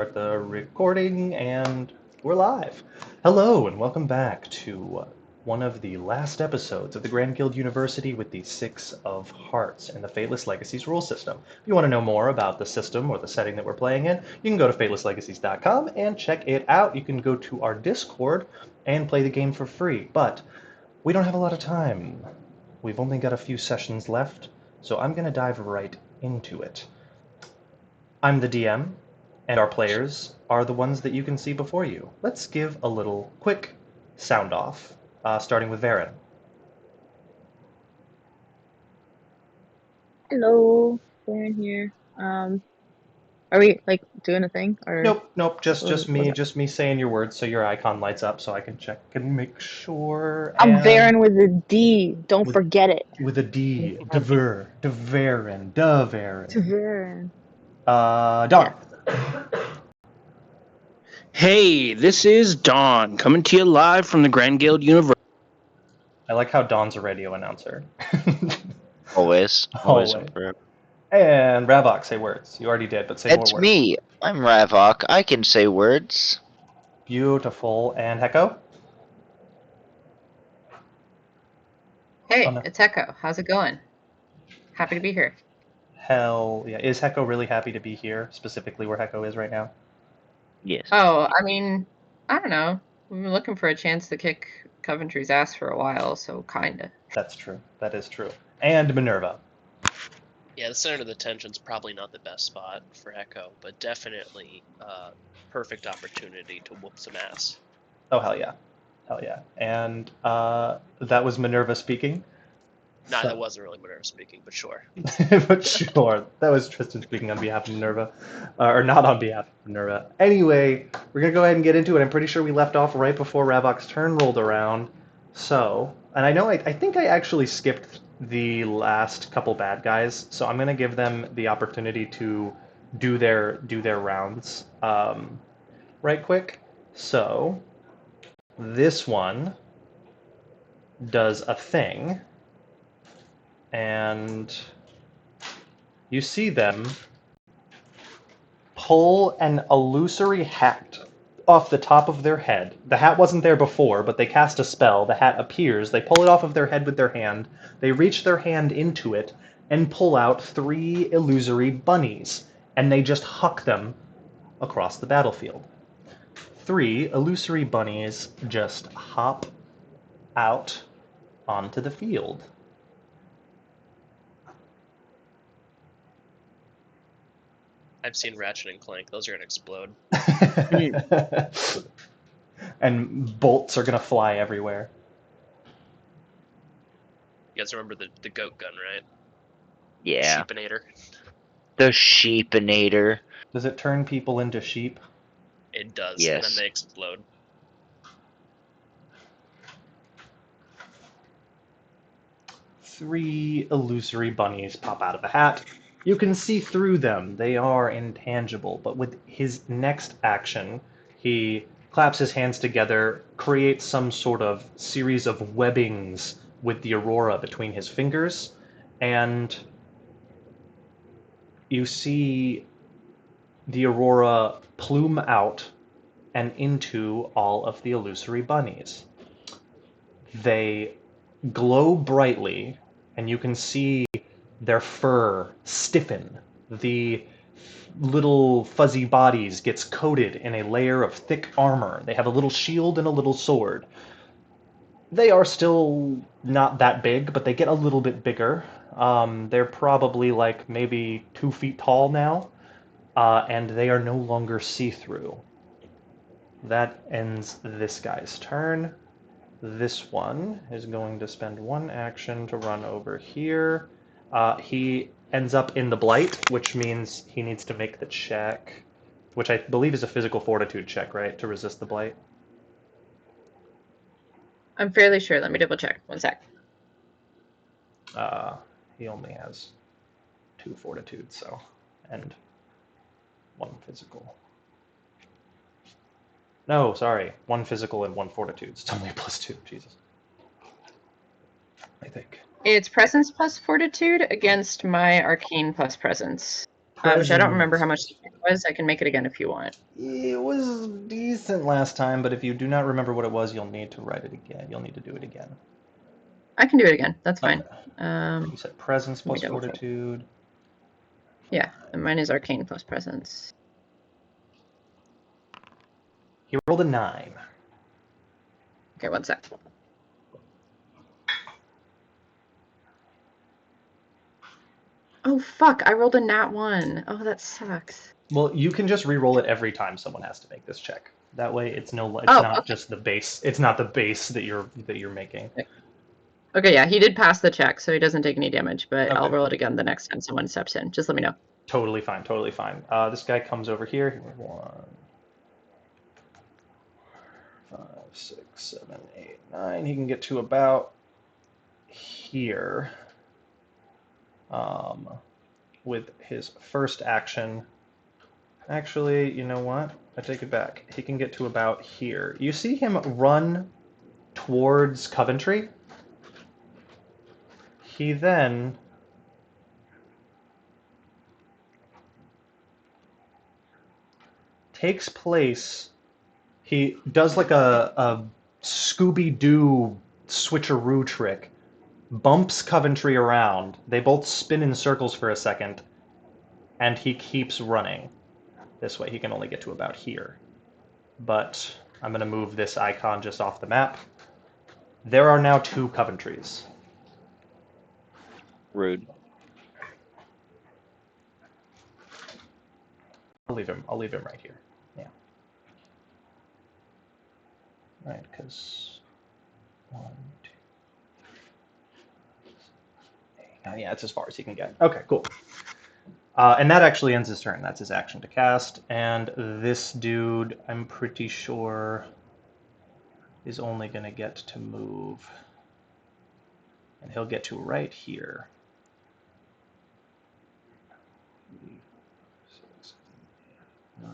Start the recording, and we're live. Hello, and welcome back to one of the last episodes of the Grand Guild University with the Six of Hearts and the Fateless Legacies rule system. If you want to know more about the system or the setting that we're playing in, you can go to fatelesslegacies.com and check it out. You can go to our Discord and play the game for free, but we don't have a lot of time. We've only got a few sessions left, so I'm going to dive right into it. I'm the DM, and our players are the ones that you can see before you. Let's give a little quick sound off, starting with Varen. Hello, Darren here. Are we doing a thing or Nope, just was me, it? just me saying your words, so your icon lights up, so I can check and make sure. I'm And Darren with a D. Don't with forget it. with a D, Devaren. Darren. Don. Yeah. Hey, this is Dawn, coming to you live from the Grand Guild University. I like how Don's a radio announcer. Always Always. and forever. And Ravok, say words. You already did, but say more It's words. me. I'm Ravok. I can say words. Beautiful. And Heko? Hey, Oh, no. it's Echo. How's it going? Happy to be here. Hell yeah. Is Heko really happy to be here, specifically where Heko is right now? Yes. Oh, I don't know. We've been looking for a chance to kick Coventry's ass for a while, so kinda. That's true. That is true. And Minerva. Yeah, the center of the tension's probably not the best spot for Echo, but definitely perfect opportunity to whoop some ass. Oh, hell yeah. Hell yeah. And that was Minerva speaking. Nah, that wasn't really Minerva speaking, but sure. But sure, that was Tristan speaking on behalf of Minerva. Or not on behalf of Minerva. Anyway, we're going to go ahead and get into it. I'm pretty sure we left off right before Ravok's turn rolled around. So, and I know I think I actually skipped the last couple bad guys, so I'm going to give them the opportunity to do their rounds right quick. So, this one does a thing, and you see them pull an illusory hat off the top of their head. The hat wasn't there before, but they cast a spell. The hat appears. They pull it off of their head with their hand. They reach their hand into it and pull out 3 illusory bunnies, and they just huck them across the battlefield. 3 illusory bunnies just hop out onto the field. I've seen Ratchet and Clank; those are gonna explode. And bolts are gonna fly everywhere. You guys remember the goat gun, right? Yeah. Sheepinator. The Sheepinator. Does it turn people into sheep? It does, and Yes. then they explode. Three illusory bunnies pop out of the hat. You can see through them. They are intangible, but with his next action, he claps his hands together, creates some sort of series of webbings with the Aurora between his fingers, and you see the Aurora plume out and into all of the illusory bunnies. They glow brightly, and you can see their fur stiffen. The little fuzzy bodies gets coated in a layer of thick armor. They have a little shield and a little sword. They are still not that big, but they get a little bit bigger. They're probably like maybe 2 feet tall now, and they are no longer see-through. That ends this guy's turn. This one is going to spend 1 action to run over here. He ends up in the blight, which means he needs to make the check, which I believe is a physical fortitude check, right, to resist the blight? I'm fairly sure. Let me double check. 1 sec. He only has 2 fortitude, so, and 1 physical. No, sorry, 1 physical and 1 fortitude. It's only a +2, Jesus. I think. It's presence plus fortitude against my arcane plus presence. Which I don't remember Presence. how much it was. I can make it again if you want. It was decent last time, but if you do not remember what it was, you'll need to write it again. You'll need to do it again. I can do it again. That's fine. You said presence let me plus double check. fortitude. Yeah, and mine is arcane plus presence. He rolled a 9. Okay, one sec. Oh fuck! I rolled a nat 1. Oh, that sucks. Well, you can just re-roll it every time someone has to make this check. That way, it's not Okay. just the base. It's not the base that you're making. Okay, yeah, he did pass the check, so he doesn't take any damage. But I'll Okay. roll it again the next time someone steps in. Just let me know. Totally fine. Totally fine. This guy comes over here. 1, 5, 6, 7, 8, 9. He can get to about here. With his first action. Actually, you know what? I take it back. He can get to about here. You see him run towards Coventry? He then takes place. He does like a Scooby-Doo switcheroo trick. Bumps Coventry around. They both spin in circles for a second. And he keeps running. This way he can only get to about here. But I'm going to move this icon just off the map. There are now 2 Coventrys. Rude. I'll leave him right here. Yeah. Right, because 1, 2. Yeah, it's as far as he can get. Okay, cool. And that actually ends his turn. That's his action to cast. And this dude, I'm pretty sure, is only going to get to move. And he'll get to right here. 3, 6, 9.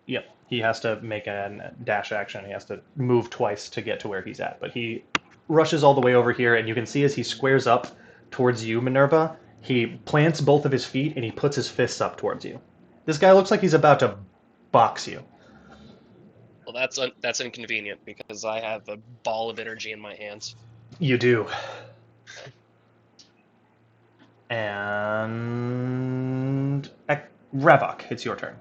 Yep, he has to make a dash action. He has to move twice to get to where he's at. But he rushes all the way over here, and you can see as he squares up towards you, Minerva, he plants both of his feet and he puts his fists up towards you. This guy looks like he's about to box you. Well, that's inconvenient because I have a ball of energy in my hands. You do. And Ravok, it's your turn.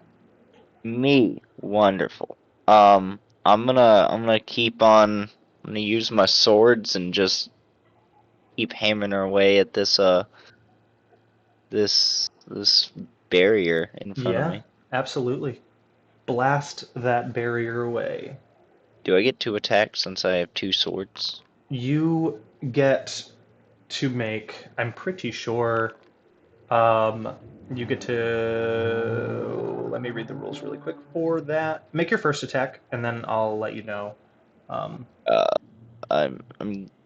Me. Wonderful. I'm gonna keep on. I'm gonna use my swords and just keep hammering away at this this barrier in front of Yeah, me. absolutely. Blast that barrier away. Do I get 2 attacks since I have 2 swords? You get to make, I'm pretty sure, you get to, let me read the rules really quick for that. Make your first attack, and then I'll let you know.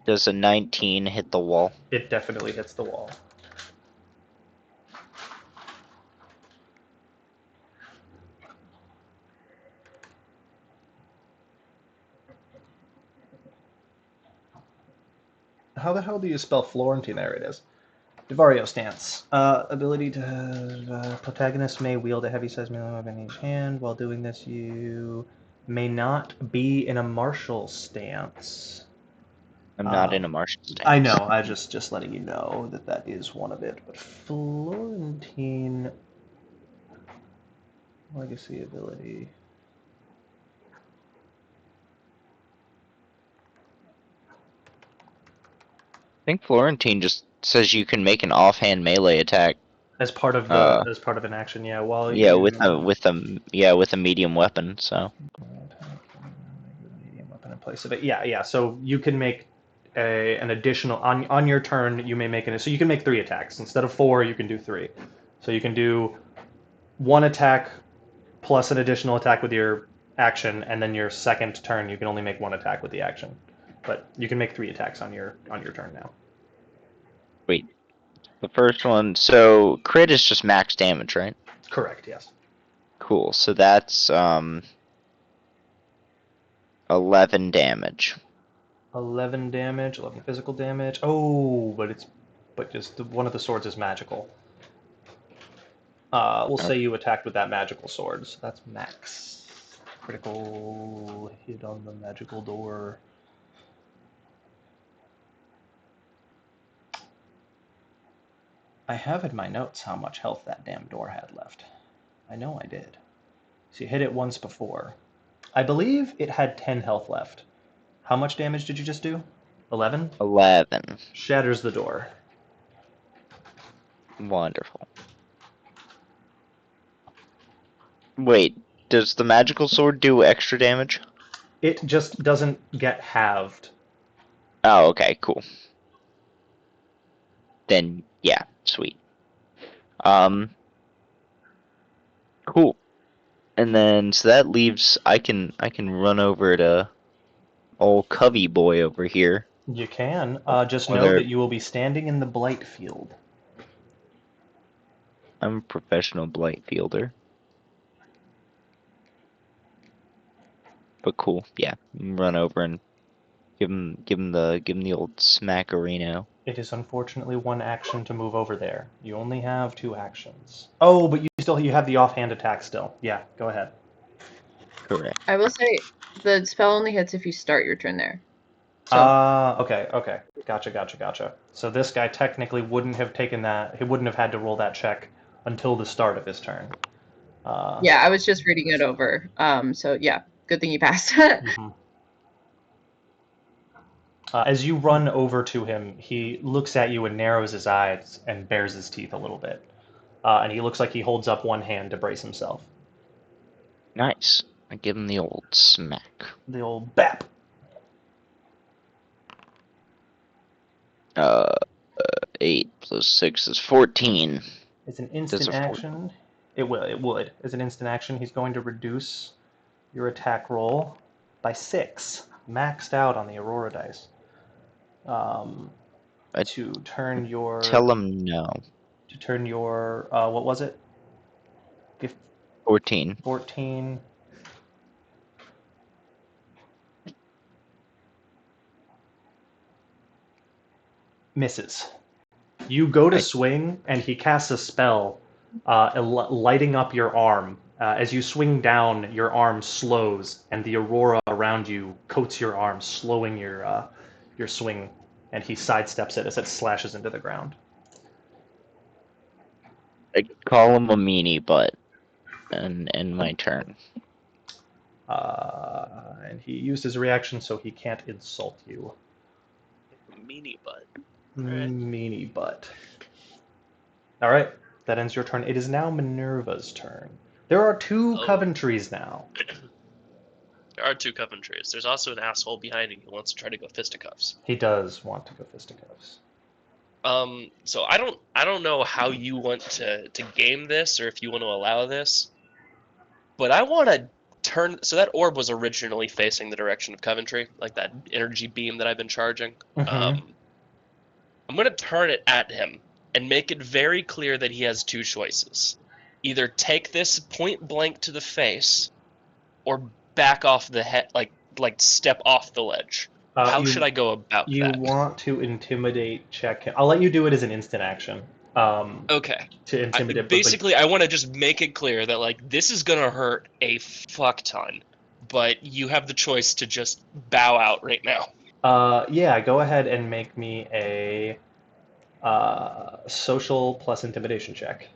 Does a 19 hit the wall? It definitely hits the wall. How the hell do you spell Florentine? There it is. Devario stance. Ability to protagonist may wield a heavy-sized melee weapon in each hand. While doing this, you may not be in a martial stance. I'm not in a martial stance. I know. I just letting you know that is one of it. But Florentine legacy ability. I think Florentine just says you can make an offhand melee attack. As part of an action, yeah. While Yeah, you, with a medium weapon. So medium weapon in place of it. Yeah. So you can make an additional on your turn. You may make so you can make 3 attacks instead of 4. You can do 3. So you can do 1 attack plus an additional attack with your action, and then your second turn you can only make 1 attack with the action. But you can make 3 attacks on your turn now. wait, the first one. So crit is just max damage, right? Correct. Yes. Cool. So that's 11 damage. 11 damage, 11 physical damage. Oh, but just one of the swords is magical. We'll say you attacked with that magical sword, so that's max. Critical hit on the magical door. I have in my notes how much health that damn door had left. I know I did. So you hit it once before. I believe it had 10 health left. How much damage did you just do? 11? 11. Shatters the door. Wonderful. Wait, does the magical sword do extra damage? It just doesn't get halved. Oh, okay, cool. Then, yeah, sweet. Cool. And then, so that leaves, I can run over to old Covey boy over here. You can. Just know Whether that you will be standing in the blight field. I'm a professional blight fielder. But cool, yeah. Run over and give him the old smackarino. It is unfortunately one action to move over there. You only have 2 actions. Oh, but you have the offhand attack still. Yeah, go ahead. Correct. I will say the spell only hits if you start your turn there. So Okay. Gotcha. So this guy technically wouldn't have taken that. He wouldn't have had to roll that check until the start of his turn. yeah, I was just reading it over. So yeah, good thing you passed. Mhm. As you run over to him, he looks at you and narrows his eyes and bares his teeth a little bit. And he looks like he holds up one hand to brace himself. Nice. I give him the old smack. The old bap. 8 plus 6 is 14. It's an instant Does a action. It would. As an instant action, he's going to reduce your attack roll by 6. Maxed out on the Aurora dice. I To turn your... Tell him no. To turn your... what was it? 14. 14... Misses. You go to swing, and he casts a spell, lighting up your arm. As you swing down, your arm slows, and the aurora around you coats your arm, slowing your swing. And he sidesteps it as it slashes into the ground. I call him a meanie butt. And end my turn. And he used his reaction, so he can't insult you. Meanie butt. Meanie butt. All right, that ends your turn. It is now Minerva's turn. There are 2 Coventrys now. There are 2 Coventrys. There's also an asshole behind him who wants to try to go fisticuffs. He does want to go fisticuffs. So I don't know how you want to game this or if you want to allow this, but I want to turn. So that orb was originally facing the direction of Coventry, like that energy beam that I've been charging. Mm-hmm. I'm going to turn it at him and make it very clear that he has 2 choices. Either take this point blank to the face or back off the head, like step off the ledge. How should I go about that? You want to intimidate check him. I'll let you do it as an instant action. Okay. To intimidate. Basically, I want to just make it clear that, like, this is going to hurt a fuck ton, but you have the choice to just bow out right now. Yeah, go ahead and make me a social plus intimidation check.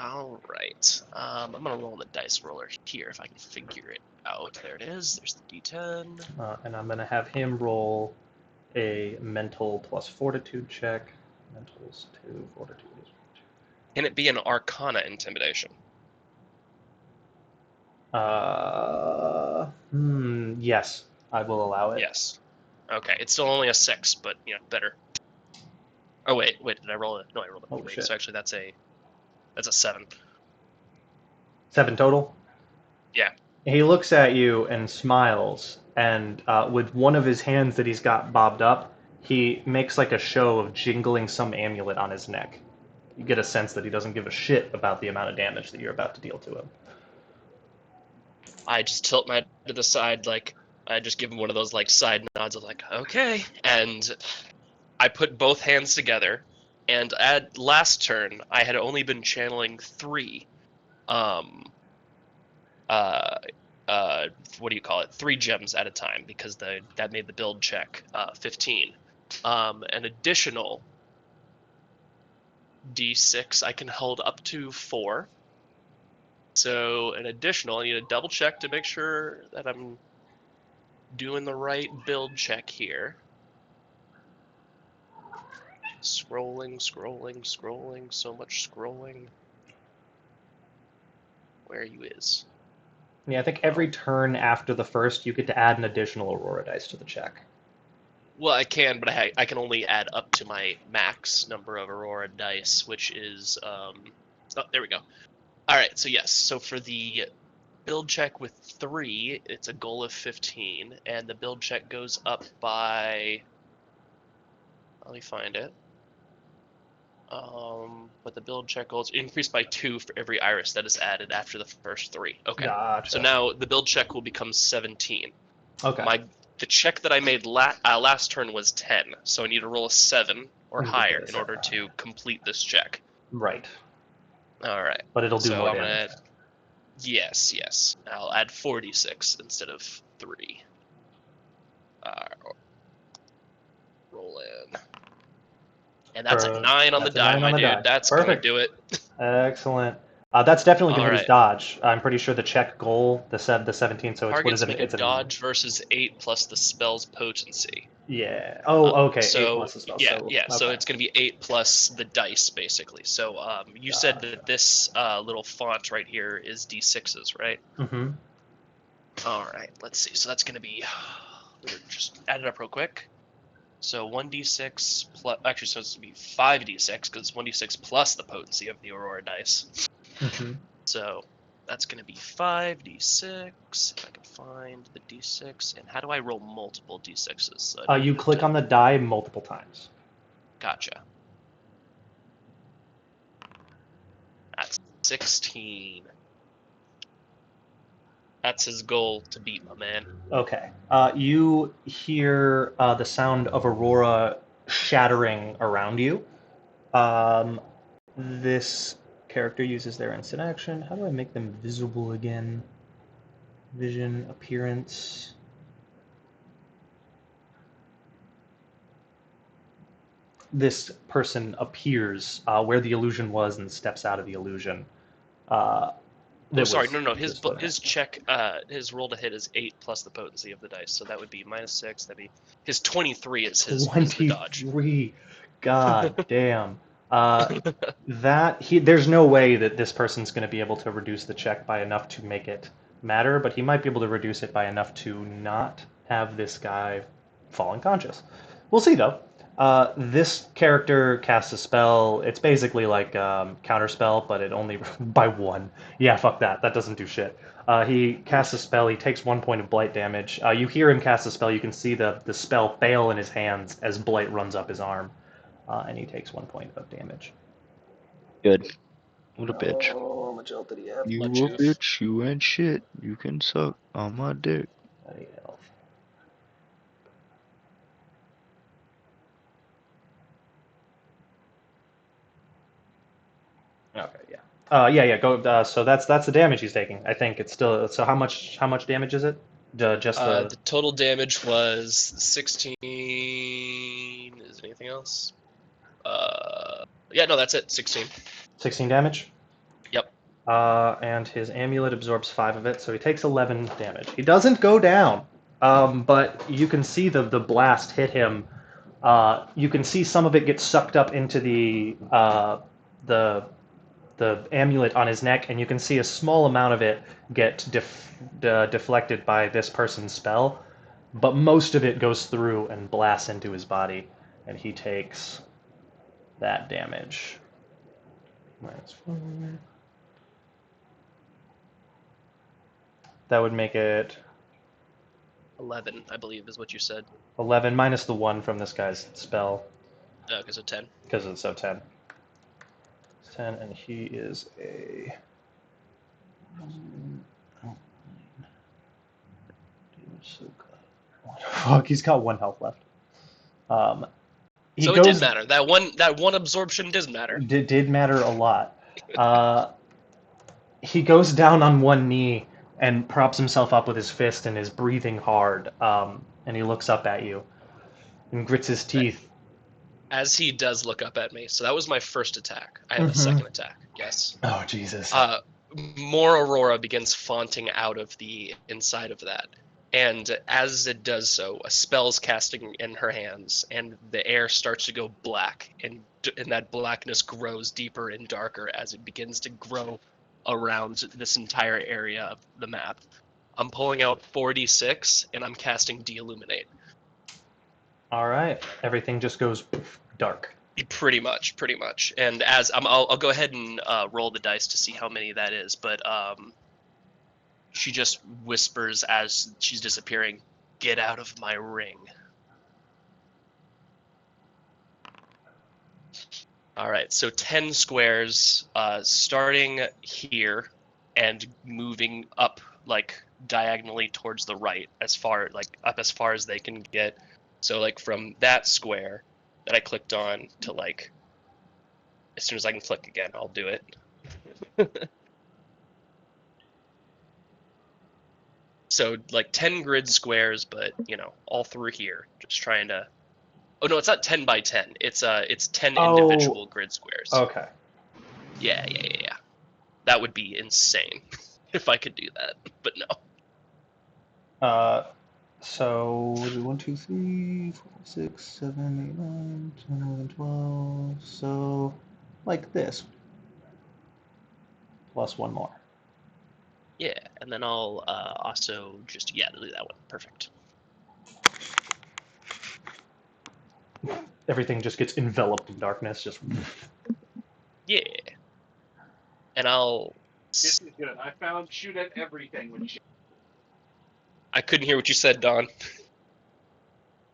All right. I'm going to roll the dice roller here if I can figure it out. There it is. There's the D10. And I'm going to have him roll a mental plus fortitude check. Mental's 2, fortitude is 2. Can it be an Arcana intimidation? Yes, I will allow it. Yes. Okay, it's still only a 6, but, better. Oh, wait, did I roll it? No, I rolled a 8, so actually that's a 7. 7 total? Yeah. He looks at you and smiles, and with one of his hands that he's got bobbed up, he makes like a show of jingling some amulet on his neck. You get a sense that he doesn't give a shit about the amount of damage that you're about to deal to him. I just tilt my head to the side, like, I just give him one of those, like, side nods of, like, okay. And I put both hands together, And at last turn, I had only been channeling 3. What do you call it? 3 gems at a time, because that made the build check 15. An additional D6 I can hold up to 4. So an additional, I need to double check to make sure that I'm doing the right build check here. Scrolling, so much scrolling. Where you is? Yeah, I think every turn after the first, you get to add an additional Aurora dice to the check. Well, I can, but I can only add up to my max number of Aurora dice, which is oh, there we go. All right, so yes, so for the build check with 3, it's a goal of 15, and the build check goes up by. Let me find it. But the build check goals increased by 2 for every iris that is added after the first 3. Okay. Gotcha. So now the build check will become 17. Okay. The check that I made last turn was 10, so I need to roll a 7 or higher in order to complete this check. Right. All right. But it'll do so more I'm damage. gonna yes. I'll add 46 instead of 3. Roll in. And that's a 9 on the die, my dude. That's gonna do it. Excellent. That's definitely going to hit his Alright. dodge. I'm pretty sure the check goal, the 17, so it's what is Targets it? make It's a dodge versus 8 plus the spell's potency. Yeah. Oh, okay. 8 So plus the spell. yeah, So, yeah. So okay. it's gonna be 8 plus the dice, basically. So you said that this little font right here is D6s, right? Mm-hmm. All right. Let's see. So that's gonna be. Just add it up real quick. So 1d6 plus. Actually, so it's gonna be 5d6 because it's 1d6 plus the potency of the Aurora dice. Mm-hmm. So that's going to be 5d6, if I can find the d6. And how do I roll multiple d6s? So You click on the die multiple times. Gotcha. That's 16. That's his goal to beat, my man. Okay. You hear the sound of Aurora shattering around you. This character uses their instant action. How do I make them visible again? Vision, appearance. This person appears where the illusion was and steps out of the illusion. Sorry, no. His check, his roll to hit is 8 plus the potency of the dice, so that would be -6. That'd be his 23 is his 23. God damn. There's no way that this person's going to be able to reduce the check by enough to make it matter, but he might be able to reduce it by enough to not have this guy fall unconscious. We'll see though. This character casts a spell. It's basically like counterspell, but it only by 1. Yeah, fuck that. That doesn't do shit. He casts a spell. He takes 1 point of blight damage. You hear him cast a spell. You can see the spell fail in his hands as blight runs up his arm, and he takes 1 point of damage. Good. What a bitch. Oh, how much health did he have? You a bitch. You ain't shit. You can suck on my dick. Health. Okay, yeah. Yeah. Go. So that's the damage he's taking. I think it's still. So how much damage is it? The total damage was 16. Is there anything else? Yeah, no, that's it. 16. 16 damage. Yep. And his amulet absorbs 5 of it, so he takes 11 damage. He doesn't go down, but you can see the blast hit him. You can see some of it get sucked up into the amulet on his neck, and you can see a small amount of it get deflected by this person's spell, but most of it goes through and blasts into his body, and he takes that damage. -4. That would make it 11, I believe, is what you said. 11 minus the 1 from this guy's spell. Okay, so 10. Because it's so 10. 10, and he is a. Fuck, he's got 1 health left. He So goes, it did matter. That one absorption did matter. Did matter a lot. He goes down on one knee and props himself up with his fist and is breathing hard. And he looks up at you and grits his teeth. As he does look up at me. So that was my first attack. I have a Mhm. second attack. Yes. Oh, Jesus. More Aurora begins fonting out of the inside of that. And as it does so, a spell's casting in her hands, and the air starts to go black, and that blackness grows deeper and darker as it begins to grow around this entire area of the map. I'm pulling out 4d6, and I'm casting De-Illuminate. All right. Everything just goes dark. Pretty much. And as I'll go ahead and roll the dice to see how many that is, but she just whispers as she's disappearing, "Get out of my ring." All right, so 10 squares, starting here and moving up like diagonally towards the right, up as far as they can get. So like from that square that I clicked on to like, as soon as I can click again, I'll do it. So like 10 grid squares, but all through here, just trying to. Oh no, it's not 10 by 10. It's 10 individual grid squares. Okay. Yeah. That would be insane if I could do that, but no. So 1, 2, 3, 4, 6, 7, 8, 9, 10, 11, 12. So like this. Plus one more. Yeah, and then I'll also just do that one. Perfect. Everything just gets enveloped in darkness. Just. Yeah. And I'll. This is good. I found shoot at everything when you. I couldn't hear what you said, Don.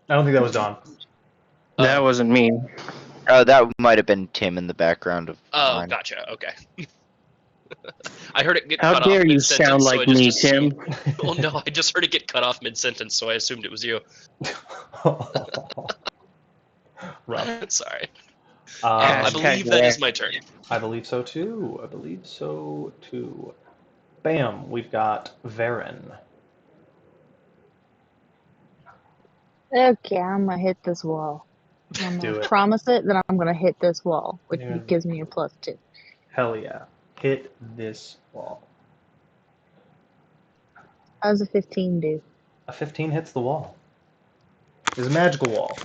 I don't think that was Dawn. That wasn't me. Oh, that might have been Tim in the background of Oh, mine. gotcha. Okay. I heard it get How cut dare off you mid-sentence, sound so like I just me, assumed... Tim? Well, no, I just heard it get cut off mid-sentence, so I assumed it was you. Rough. Sorry. Um, I believe that is my turn. I believe so too. Bam, we've got Varen. Okay, I'm gonna hit this wall. I'm Do gonna it. promise it that I'm gonna hit this wall, which Yeah. gives me a +2. Hell yeah. Hit this wall. How does a 15 do? A 15 hits the wall. It's a magical wall.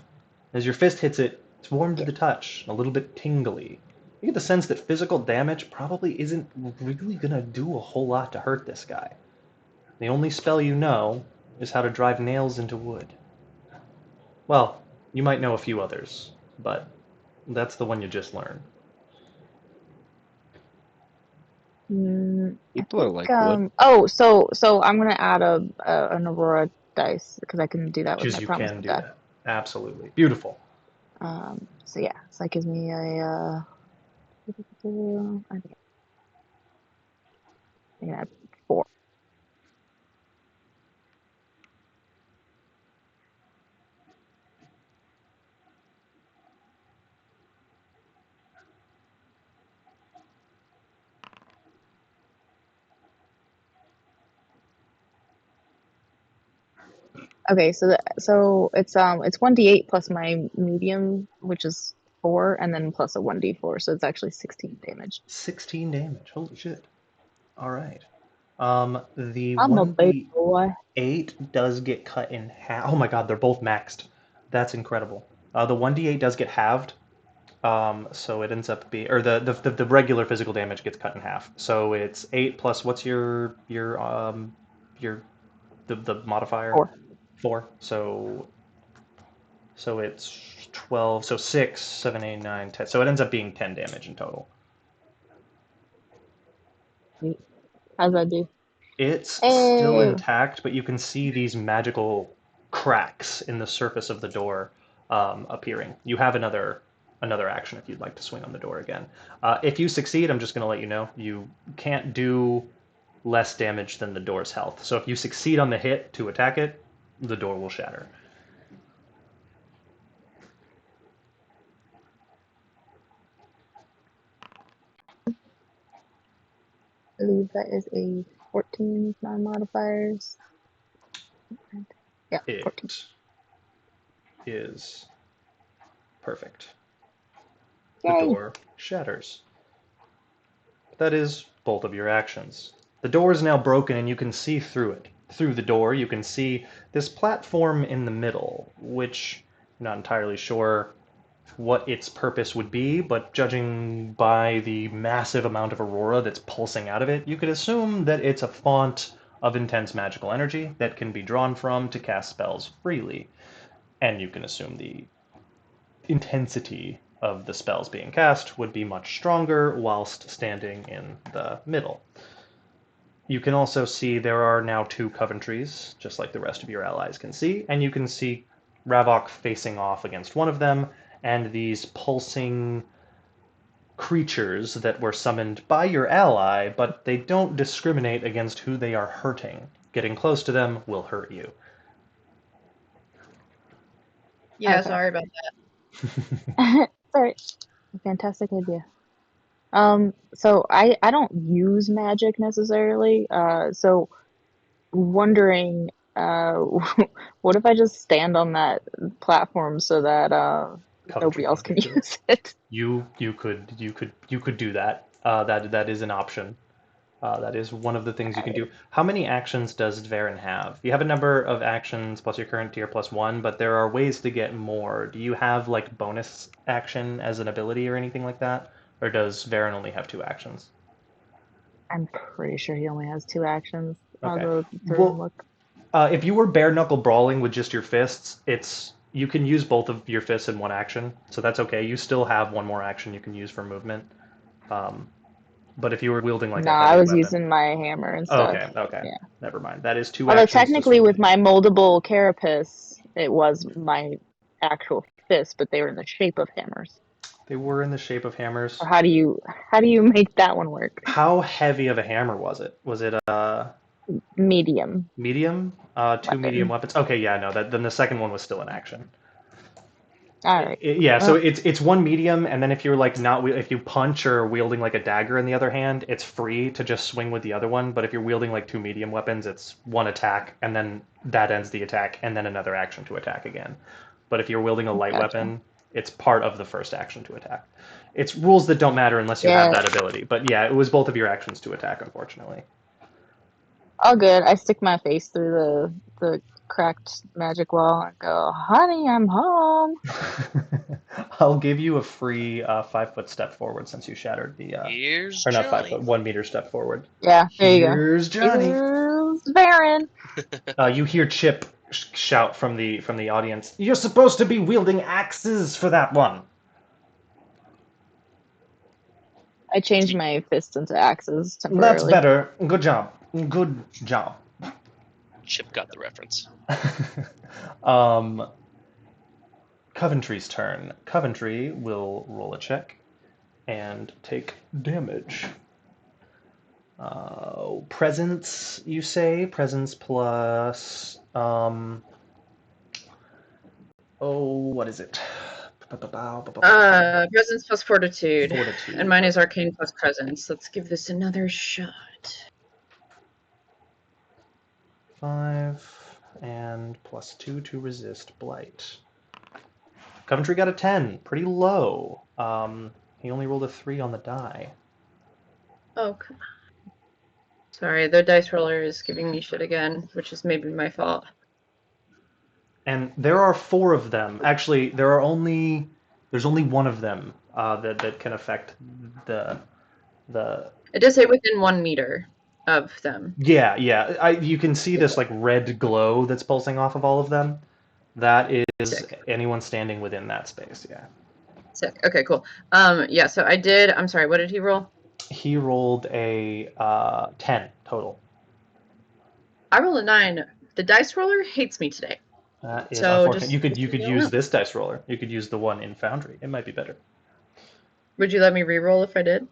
As your fist hits it, it's warm to the touch, a little bit tingly. You get the sense that physical damage probably isn't really gonna do a whole lot to hurt this guy. The only spell you know is how to drive nails into wood. Well, you might know a few others, but that's the one you just learned. People are like, Oh, so I'm gonna add an Aurora dice because I can do that with Choose my you promise can of do death. that. Absolutely. Beautiful. So yeah, so that gives me a I think I have 4. Okay, so it's 1d8 plus my medium, which is 4, and then plus a 1d4, so it's actually 16 damage. 16 damage. Holy shit. All right. The I'm a big boy. 1d8 does get cut in half. Oh my god, they're both maxed. That's incredible. The 1d8 does get halved. So it ends up being, or the regular physical damage gets cut in half. So it's 8 plus what's your the modifier? 4. 4. So it's 12. So 6, 7, 8, 9, 10. So it ends up being 10 damage in total. How's that do? It's still Hey. intact, but you can see these magical cracks in the surface of the door appearing. You have another action if you'd like to swing on the door again. If you succeed, I'm just going to let you know, you can't do less damage than the door's health. So if you succeed on the hit to attack it, the door will shatter. believe that is a 14 non-modifiers. Yeah, 14. It is perfect. Yay! The door shatters. That is both of your actions. The door is now broken and you can see through it. Through the door, you can see this platform in the middle, which I'm not entirely sure what its purpose would be, but judging by the massive amount of aurora that's pulsing out of it, you could assume that it's a font of intense magical energy that can be drawn from to cast spells freely. And you can assume the intensity of the spells being cast would be much stronger whilst standing in the middle. You can also see there are now 2 Coventrys, just like the rest of your allies can see, and you can see Ravok facing off against one of them, and these pulsing creatures that were summoned by your ally, but they don't discriminate against who they are hurting. Getting close to them will hurt you. Yeah, Okay. sorry about that. Sorry. Fantastic idea. So I don't use magic necessarily. So wondering, what if I just stand on that platform so that Coventry nobody else can't can get to it. use it? You could do that. That is an option. That is one of the things you can do. How many actions does Varen have? You have a number of actions plus your current tier plus 1, but there are ways to get more. Do you have like bonus action as an ability or anything like that? Or does Varen only have 2 actions? I'm pretty sure he only has 2 actions. I'll Okay. go through and Well, look. if you were bare knuckle brawling with just your fists, you can use both of your fists in one action, so that's okay. You still have one more action you can use for movement. But if you were wielding like a Nah, I heavy was weapon, using my hammer and stuff. okay, Yeah. never mind. That is 2 Although actions to technically swing with at my you. moldable carapace, it was my actual fist, but they were in the shape of hammers. They were in the shape of hammers. Or how do you make that one work? How heavy of a hammer was it? Was it Medium medium? 2 medium weapon. weapons. Okay, yeah, no. Then the second one was still in action. All right. Yeah, so Well, it's 1 medium, and then if you're like not if you punch or wielding like a dagger in the other hand, it's free to just swing with the other one. But if you're wielding like 2 medium weapons, it's 1 attack, and then that ends the attack, and then another action to attack again. But if you're wielding a light gotcha. weapon, it's part of the first action to attack. It's rules that don't matter unless you have Yeah. that ability. But yeah, it was both of your actions to attack, unfortunately. All good. I stick my face through the cracked magic wall and go, "Honey, I'm home." I'll give you a free 5-foot step forward since you shattered the Here's or not 5 Johnny. foot, 1 meter step forward. Yeah, there you go. Here's Johnny. Here's Baron. You hear Chip shout from the audience. You're supposed to be wielding axes for that one. I changed my fists into axes That's temporarily. better. Good job. Good job. Chip got the reference. Coventry's turn. Coventry will roll a check and take damage. Presence, you say? Presence plus... what is it? Presence plus fortitude. Fortitude. And mine is arcane plus presence. Let's give this another shot. 5 and plus 2 to resist blight. Coventry got a 10, pretty low. He only rolled a 3 on the die. Oh, come on. Sorry, the dice roller is giving me shit again, which is maybe my fault. And there are 4 of them. Actually, there's only one of them that can affect the. It does say within 1 meter of them. Yeah. You can see this like red glow that's pulsing off of all of them. That is Sick. anyone standing within that space. Yeah. Sick. Okay, cool. Yeah. So I did. I'm sorry. What did he roll? He rolled a 10 total. I rolled a 9. The dice roller hates me today. That is So unfortunate. just You could use this dice roller. You could use the one in Foundry. It might be better. Would you let me re-roll if I did?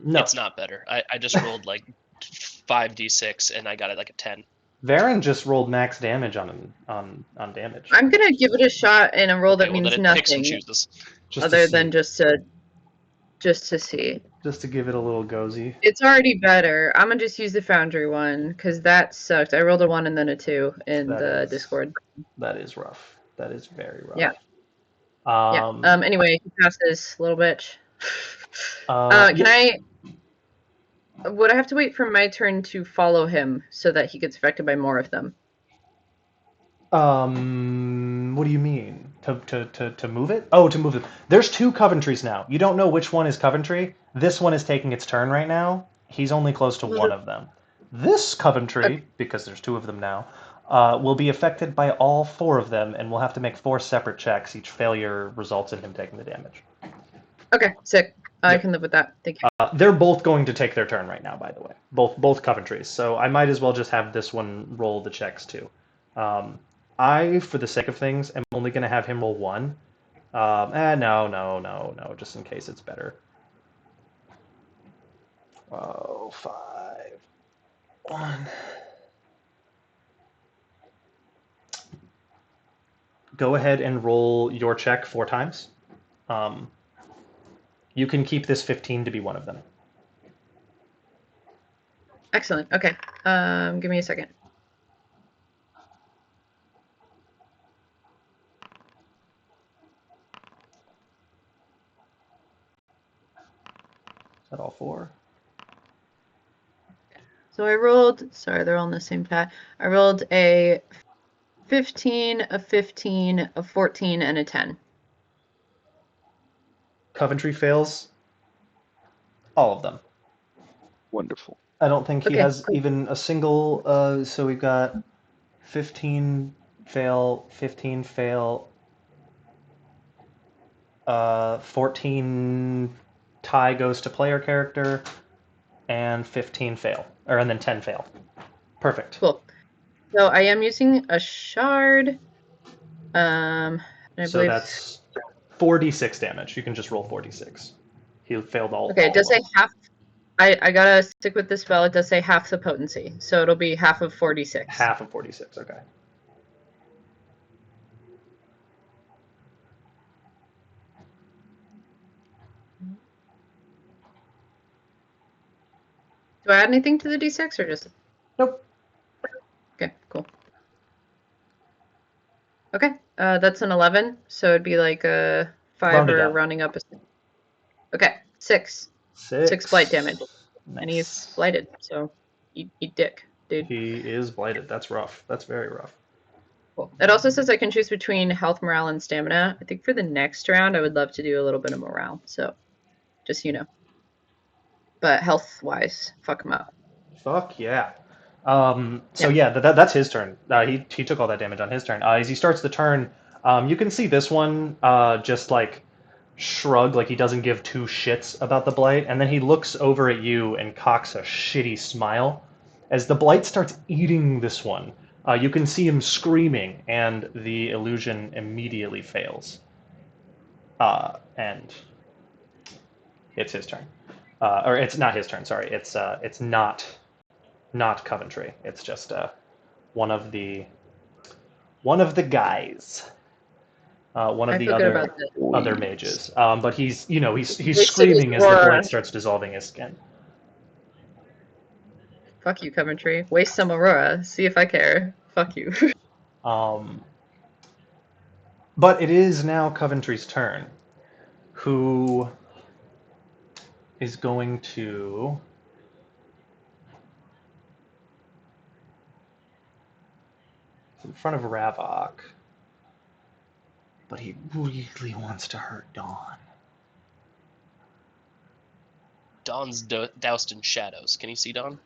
No. It's not better. I just rolled like 5d6 and I got it like a 10. Varen just rolled max damage on damage. I'm gonna give it a shot in a roll that Okay, well, means then it picks and nothing chooses. Just other than just to just to see. Just to give it a little gozy. It's already better. I'm gonna just use the Foundry one because that sucked. I rolled a 1 and then a 2 in the Discord. That is rough. That is very rough. Yeah. Yeah. Anyway, he passes, little bitch. Yeah. Would I have to wait for my turn to follow him so that he gets affected by more of them? What do you mean? To move it? Oh, to move it. There's 2 Coventrys now. You don't know which one is Coventry. This one is taking its turn right now. He's only close to one of them. This Coventry, because there's 2 of them now, will be affected by all 4 of them, and we'll have to make 4 separate checks. Each failure results in him taking the damage. Okay, sick. I can live with that. Thank you. They're both going to take their turn right now, by the way. Both Coventrys. So I might as well just have this one roll the checks too. I, for the sake of things, am only going to have him roll 1. No. Just in case it's better. Oh, 5, 1. Go ahead and roll your check 4 times. You can keep this 15 to be one of them. Excellent. Okay. Give me a second. Is that all 4? So I rolled, sorry, they're all on the same pad. I rolled a 15, a 15, a 14, and a 10. Coventry fails all of them. Wonderful. I don't think he Okay, has cool. even a single, so we've got 15 fail, 15 fail, 14 tie goes to player character, and 15 fail, and then 10 fail. Perfect. Cool. So I am using a shard. And I So believe... that's 4d6 damage. You can just roll 4d6. He failed all. Okay, it does say half. I gotta stick with this spell. It does say half the potency, so it'll be half of 46. Half of 46. Okay. Do I add anything to the d6 or just? Nope. Okay, cool. Okay, that's an 11, so it'd be like a 5 Rounded or up. rounding up. Okay, 6. 6 blight damage. Nice. And he's blighted, so eat dick, dude. He is blighted. That's rough. That's very rough. Cool. It also says I can choose between health, morale, and stamina. I think for the next round, I would love to do a little bit of morale, so just so you know. But health-wise, fuck him up. Fuck yeah. So yeah, that's his turn. He took all that damage on his turn. As he starts the turn, you can see this one just like shrug, like he doesn't give 2 shits about the blight, and then he looks over at you and cocks a shitty smile. As the blight starts eating this one, you can see him screaming, and the illusion immediately fails. And it's his turn. Or it's not his turn, sorry. It's not Coventry. It's just one of the guys. One of the other mages. But he's screaming as the blight starts dissolving his skin. Fuck you, Coventry. Waste some Aurora. See if I care. Fuck you. But it is now Coventry's turn, who is going to in front of Ravok, but he really wants to hurt Dawn. Dawn's doused in shadows. Can you see Dawn?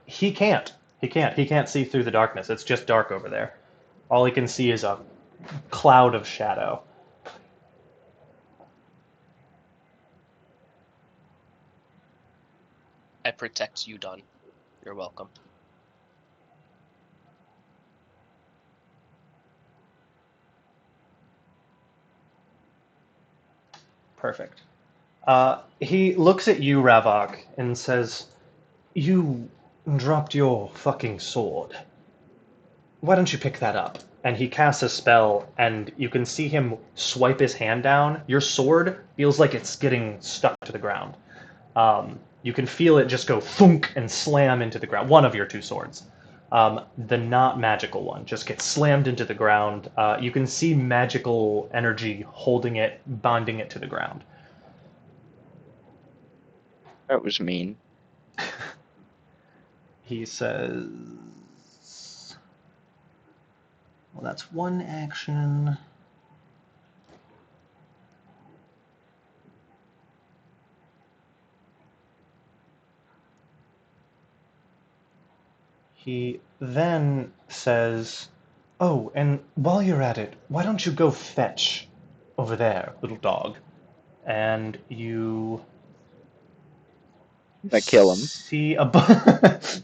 He can't. He can't see through the darkness. It's just dark over there. All he can see is a cloud of shadow. I protect you, Dawn. You're welcome. Perfect. He looks at you, Ravok, and says, "You dropped your fucking sword. Why don't you pick that up?" and he casts a spell, and you can see him swipe his hand down. Your sword feels like it's getting stuck to the ground. You can feel it just go thunk and slam into the ground. One of your two swords. The not magical one just gets slammed into the ground. You can see magical energy holding it, bonding it to the ground. That was mean. He says, well, that's one action. He then says, oh, and while you're at it, why don't you go fetch over there, little dog? And you I kill him. see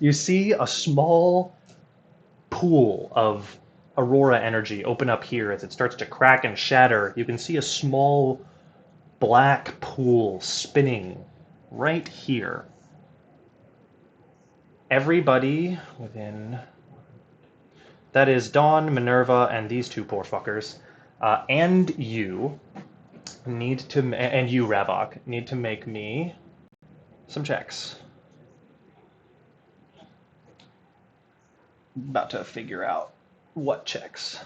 you see a small pool of Aurora energy open up here as it starts to crack and shatter. You can see a small black pool spinning right here. Everybody within... That is Dawn, Minerva, and these two poor fuckers. And you need to... And you, Ravok, need to make me some checks. About to figure out what checks.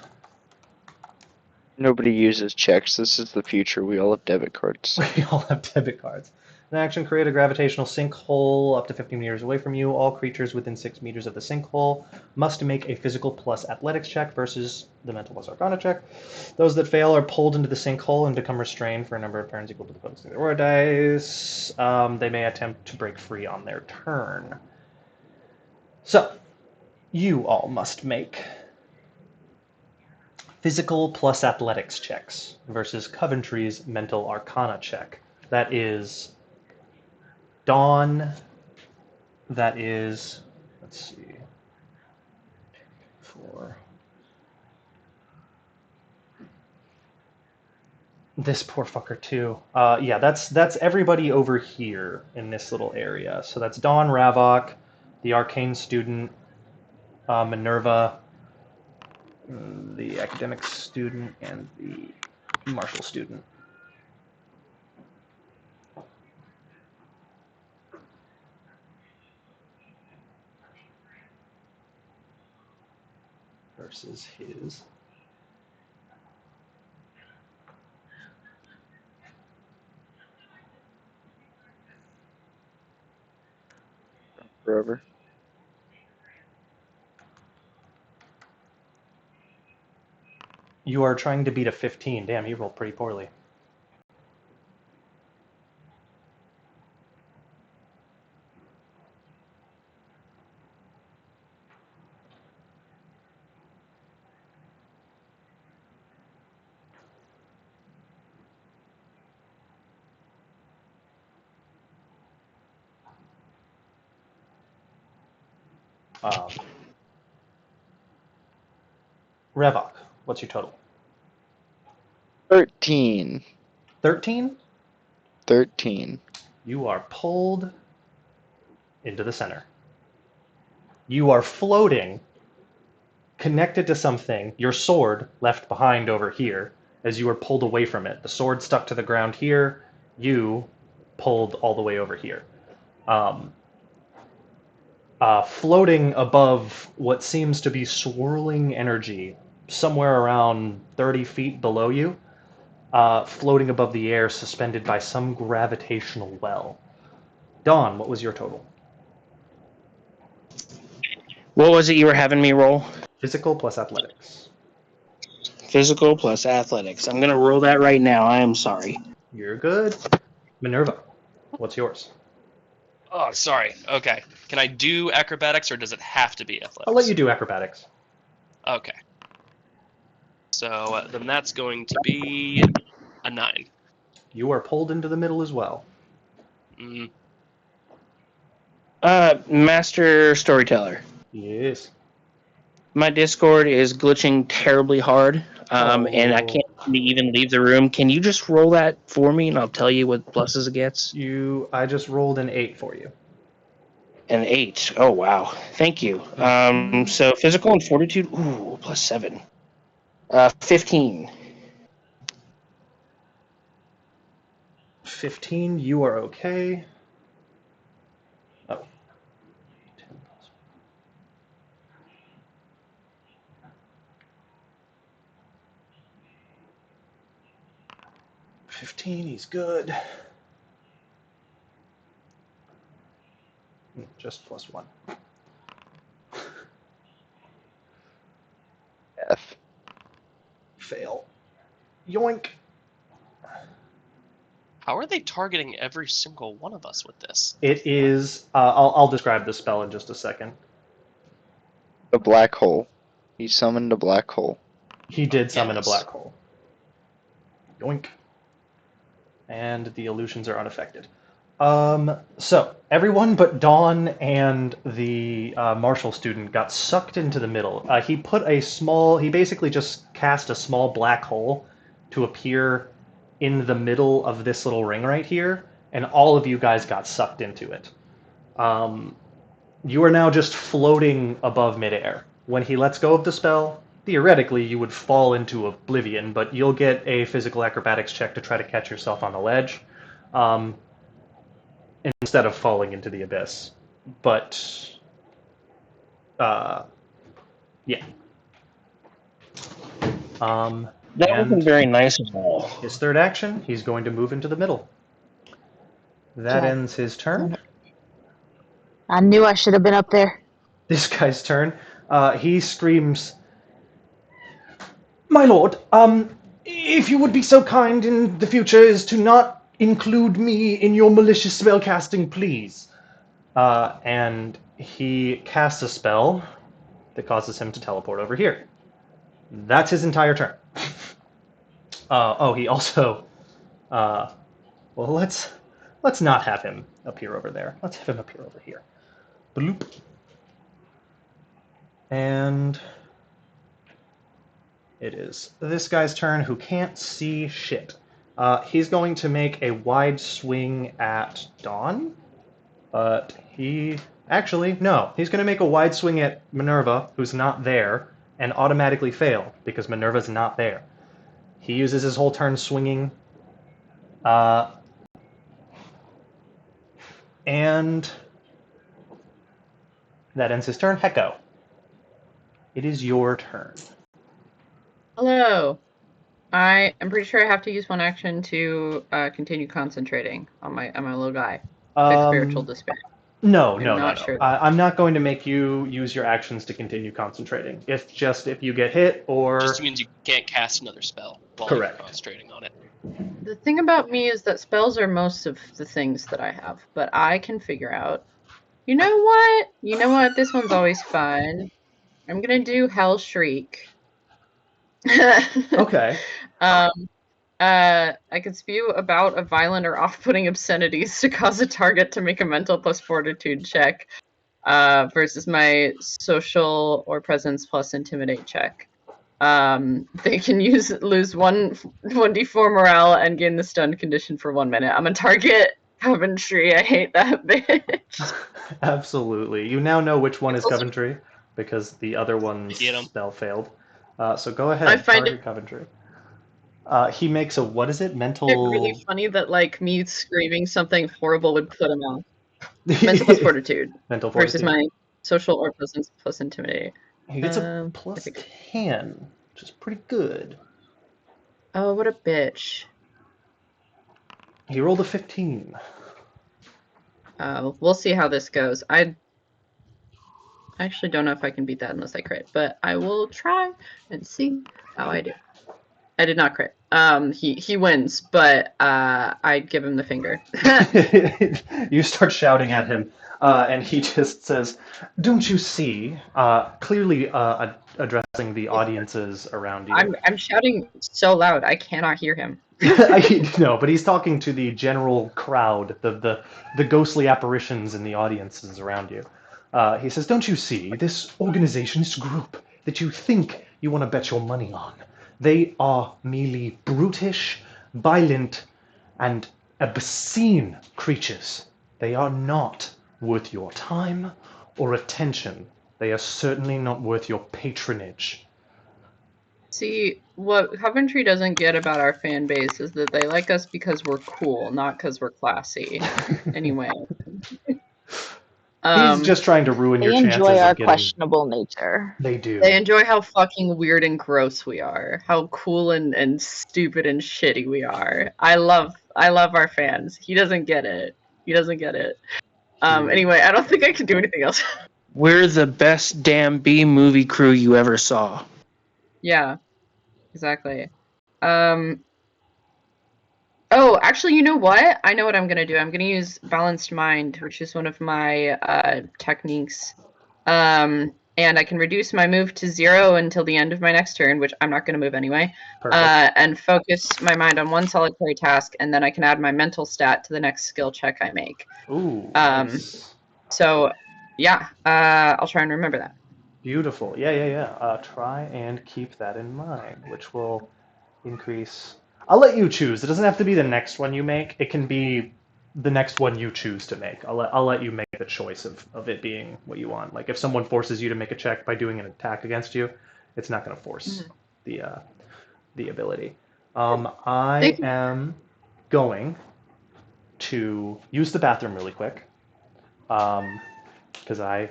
Nobody uses checks. This is the future. We all have debit cards. We all have debit cards. An action, create a gravitational sinkhole up to 15 meters away from you. All creatures within 6 meters of the sinkhole must make a physical plus athletics check versus the mental plus arcana check. Those that fail are pulled into the sinkhole and become restrained for a number of turns equal to the potency of the Aurora dice. They may attempt to break free on their turn. So, you all must make physical plus athletics checks versus Coventry's mental arcana check. That is Dawn. That is, let's see, 4. This poor fucker too. Yeah, that's everybody over here in this little area. So that's Dawn, Ravok, the arcane student, Minerva, the academic student, and the martial student. Versus his. Forever. You are trying to beat a 15. Damn, you rolled pretty poorly. Revok, what's your total? 13. 13? 13. You are pulled into the center. You are floating, connected to something, your sword left behind over here, as you are pulled away from it. The sword stuck to the ground here, you pulled all the way over here. Floating above what seems to be swirling energy, somewhere around 30 feet below you, floating above the air, suspended by some gravitational well. Dawn, what was your total? What was it you were having me roll? Physical plus athletics. Physical plus athletics. I'm going to roll that right now. I am sorry. You're good. Minerva, what's yours? Oh, sorry. Okay. Can I do acrobatics, or does it have to be athletics? I'll let you do acrobatics. Okay. So then that's going to be a 9. You are pulled into the middle as well. Mm, Master Storyteller. Yes. My Discord is glitching terribly hard, and I can't even leave the room. Can you just roll that for me, and I'll tell you what pluses it gets? I just rolled an 8 for you. An 8. Oh, wow. Thank you. So physical and fortitude, ooh, +7. 15. 15, you are okay. Oh. 10 plus 15, he's good. Just plus 1. F. Fail. Yoink. How are they targeting every single one of us with this? It is. I'll describe the spell in just a second. The black hole. He summoned a black hole. He did summon a Yes. black hole. Yoink. And the illusions are unaffected. So everyone but Dawn and the Marshall student got sucked into the middle. He basically just cast a small black hole to appear in the middle of this little ring right here, and all of you guys got sucked into it. You are now just floating above midair. When he lets go of the spell, theoretically you would fall into oblivion, but you'll get a physical acrobatics check to try to catch yourself on the ledge. Instead of falling into the abyss. But, yeah. That And wasn't very nice at all. his third action, he's going to move into the middle. That Jack, ends his turn. I knew I should have been up there. This guy's turn. He screams, "My lord, if you would be so kind in the future as to not include me in your malicious spellcasting, please." And he casts a spell that causes him to teleport over here. That's his entire turn. He also... well, let's not have him appear over there. Let's have him appear over here. Bloop. And it is this guy's turn who can't see shit. He's going to make a wide swing at Dawn, but he... Actually, no. He's going to make a wide swing at Minerva, who's not there, and automatically fail, because Minerva's not there. He uses his whole turn swinging. And that ends his turn. Hecko, it is your turn. Hello. I am pretty sure I have to use one action to continue concentrating on my little guy. Fix spiritual despair. No. Sure. I'm not going to make you use your actions to continue concentrating. If you get hit or... Just means you can't cast another spell while Correct. you're concentrating on it. The thing about me is that spells are most of the things that I have, but I can figure out. You know what? This one's always fun. I'm gonna do Hell Shriek. Okay. I could spew about a violent or off-putting obscenities to cause a target to make a mental plus fortitude check, versus my social or presence plus intimidate check. They can lose 1d4 morale and gain the stunned condition for 1 minute. I'm a target Coventry. I hate that bitch. Absolutely. You now know which one is Coventry, because the other one's Get 'em. spell failed. So go ahead, I find target Coventry. He makes a, what is it, mental... It's really funny that me screaming something horrible would put him off. Mental plus fortitude. Mental fortitude. Versus my social or presence plus intimidate. He gets a plus 10, which is pretty good. Oh, what a bitch. He rolled a 15. We'll see how this goes. I actually don't know if I can beat that unless I crit, but I will try and see how I do. I did not crit. He wins, but I'd give him the finger. You start shouting at him, and he just says, "Don't you see?" Clearly addressing the audiences around you. I'm shouting so loud I cannot hear him. No, but he's talking to the general crowd, the ghostly apparitions in the audiences around you. He says, "Don't you see this organization, this group that you think you want to bet your money on? They are merely brutish, violent, and obscene creatures. They are not worth your time or attention. They are certainly not worth your patronage. See, what Coventry doesn't get about our fan base is that they like us because we're cool, not because we're classy. Anyway. He's just trying to ruin They your enjoy chances our of getting... questionable nature. They do. They enjoy how fucking weird and gross we are. How cool and stupid and shitty we are. I love our fans. He doesn't get it. He doesn't get it. Anyway, I don't think I can do anything else. We're the best damn B movie crew you ever saw. Yeah, exactly. Oh, actually, you know what? I know what I'm gonna do. I'm gonna use Balanced Mind, which is one of my techniques. And I can reduce my move to 0 until the end of my next turn, which I'm not gonna move anyway. And focus my mind on one solitary task, and then I can add my mental stat to the next skill check I make. Ooh, nice. So, yeah, I'll try and remember that. Beautiful. Yeah. Try and keep that in mind, which will increase... I'll let you choose. It doesn't have to be the next one you make. It can be the next one you choose to make. I'll let you make the choice of it being what you want. Like if someone forces you to make a check by doing an attack against you, it's not going to force the ability. I am going to use the bathroom really quick because I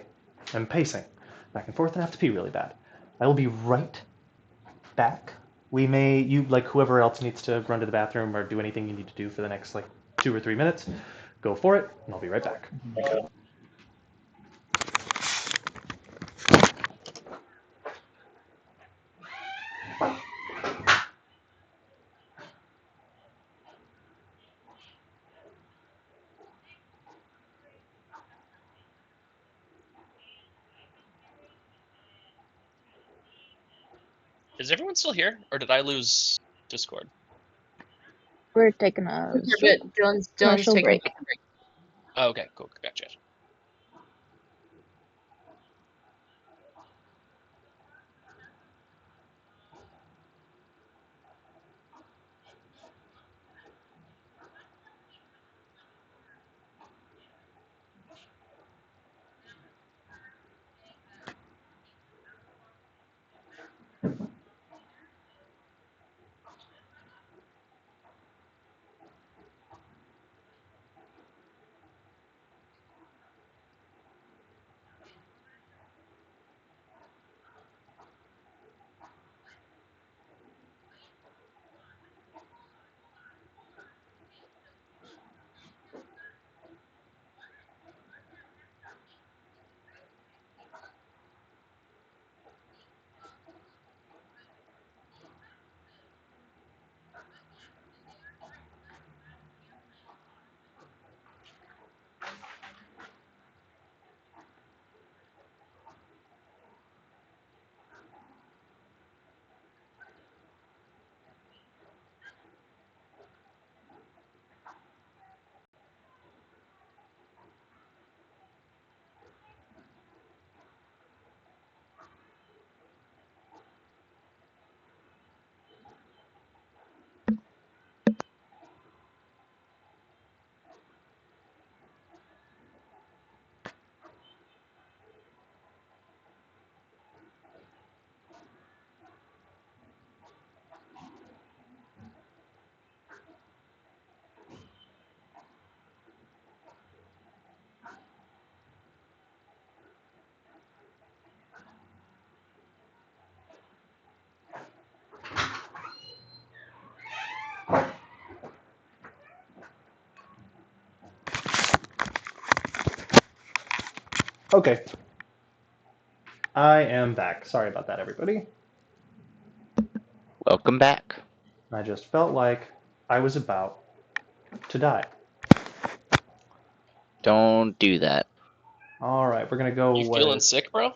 am pacing back and forth and have to pee really bad. I will be right back. Whoever else needs to run to the bathroom or do anything you need to do for the next 2 or 3 minutes, go for it, and I'll be right back. Is everyone still here, or did I lose Discord? We're taking a Dylan's commercial taking break. a break. Oh, okay, cool, gotcha. Okay. I am back. Sorry about that, everybody. Welcome back. I just felt like I was about to die. Don't do that. All right, we're gonna go. You feeling sick, bro?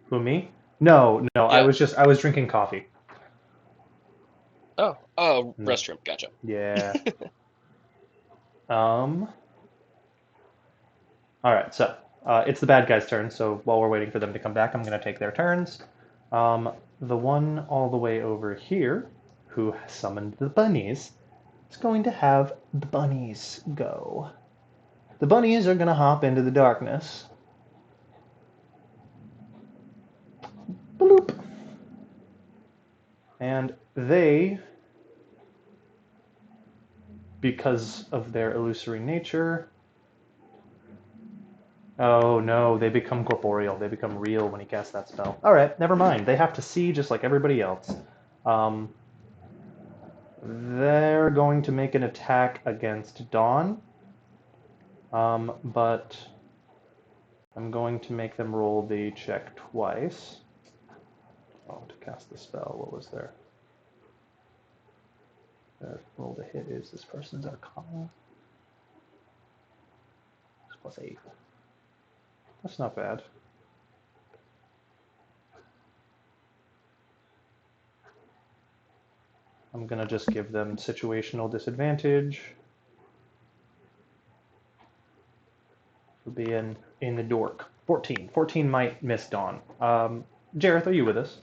Who, me? No. Yeah. I was drinking coffee. Oh, No. restroom, gotcha. Yeah. All right, so it's the bad guy's turn. So while we're waiting for them to come back, I'm gonna take their turns. The one all the way over here, who summoned the bunnies, is going to have the bunnies go. The bunnies are gonna hop into the darkness. Bloop. And they, because of their illusory nature... Oh no, they become corporeal. They become real when he casts that spell. Alright, never mind. They have to see just like everybody else. They're going to make an attack against Dawn. But I'm going to make them roll the check twice. Oh, to cast the spell, what was there? Roll to hit is this person's Arcana. Plus 8. That's not bad. I'm going to just give them situational disadvantage for being in the dork. 14. 14 might miss Dawn. Jareth, are you with us?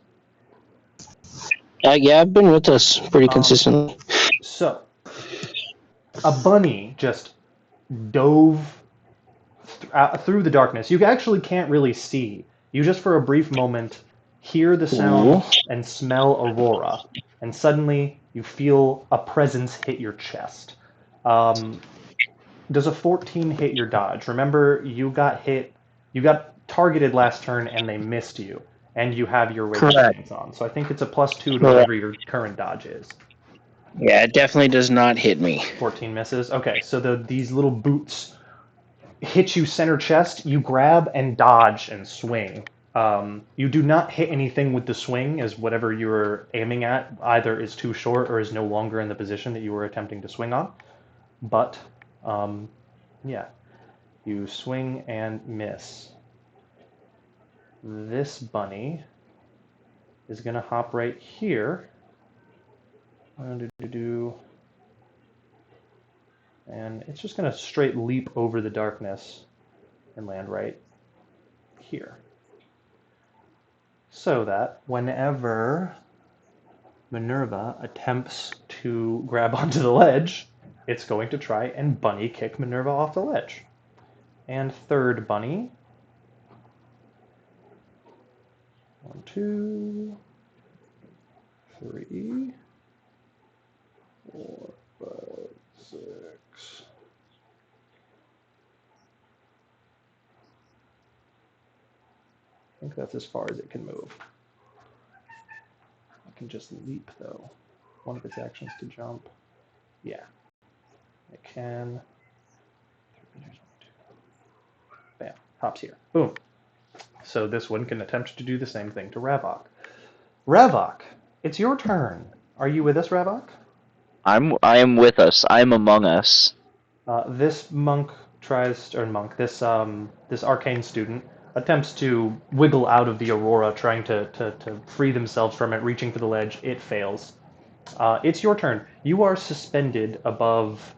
Yeah, I've been with us pretty consistently. So, a bunny just dove through the darkness. You actually can't really see. You just for a brief moment hear the sounds and smell Aurora, and suddenly you feel a presence hit your chest. Does a 14 hit your dodge? Remember, you got targeted last turn and they missed you, and you have your rage chains on. So I think it's a +2 to whatever your current dodge is. Yeah, it definitely does not hit me. 14 misses. Okay, so these little boots hit you center chest. You grab and dodge and swing. You do not hit anything with the swing, as whatever you were aiming at either is too short or is no longer in the position that you were attempting to swing on. But, yeah, you swing and miss. This bunny is going to hop right here. And it's just going to straight leap over the darkness and land right here. So that whenever Minerva attempts to grab onto the ledge, it's going to try and bunny kick Minerva off the ledge. And third bunny. 1, 2, 3, 4, 5, 6. I think that's as far as it can move. It can just leap, though. One of its actions to jump. Yeah. It can. Bam. Hops here. Boom. So this one can attempt to do the same thing to Ravok. Ravok, it's your turn. Are you with us, Ravok? I am with us. I'm among us. This monk tries, or monk, this arcane student attempts to wiggle out of the Aurora, trying to free themselves from it, reaching for the ledge. It fails. It's your turn. You are suspended above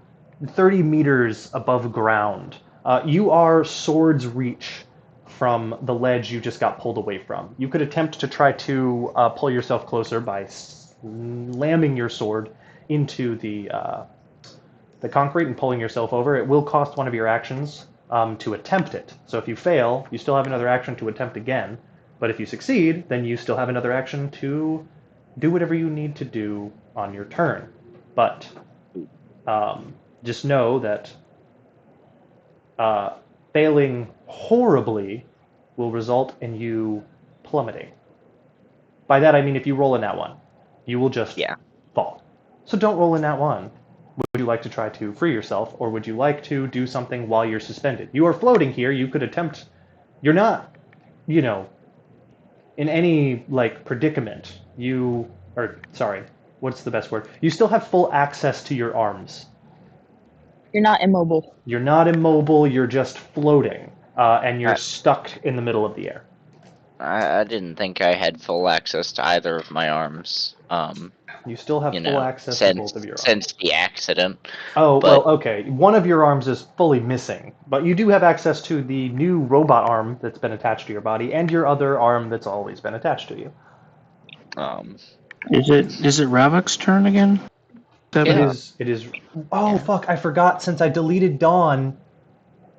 30 meters above ground. You are sword's reach from the ledge you just got pulled away from. You could attempt to try to pull yourself closer by slamming your sword into the concrete and pulling yourself over. It will cost one of your actions to attempt it. So if you fail, you still have another action to attempt again. But if you succeed, then you still have another action to do whatever you need to do on your turn. But just know that failing horribly will result in you plummeting. By that I mean if you roll a nat 1, you will just fall. So don't roll a nat 1. Would you like to try to free yourself, or would you like to do something while you're suspended? You are floating here. You could attempt. You're not, in any predicament. What's the best word? You still have full access to your arms. You're not immobile. You're not immobile. You're just floating, and you're stuck in the middle of the air. I didn't think I had full access to either of my arms. You still have full access to both of your arms. Since the accident. Oh, well, okay. One of your arms is fully missing, but you do have access to the new robot arm that's been attached to your body, and your other arm that's always been attached to you. Is it Ravok's turn again? It is. Oh, fuck, I forgot. Since I deleted Dawn,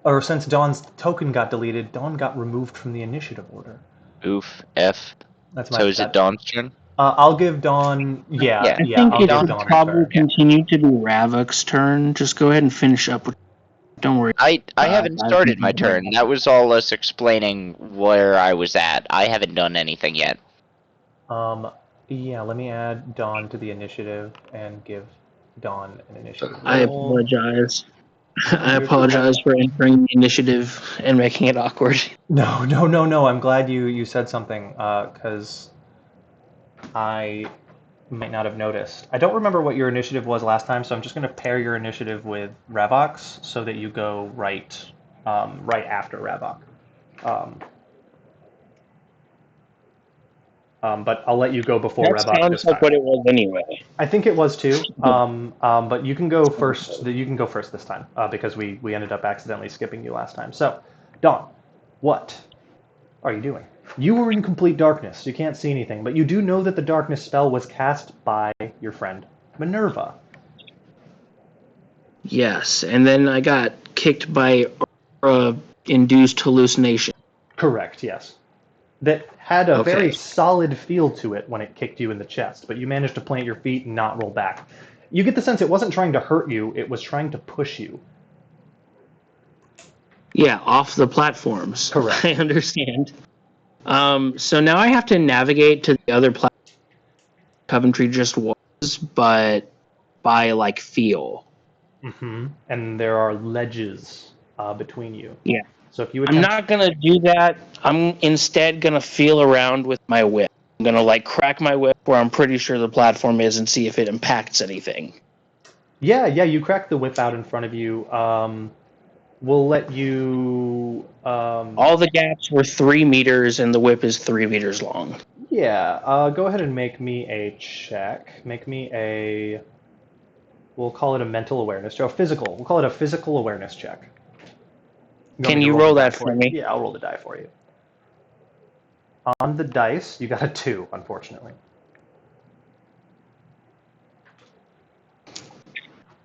or since Dawn's token got deleted, Dawn got removed from the initiative order. Oof. F. That's my So is it Dawn's turn? I'll give Dawn. Yeah, Yeah. I yeah. think I'll it give should Dawn her probably turn. continue to be Ravok's turn. Just go ahead and finish up. Don't worry. I haven't started my turn. That was all us explaining where I was at. I haven't done anything yet. Yeah. Let me add Dawn to the initiative and give Dawn an initiative I roll. apologize. No, I apologize for entering the initiative and making it awkward. No. I'm glad you said something, because I might not have noticed. I don't remember what your initiative was last time, so I'm just going to pair your initiative with Ravok's so that you go right after Ravok. But I'll let you go before That Ravok sounds this like time. what it was anyway. I think it was too. But you can go first. You can go first this time, because we ended up accidentally skipping you last time. So, Dawn, what are you doing? You were in complete darkness. You can't see anything, but you do know that the darkness spell was cast by your friend Minerva. Yes, and then I got kicked by induced hallucination. Correct, yes. That had a very Okay. solid feel to it when it kicked you in the chest, but you managed to plant your feet and not roll back. You get the sense it wasn't trying to hurt you, it was trying to push you. Yeah, off the platforms. Correct. I understand. So now I have to navigate to the other platform Coventry just was, but by like feel. Mm-hmm. And there are ledges between you. Yeah. So if you I'm attempt... not gonna do that. I'm instead gonna feel around with my whip. I'm gonna like crack my whip where I'm pretty sure the platform is and see if it impacts anything. Yeah, you crack the whip out in front of you. We'll let you... All the gaps were 3 meters and the whip is 3 meters long. Yeah, go ahead and make me a check. Make me a... We'll call it a mental awareness check. Physical. We'll call it a physical awareness check. You want Can me to you roll roll the die that for you? me? Yeah, I'll roll the die for you. On the dice, you got a 2, unfortunately.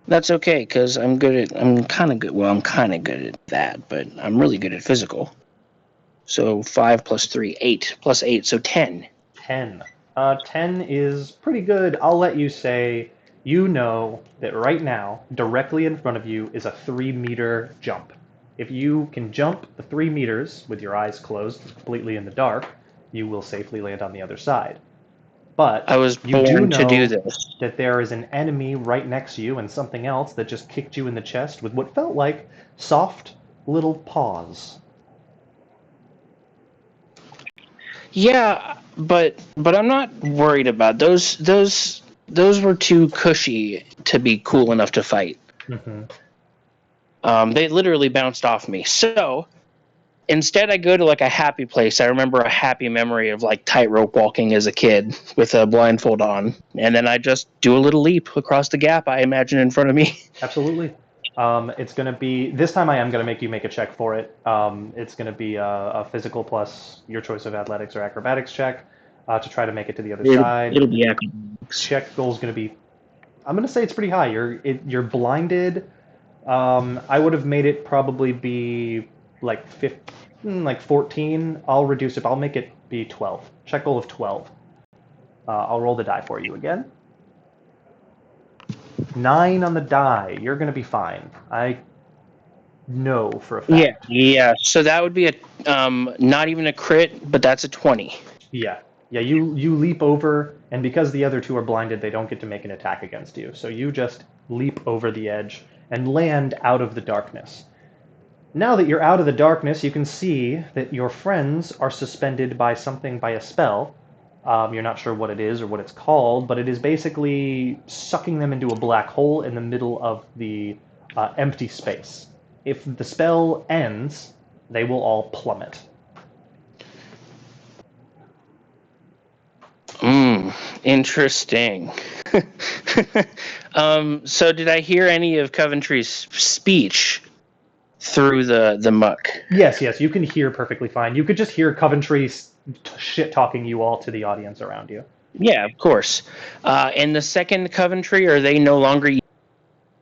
That's okay, because I'm kind of good. Well, I'm kind of good at that, but I'm really good at physical. So 5 plus 3, 8 plus 8, so 10. 10. 10 is pretty good. I'll let you say you know that right now, directly in front of you, is a 3-meter jump. If you can jump the 3 meters with your eyes closed, completely in the dark, you will safely land on the other side. But I was you do born to do know this. that there is an enemy right next to you and something else that just kicked you in the chest with what felt like soft little paws. Yeah, but I'm not worried about those. Those were too cushy to be cool enough to fight. Mm-hmm. They literally bounced off me. So instead, I go to like a happy place. I remember a happy memory of like tightrope walking as a kid with a blindfold on, and then I just do a little leap across the gap I imagine in front of me. Absolutely. It's going to be, this time I am going to make you make a check for it. It's going to be a physical plus your choice of athletics or acrobatics check to try to make it to the other side. It'll be acrobatics. Check goal is going to be, I'm going to say it's pretty high. You're blinded. I would have made it probably be like 15, like 14. I'll reduce it. I'll make it be 12. Check goal of 12. I'll roll the die for you again. 9 on the die. You're going to be fine. I know for a fact. Yeah. So that would be a not even a crit, but that's a 20. Yeah. You leap over, and because the other two are blinded, they don't get to make an attack against you. So you just leap over the edge and land out of the darkness. Now that you're out of the darkness, you can see that your friends are suspended by something, by a spell. You're not sure what it is or what it's called, but it is basically sucking them into a black hole in the middle of the empty space. If the spell ends, they will all plummet. Interesting. So did I hear any of Coventry's speech through the muck? Yes, you can hear perfectly fine. You could just hear Coventry shit-talking you all to the audience around you. Yeah, of course. And the second Coventry, are they no longer?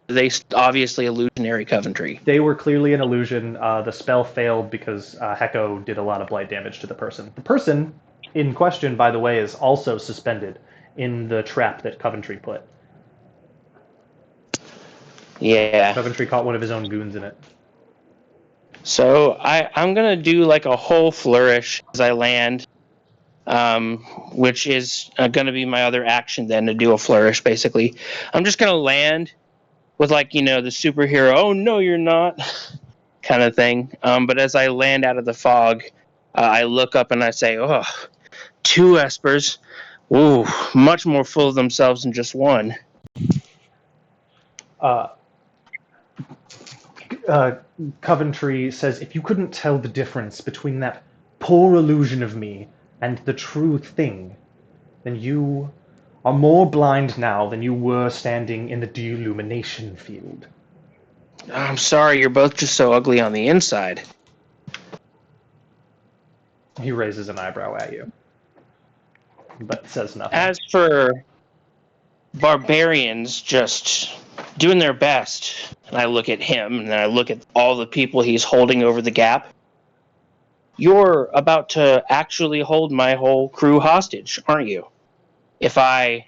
They obviously illusionary Coventry. They were clearly an illusion. The spell failed because Heko did a lot of blight damage to the person. The person in question, by the way, is also suspended in the trap that Coventry put. Yeah. Coventry caught one of his own goons in it. So I'm gonna do like a whole flourish as I land, which is gonna be my other action then to do a flourish. Basically, I'm just gonna land with like the superhero. Oh no, you're not, kind of thing. But as I land out of the fog, I look up and I say, "Oh, two espers. Ooh, much more full of themselves than just one." Uh, Coventry says, if you couldn't tell the difference between that poor illusion of me and the true thing, then you are more blind now than you were standing in the deillumination field. I'm sorry, you're both just so ugly on the inside. He raises an eyebrow at you, but says nothing. As for barbarians just doing their best, and I look at him, and then I look at all the people he's holding over the gap, you're about to actually hold my whole crew hostage, aren't you? If I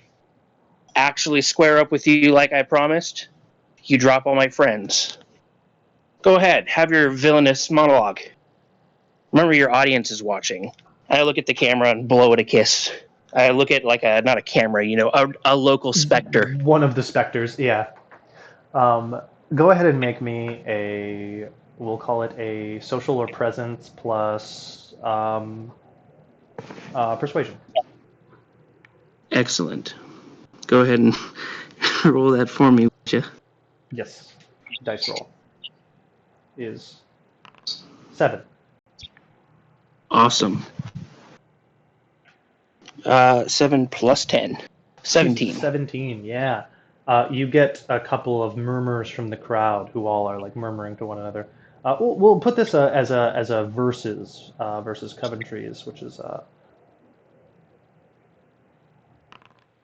actually square up with you like I promised, you drop all my friends. Go ahead, have your villainous monologue. Remember, your audience is watching. I look at the camera and blow it a kiss. I look at like not a camera, a local specter. One of the specters, yeah. Go ahead and make me we'll call it a social or presence plus persuasion. Excellent. Go ahead and roll that for me, would you? Yes. Dice roll is 7. Awesome. 7 plus 10. 17. 17, yeah. You get a couple of murmurs from the crowd who all are like murmuring to one another. We'll put this as a versus Coventry's, which is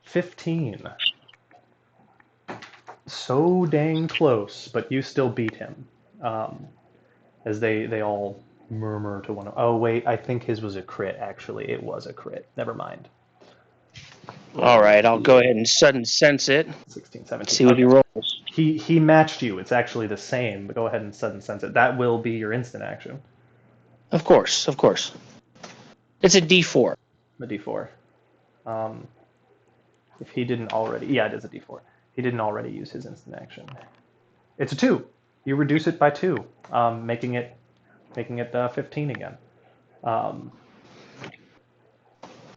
15. So dang close, but you still beat him. As they all murmur to one another. Oh wait, I think his was a crit. Actually, it was a crit. Never mind. All right, I'll go ahead and sudden sense it. 16, 17. See what he rolls. He matched you. It's actually the same, but go ahead and sudden sense it. That will be your instant action. Of course. It's a D4. A D4. If he didn't already, yeah, it is a D4. He didn't already use his instant action. It's a 2. You reduce it by 2, making it 15 again.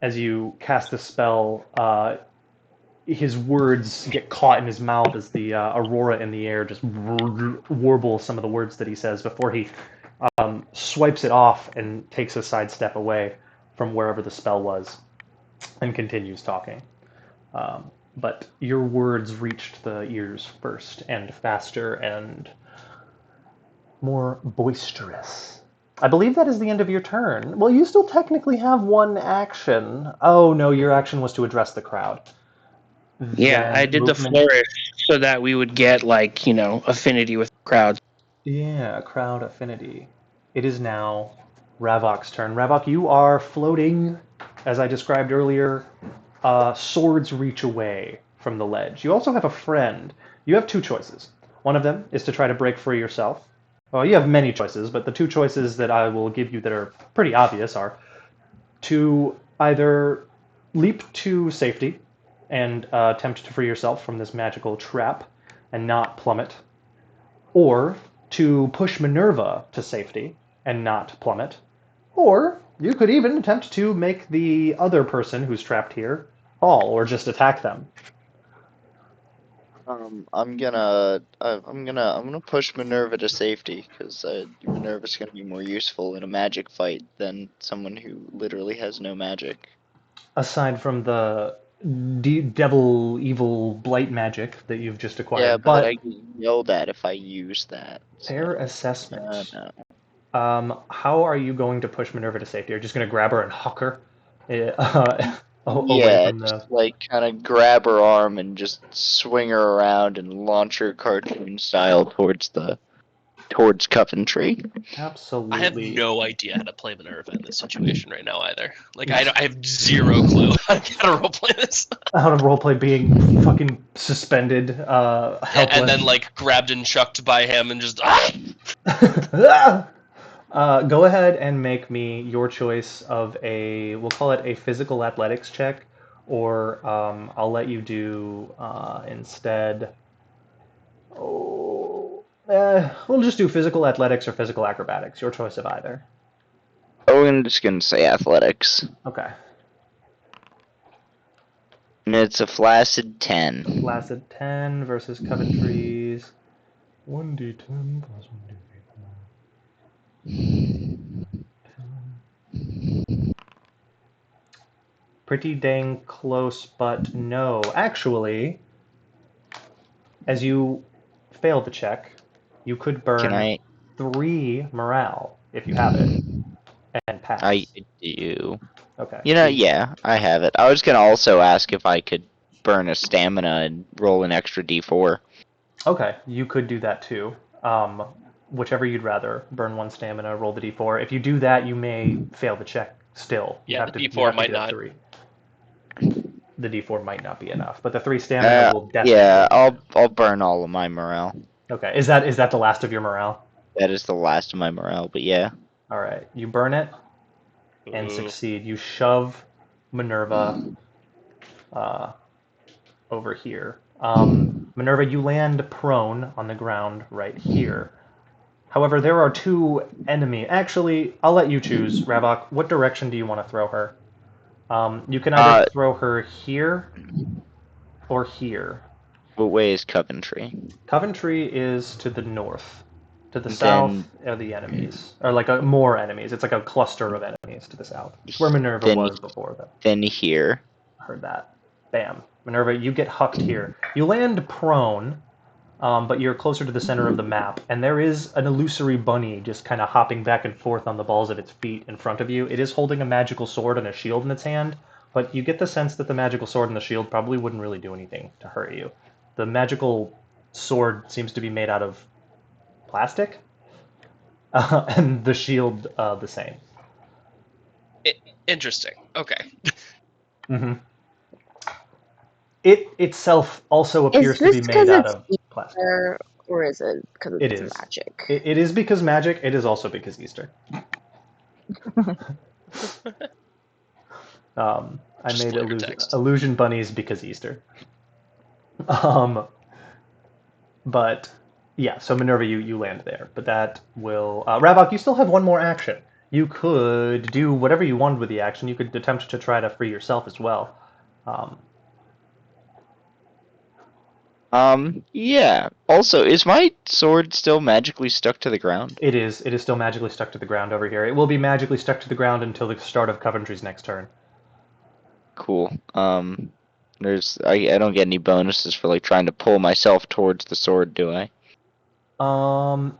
As you cast the spell, his words get caught in his mouth as the aurora in the air just warbles some of the words that he says before he swipes it off and takes a sidestep away from wherever the spell was and continues talking. But your words reached the ears first, and faster and more boisterous. I believe that is the end of your turn. Well, you still technically have one action. Oh, no, your action was to address the crowd. Yeah, I did the flourish so that we would get, affinity with crowds. Yeah, crowd affinity. It is now Ravok's turn. Ravok, you are floating, as I described earlier. Swords reach away from the ledge. You also have a friend. You have 2 choices. One of them is to try to break free yourself. Well, you have many choices, but the 2 choices that I will give you that are pretty obvious are to either leap to safety and attempt to free yourself from this magical trap and not plummet, or to push Minerva to safety and not plummet, or you could even attempt to make the other person who's trapped here fall, or just attack them. I'm gonna push Minerva to safety because Minerva's gonna be more useful in a magic fight than someone who literally has no magic. Aside from the devil, evil, blight magic that you've just acquired, Yeah, but I get yelled at if I use that. Fair assessment. No. How are you going to push Minerva to safety? Are you just going to grab her and huck her away from the... just like kind of grab her arm and just swing her around and launch her cartoon style towards the towards Coventry. Absolutely. I have no idea how to play Minerva in this situation right now either. Like I have zero clue how to roleplay this. How to roleplay being fucking suspended, helpless. And then like grabbed and chucked by him and just Go ahead and make me your choice of we'll call it a physical athletics check, or I'll let you do instead. We'll just do physical athletics or physical acrobatics. Your choice of either. Oh, I'm just gonna say athletics. Okay. And it's a flaccid 10. Flaccid 10 versus Coventry's 1d10 plus 1d4. Pretty dang close, but no. Actually, as you fail the check, you could burn 3 morale if you have it, and pass. I do. Okay. Yeah, I have it. I was gonna also ask if I could burn a stamina and roll an extra d4. Okay, you could do that too. Whichever you'd rather. Burn 1 stamina, roll the d4. If you do that, you may fail the check still. You yeah, have the to, D4 you have might to get not. 3. The d4 might not be enough, but the 3 stamina will definitely. Yeah, I'll burn all of my morale. Okay, is that the last of your morale? That is the last of my morale, but yeah. All right, you burn it and succeed. You shove Minerva over here. Minerva, you land prone on the ground right here. However, there are 2 enemies. Actually, I'll let you choose, Ravok. What direction do you want to throw her? You can either throw her here or here. What way is Coventry? Coventry is to the north. To the south are the enemies. Or like more enemies. It's like a cluster of enemies to the south. It's where Minerva was before, though. Then here. Heard that. Bam. Minerva, you get hucked here. You land prone, but you're closer to the center of the map, and there is an illusory bunny just kind of hopping back and forth on the balls of its feet in front of you. It is holding a magical sword and a shield in its hand, but you get the sense that the magical sword and the shield probably wouldn't really do anything to hurt you. The magical sword seems to be made out of plastic, and the shield the same. Interesting. Okay. Mm-hmm. It itself also appears to be made out of plastic. Or is it because it's magic? It is because magic. It is also because Easter. I made illusion bunnies because Easter. But yeah, so Minerva, you land there, but that will Ravok. You still have 1 more action. You could do whatever you wanted with the action. You could attempt to try to free yourself as well. Yeah. Also, is my sword still magically stuck to the ground? It is. It is still magically stuck to the ground over here. It will be magically stuck to the ground until the start of Coventry's next turn. Cool. I don't get any bonuses for like trying to pull myself towards the sword, do I?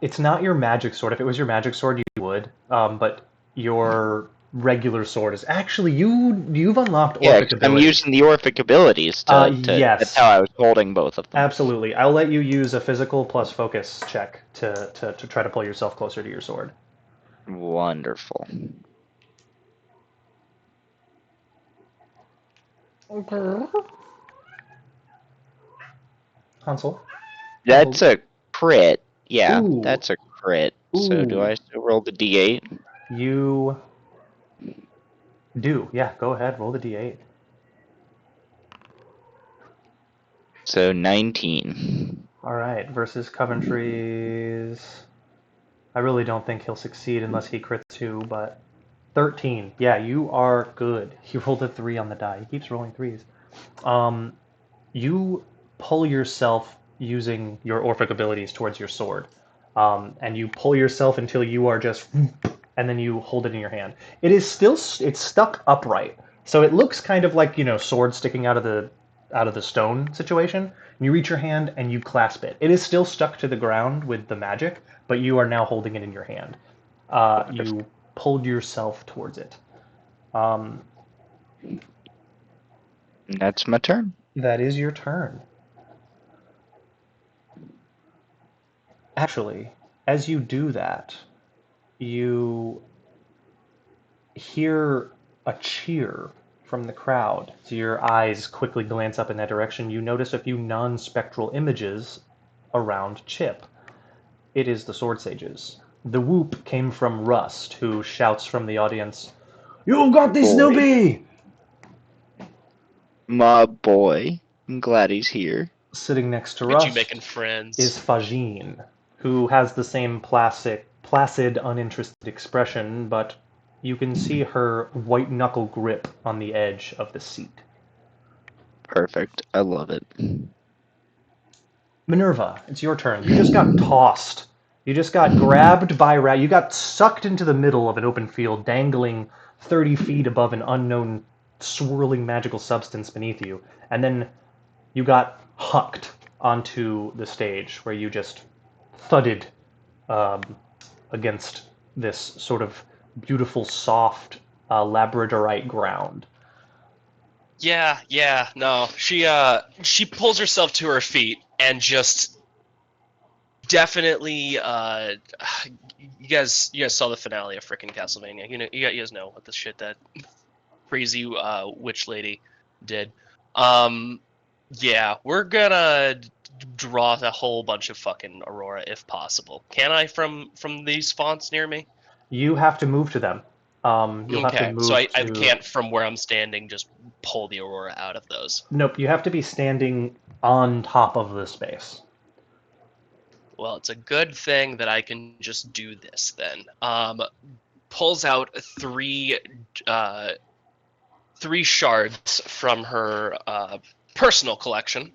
It's not your magic sword. If it was your magic sword, you would. But your regular sword is actually you've unlocked Orphic abilities. I'm using the Orphic abilities to yes. That's how I was holding both of them. Absolutely. I'll let you use a physical plus focus check to try to pull yourself closer to your sword. Wonderful. Okay. Hansel? That's a crit. Yeah, Ooh. that's a crit. Ooh. So do I still roll the d8? You do. Yeah, go ahead. Roll the d8. So 19. All right. Versus Coventry's. I really don't think he'll succeed unless he crits 2, but 13. Yeah, you are good. He rolled a 3 on the die. He keeps rolling 3s. You pull yourself using your Orphic abilities towards your sword. And you pull yourself until you are just, and then you hold it in your hand. It's stuck upright, so it looks kind of like sword sticking out of the stone situation. And you reach your hand and you clasp it. It is still stuck to the ground with the magic, but you are now holding it in your hand. You pulled yourself towards it. That's my turn. That is your turn. Actually, As you do that, you hear a cheer from the crowd. So your eyes quickly glance up in that direction. You notice a few non-spectral images around Chip. It is the Sword Sages. The whoop came from Rust, who shouts from the audience, "You've got this, Boy. Snoopy!" My boy. I'm glad he's here. Sitting next to Look at you Rust making friends. is Fajin, who has the same placid, uninterested expression, but you can see her white knuckle grip on the edge of the seat. Perfect. I love it. Minerva, it's your turn. You just got tossed. You just got grabbed by rat. You got sucked into the middle of an open field, dangling 30 feet above an unknown swirling magical substance beneath you. And then you got hucked onto the stage where you just thudded against this sort of beautiful, soft labradorite ground. Yeah, no. She pulls herself to her feet and just definitely you guys saw the finale of frickin' Castlevania. You guys know what the shit that crazy witch lady did. Yeah, we're gonna draw a whole bunch of fucking Aurora if possible. Can I from these fonts near me? You have to move to them. You'll have to Okay, so move I to. can't from where I'm standing just pull the Aurora out of those. Nope, you have to be standing on top of the space. Well, it's a good thing that I can just do this then. Pulls out three shards from her personal collection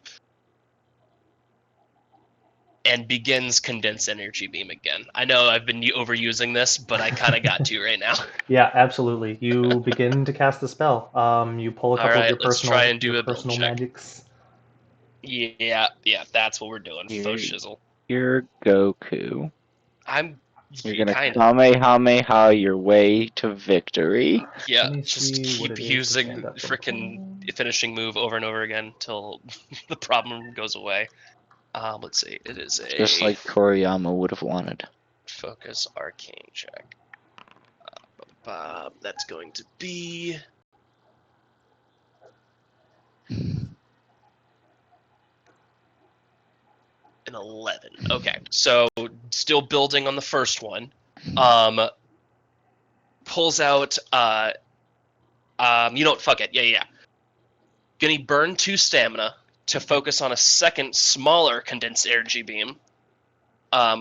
and begins condense energy beam again. I know I've been overusing this, but I kind of got to right now. Yeah, absolutely. You begin to cast the spell. You pull a All couple of right, your let's try and do your a build personal check. magics. Yeah, that's what we're doing. Faux shizzle. You're Goku. I'm You're gonna kind of. Kamehameha your way to victory. Yeah, Let me just see what keep it is to using stand up from frickin' falling. finishing move over and over again till the problem goes away. Let's see. It is Just a like Koriyama would have wanted. focus arcane check. That's going to be an 11. Okay, so still building on the first one. Pulls out. You know what? Fuck it. Yeah. Gonna burn 2 stamina to focus on a second, smaller condensed energy beam.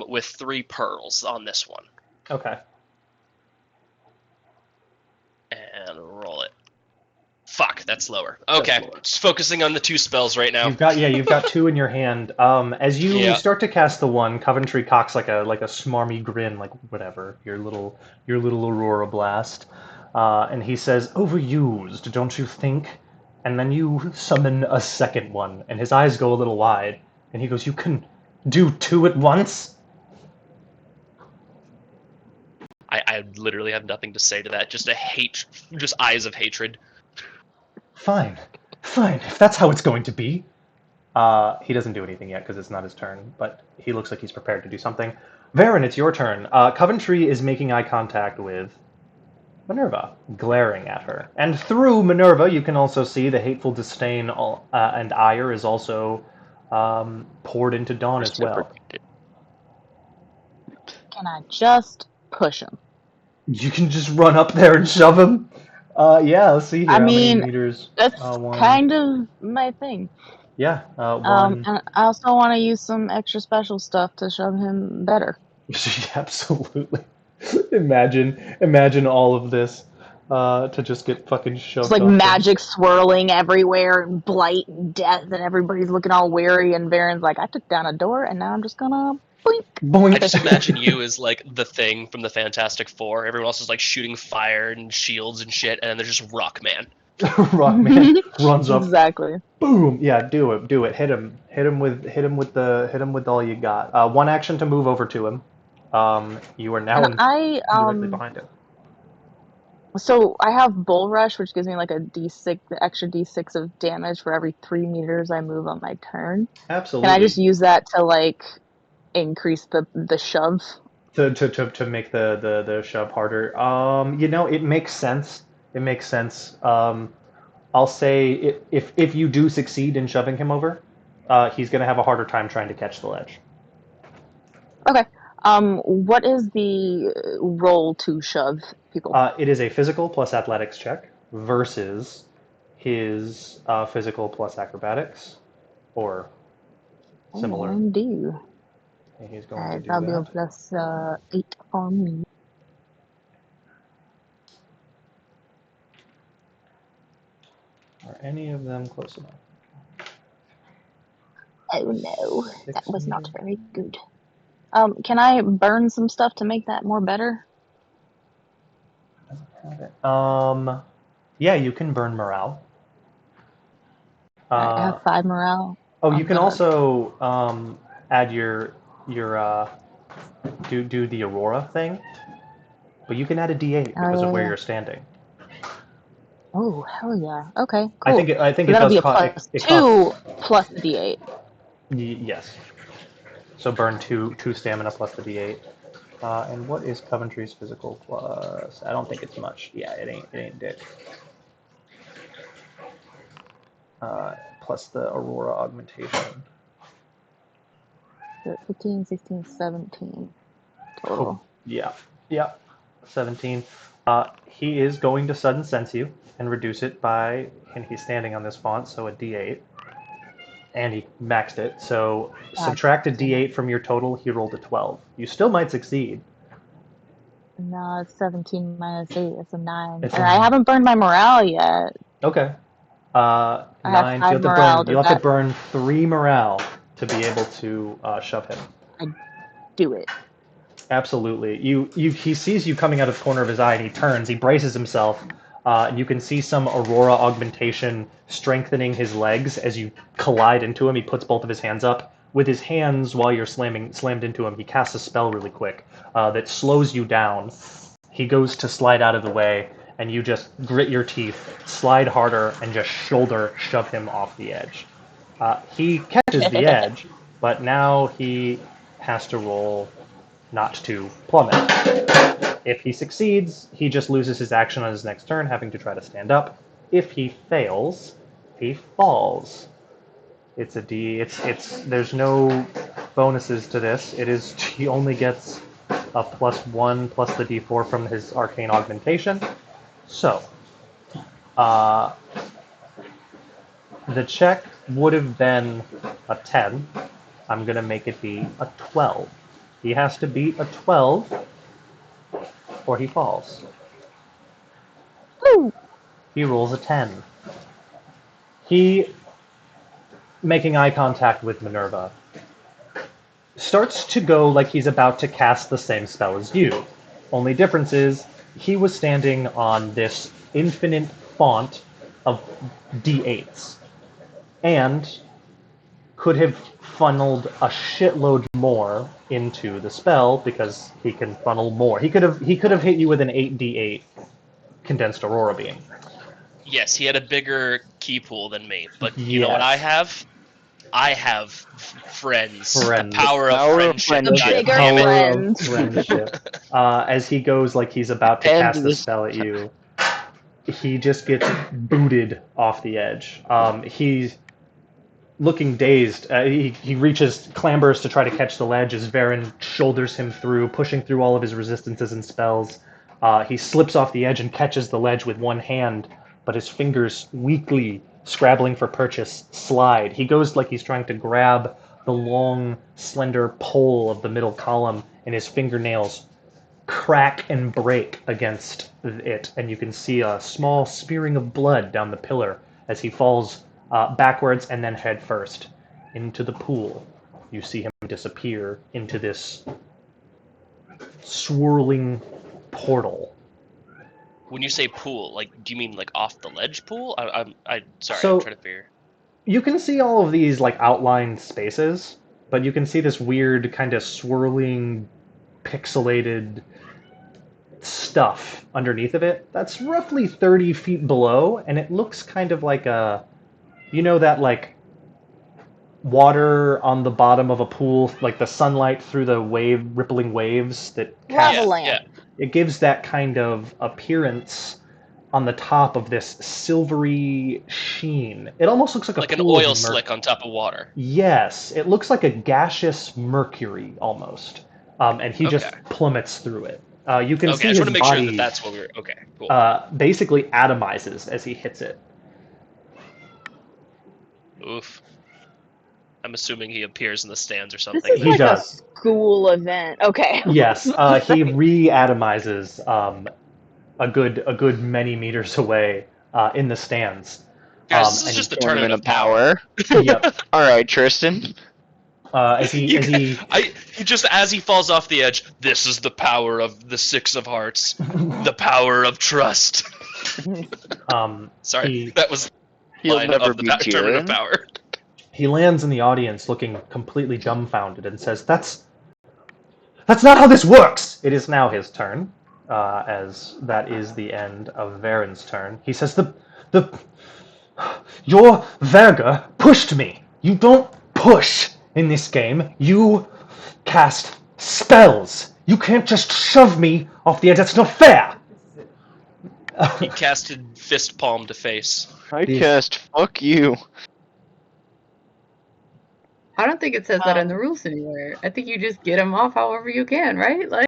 With 3 pearls on this one. Okay. And roll it. Fuck, that's lower. Okay, lower. just focusing on the 2 spells right now. You've got 2 in your hand. As you start to cast the one, Coventry cocks like a smarmy grin, like whatever, your little Aurora blast, and he says, "Overused, don't you think?" And then you summon a second one, and his eyes go a little wide, and he goes, "You can do 2 at once?" I literally have nothing to say to that. Just just eyes of hatred. Fine, if that's how it's going to be. He doesn't do anything yet because it's not his turn, but he looks like he's prepared to do something. Varen, it's your turn. Coventry is making eye contact with Minerva, glaring at her. And through Minerva, you can also see the hateful disdain and ire is also poured into Dawn as well. Can I just push him? You can just run up there and shove him? Yeah, let's see here. I How many mean, meters? that's One. kind of my thing. Yeah, one. And I also want to use some extra special stuff to shove him better. Absolutely. Imagine all of this to just get fucking shoved It's like off magic swirling everywhere and blight and death, and everybody's looking all weary. And Varen's like, I took down a door, and now I'm just gonna boink. Boink. I just imagine you as like the Thing from the Fantastic Four. Everyone else is like shooting fire and shields and shit, and then there's just Rockman. Rockman runs up. Exactly. Boom. Yeah, do it. Hit him with all you got. One action to move over to him. You are now directly behind him. So I have Bull Rush, which gives me like a D6, the extra D6 of damage for every 3 meters I move on my turn. Absolutely. Can I just use that to like increase the shove? To make the shove harder. It makes sense. It makes sense. I'll say if you do succeed in shoving him over, he's going to have a harder time trying to catch the ledge. Okay. What is the roll to shove people? It is a physical plus athletics check versus his physical plus acrobatics, or similar. Indeed. And he's going to do That'll be a that. plus 8 for me. Are any of them close enough? Oh no, that was not 600. very good. Can I burn some stuff to make that more better? Yeah, you can burn morale. I have 5 morale. You I'm can gonna- also add your do the Aurora thing, but you can add a D8 because of where yeah. you're standing. Oh, hell yeah. Okay, I cool. think So it that'll does be a cost plus it 2 costs plus the d8. yes. So burn two stamina plus the D8. And what is Coventry's physical plus? I don't think it's much. Yeah, it ain't dick. Plus the Aurora augmentation. So 15, 16, 17 Oh, total. yeah. 17. He is going to sudden sense you and reduce it by, and he's standing on this font, so a D8. And he maxed it. So God subtract a damn it. D8 from your total. He rolled a 12. You still might succeed. No, it's 17 minus 8. It's a 9. It's And a I haven't burned my morale yet. okay. I have 9. So 5 morale. you Does have to that burn 3 morale to be able to shove him. do it? Absolutely. He sees you coming out of the corner of his eye, and he turns. He braces himself. And you can see some Aurora augmentation strengthening his legs as you collide into him. He puts both of his hands up. With his hands, while you're slammed into him, he casts a spell really quick that slows you down. He goes to slide out of the way, and you just grit your teeth, slide harder, and just shoulder shove him off the edge. He catches the edge, but now he has to roll not to plummet. If he succeeds, he just loses his action on his next turn, having to try to stand up. If he fails, he falls. It's a D. It's there's no bonuses to this. It is he only gets a +1 plus the D4 from his arcane augmentation. So, uh, the check would have been a 10. I'm gonna make it be a 12. He has to beat a 12 or he falls. Woo! He rolls a 10. He, making eye contact with Minerva, starts to go like he's about to cast the same spell as you. Only difference is he was standing on this infinite font of d8s and could have funneled a shitload more into the spell because he can funnel more. He could have hit you with an 8d8 condensed aurora beam. Yes, he had a bigger key pool than me, but you know what Yes. I have? I have friends. Friends. The power of Power of friendship. The friendship. God bigger damn it. Power of friends. friendship. As he goes like he's about to And cast a this- spell at you, he just gets booted off the edge. He's looking dazed. He clambers to try to catch the ledge as Varen shoulders him through, pushing through all of his resistances and spells. He slips off the edge and catches the ledge with one hand, but his fingers, weakly scrabbling for purchase, slide. He goes like he's trying to grab the long, slender pole of the middle column, and his fingernails crack and break against it, and you can see a small spearing of blood down the pillar as he falls backwards and then head first into the pool. You see him disappear into this swirling portal. When you say pool, like, do you mean like off the ledge pool? Sorry, So- I'm trying to figure. You can see all of these like outlined spaces, but you can see this weird kind of swirling, pixelated stuff underneath of it that's roughly 30 feet below, and it looks kind of like a, that like water on the bottom of a pool, like the sunlight through the rippling waves that Lava cast. lamp. It gives that kind of appearance on the top of this silvery sheen. It almost looks like Like a an pool oil of slick on top of water. Yes, it looks like a gaseous mercury almost, and he just Okay. plummets through it. You can Okay, I see just his want to make sure body that that's what we're... Okay, cool. basically atomizes as he hits it. Oof. I'm assuming he appears in the stands or This something. is He like does. a school event. Okay. Yes, he re-atomizes a good many meters away in the stands. Guys, this is And just the Tournament tournament of power. yep. All right, Tristan. As he He just, as he falls off the edge, this is the power of the Six of Hearts, the power of trust. Sorry, that was He'll line never of the be tournament of Jiren. power. he lands in the audience looking completely dumbfounded and says, That's not how this works! It is now his turn, as that is the end of Varen's turn. He says, Your Verga pushed me! You don't push in this game. You cast spells! You can't just shove me off the edge. That's not fair! He casted fist palm to face. I cast fuck you. I don't think it says that in the rules anywhere. I think you just get them off however you can, right? Like,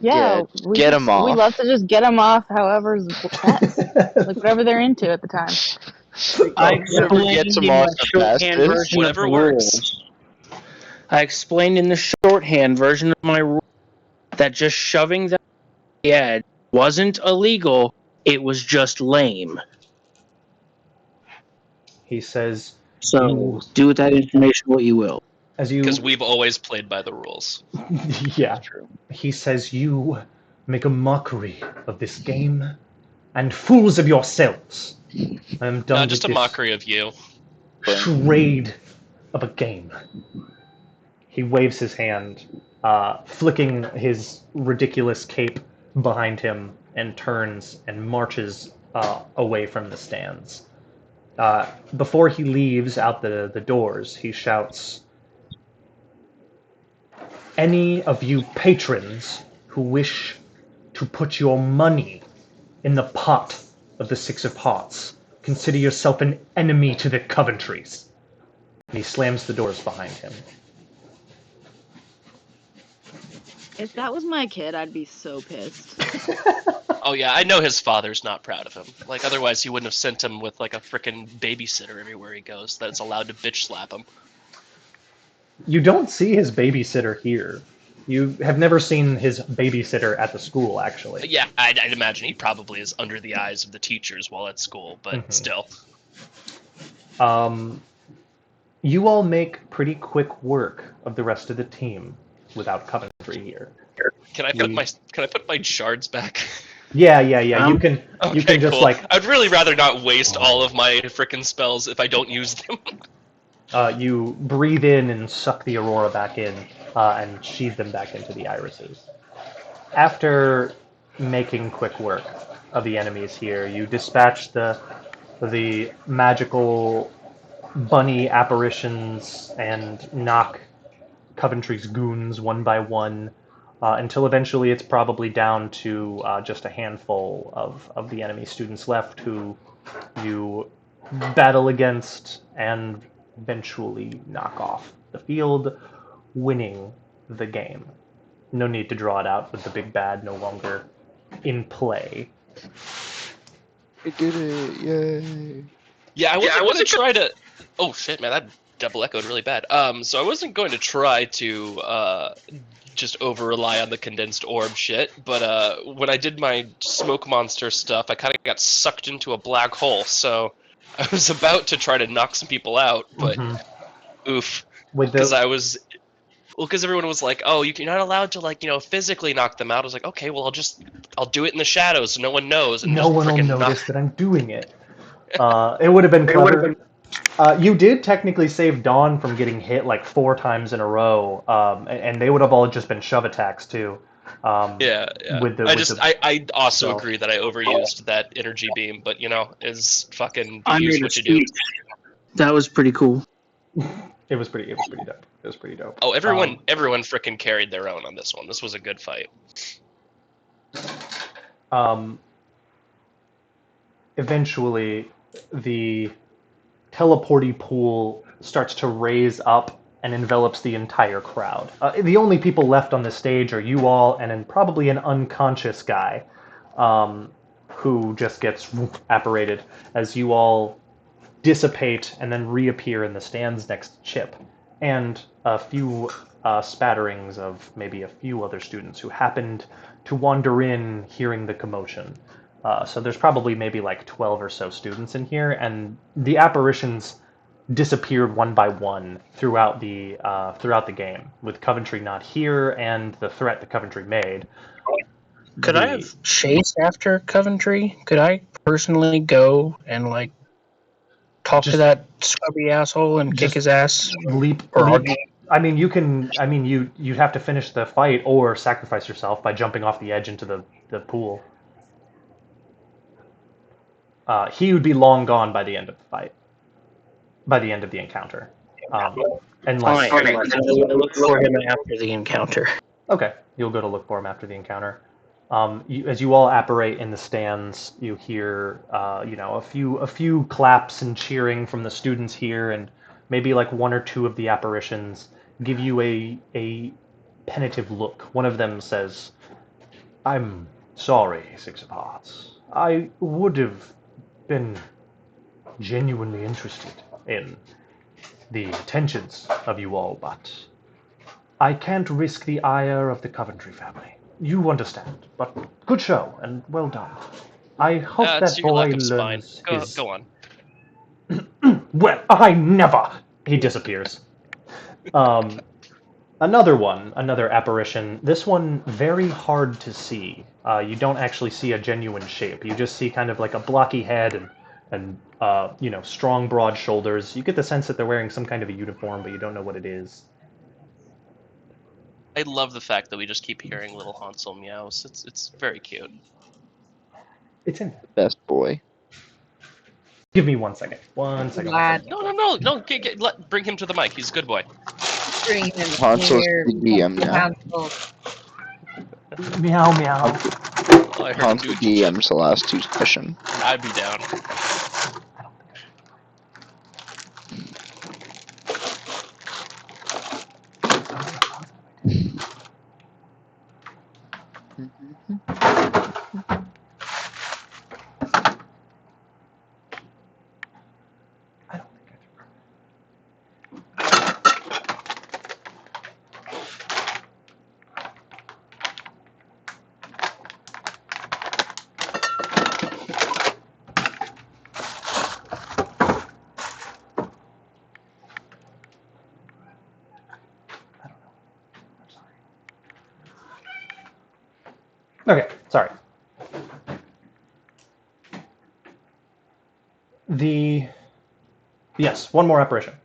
Yeah, get 'em off. We love to just get them off however's best, like whatever they're into at the time. I Whatever gets explained 'em in off my the shorthand fastest. version of Whatever the works. rules. I explained in the shorthand version of my rule that just shoving them on the edge wasn't illegal. It was just lame. He says, So do with that information what you will. as you... Because we've always played by the rules. yeah. He says, You make a mockery of this game and fools of yourselves. I am done No, with just a this mockery of you. charade of a game. He waves his hand, flicking his ridiculous cape behind him, and turns and marches away from the stands. Before he leaves out the doors, he shouts, Any of you patrons who wish to put your money in the pot of the Six of Hearts, consider yourself an enemy to the Coventrys. And he slams the doors behind him. If that was my kid, I'd be so pissed. Oh yeah, I know his father's not proud of him. Like, otherwise he wouldn't have sent him with like a frickin' babysitter everywhere he goes that's allowed to bitch slap him. You don't see his babysitter here. You have never seen his babysitter at the school, actually. Yeah, I'd imagine he probably is under the eyes of the teachers while at school, but still. You all make pretty quick work of the rest of the team without Coventry here. Can I put my shards back? Yeah. You can just cool. like I'd really rather not waste all of my frickin' spells if I don't use them. you breathe in and suck the Aurora back in and sheathe them back into the irises. After making quick work of the enemies here, you dispatch the magical bunny apparitions and knock Coventry's goons one by one until eventually it's probably down to just a handful of the enemy students left who you battle against and eventually knock off the field, winning the game. No need to draw it out with the big bad no longer in play. We did it! Yay! Yeah, I wasn't try to. Oh shit, man, that double echoed really bad. So I wasn't going to try to just over rely on the condensed orb shit, but when I did my smoke monster stuff, I kind of got sucked into a black hole. So I was about to try to knock some people out, but oof, because because everyone was like, "Oh, you're not allowed to physically knock them out." I was like, "Okay, well, I'll do it in the shadows, so no one knows." And no one will frickin' notice that I'm doing it. It would have been clever. You did technically save Dawn from getting hit like 4 times in a row, and they would have all just been shove attacks too. Yeah. I also agree that I overused that energy beam, but is fucking I use made a what you do. speech. That was pretty cool. It was pretty dope. It was pretty dope. Oh, everyone freaking carried their own on this one. This was a good fight. Eventually, the teleporty pool starts to raise up and envelops the entire crowd. The only people left on the stage are you all and then probably an unconscious guy who just gets apparated as you all dissipate and then reappear in the stands next to Chip, and a few spatterings of maybe a few other students who happened to wander in hearing the commotion. So there's probably maybe like 12 or so students in here, and the apparitions disappeared one by one throughout the game, with Coventry not here and the threat that Coventry made. Could I have chased after Coventry? Could I personally go and like talk to that scrubby asshole and kick his ass? leap? I mean, you'd have to finish the fight or sacrifice yourself by jumping off the edge into the pool. He would be long gone by the end of the fight. By the end of the encounter. Unless Fine. I'm gonna look for him after the encounter. Okay, you'll go to look for him after the encounter. As you all apparate in the stands, you hear, a few claps and cheering from the students here, and maybe like one or two of the apparitions give you a penitive look. One of them says, "I'm sorry, Six of Hearts. I would have been genuinely interested in the intentions of you all, but I can't risk the ire of the Coventry family. You understand, but good show and well done. I hope It's that your boy lack of spine. learns Go on. Well, I never. He disappears. Another apparition. This one very hard to see. You don't actually see a genuine shape. You just see kind of like a blocky head and strong, broad shoulders. You get the sense that they're wearing some kind of a uniform, but you don't know what it is. I love the fact that we just keep hearing little Hansel meows. It's very cute. It's in. Best boy. Give me 1 second. 1 second. Lad. No. Bring him to the mic. He's a good boy. Bring him Hansel's here. the DM now. Hansel. Meow meow. Oh, I heard Hansel a dude. DM's the last two session. I'd be down. I don't think Okay, sorry. Yes, one more apparition.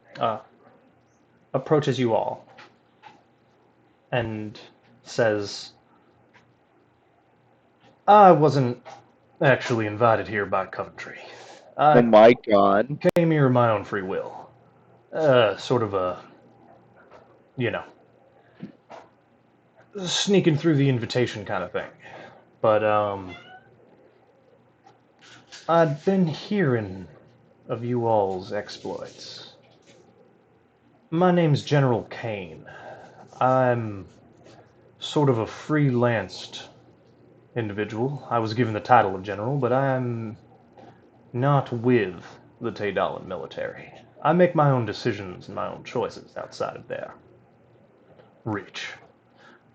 Approaches you all and says, I wasn't actually invited here by Coventry. Oh I my god. came here of my own free will. Sort of a, sneaking through the invitation kind of thing. But, I'd been hearing of you all's exploits. My name's General Kane. I'm sort of a freelanced individual. I was given the title of general, but I'm not with the Taydalan military. I make my own decisions and my own choices outside of their reach.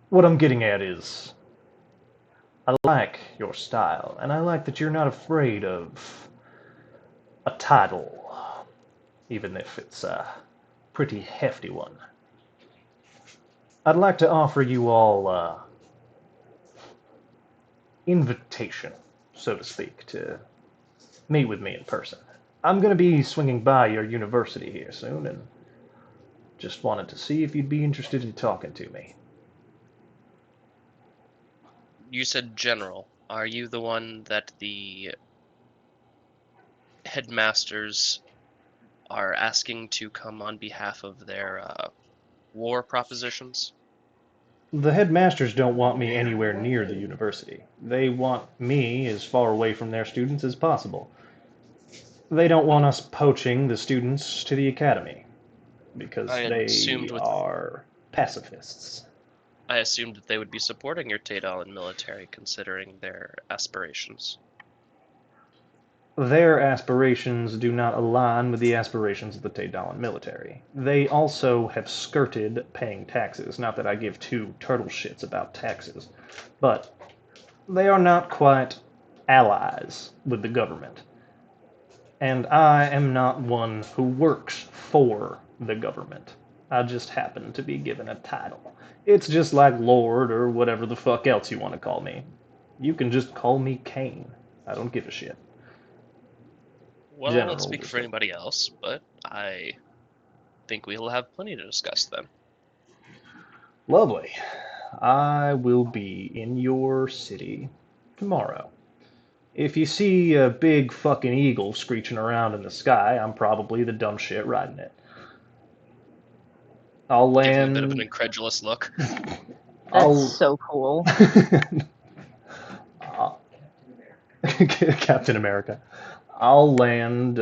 What I'm getting at is, I like your style, and I like that you're not afraid of a title, even if it's a pretty hefty one. I'd like to offer you all invitation, so to speak, to meet with me in person. I'm going to be swinging by your university here soon, and just wanted to see if you'd be interested in talking to me. You said general. Are you the one that the headmasters are asking to come on behalf of their war propositions. The headmasters don't want me anywhere near the university. They want me as far away from their students as possible. They don't want us poaching the students to the academy, because I they assumed are pacifists. I assumed that they would be supporting your Taydalan military, considering their aspirations. Their aspirations do not align with the aspirations of the Taydalan military. They also have skirted paying taxes. Not that I give two turtle shits about taxes, but they are not quite allies with the government. And I am not one who works for the government. I just happen to be given a title. It's just like Lord or whatever the fuck else you want to call me. You can just call me Kane. I don't give a shit. Well, I General don't speak for wisdom. anybody else, but I think we'll have plenty to discuss then. Lovely. I will be in your city tomorrow. If you see a big fucking eagle screeching around in the sky, I'm probably the dumb shit riding it. I'll Give him a bit of an land. incredulous look. That's so cool. Captain America. I'll land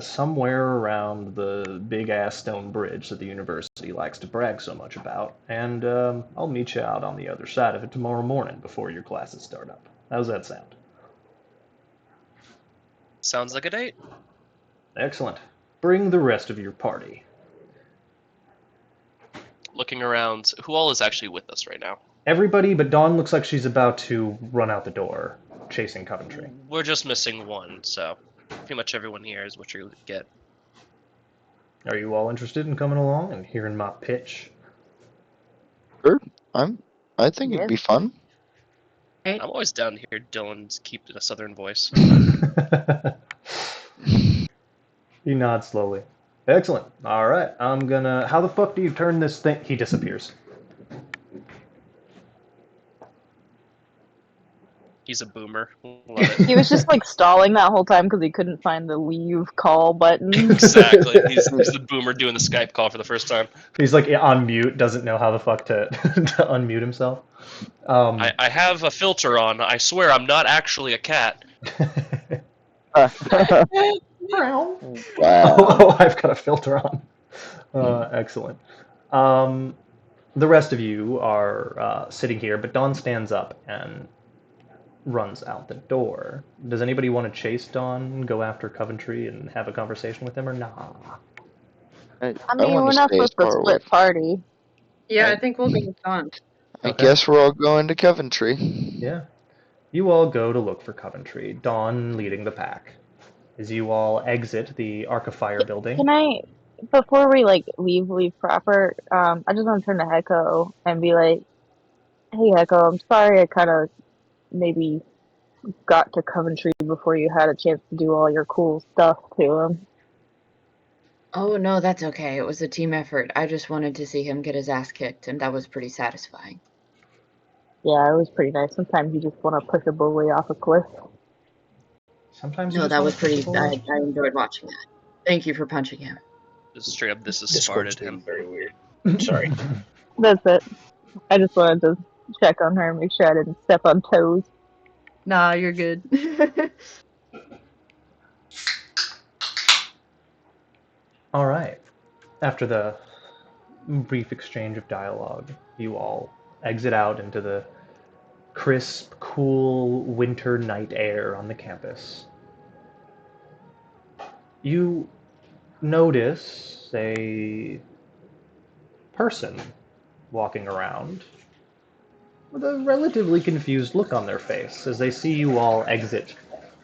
somewhere around the big ass stone bridge that the university likes to brag so much about, and I'll meet you out on the other side of it tomorrow morning before your classes start up. How's that sound? Sounds like a date. Excellent. Bring the rest of your party. Looking around, who all is actually with us right now? Everybody but Dawn looks like she's about to run out the door, chasing Coventry. We're just missing one, so pretty much everyone here is what you get. Are you all interested in coming along and hearing my pitch? Sure. I think it'd Yes. be fun. I'm always down to hear Dylan's keep a southern voice. He nods slowly. Excellent. All right. I'm gonna. How the fuck do you turn this thing? He disappears. He's a boomer. Love it. He was just like stalling that whole time because he couldn't find the leave call button. Exactly. He's the boomer doing the Skype call for the first time. He's like on mute, doesn't know how the fuck to, to unmute himself. I have a filter on. I swear I'm not actually a cat. Wow. Oh, I've got a filter on. Excellent. The rest of you are sitting here, but Dawn stands up and runs out the door. Does anybody want to chase Dawn, go after Coventry, and have a conversation with him, or nah? I I mean, want we're to not stay as supposed to far away. split party. Yeah, I think we'll go with Dawn. I Okay. guess we're all going to Coventry. Yeah. You all go to look for Coventry, Dawn leading the pack. As you all exit the Arc of Fire building. Can I, before we like leave proper, I just want to turn to Heko and be like, "Hey, Heko, I'm sorry I kind of maybe got to Coventry before you had a chance to do all your cool stuff to him." Oh, no, that's okay. It was a team effort. I just wanted to see him get his ass kicked, and that was pretty satisfying. Yeah, it was pretty nice. Sometimes you just want to push a bully off a cliff. Sometimes you No, just that wanna was push pretty. people I off. enjoyed watching that. Thank you for punching him. Just straight up, this is Discord's smarted being him. very weird. Sorry. That's it. I just wanted to check on her and make sure I didn't step on toes. Nah, you're good. All right. After the brief exchange of dialogue, you all exit out into the crisp, cool winter night air on the campus. You notice a person walking around with a relatively confused look on their face as they see you all exit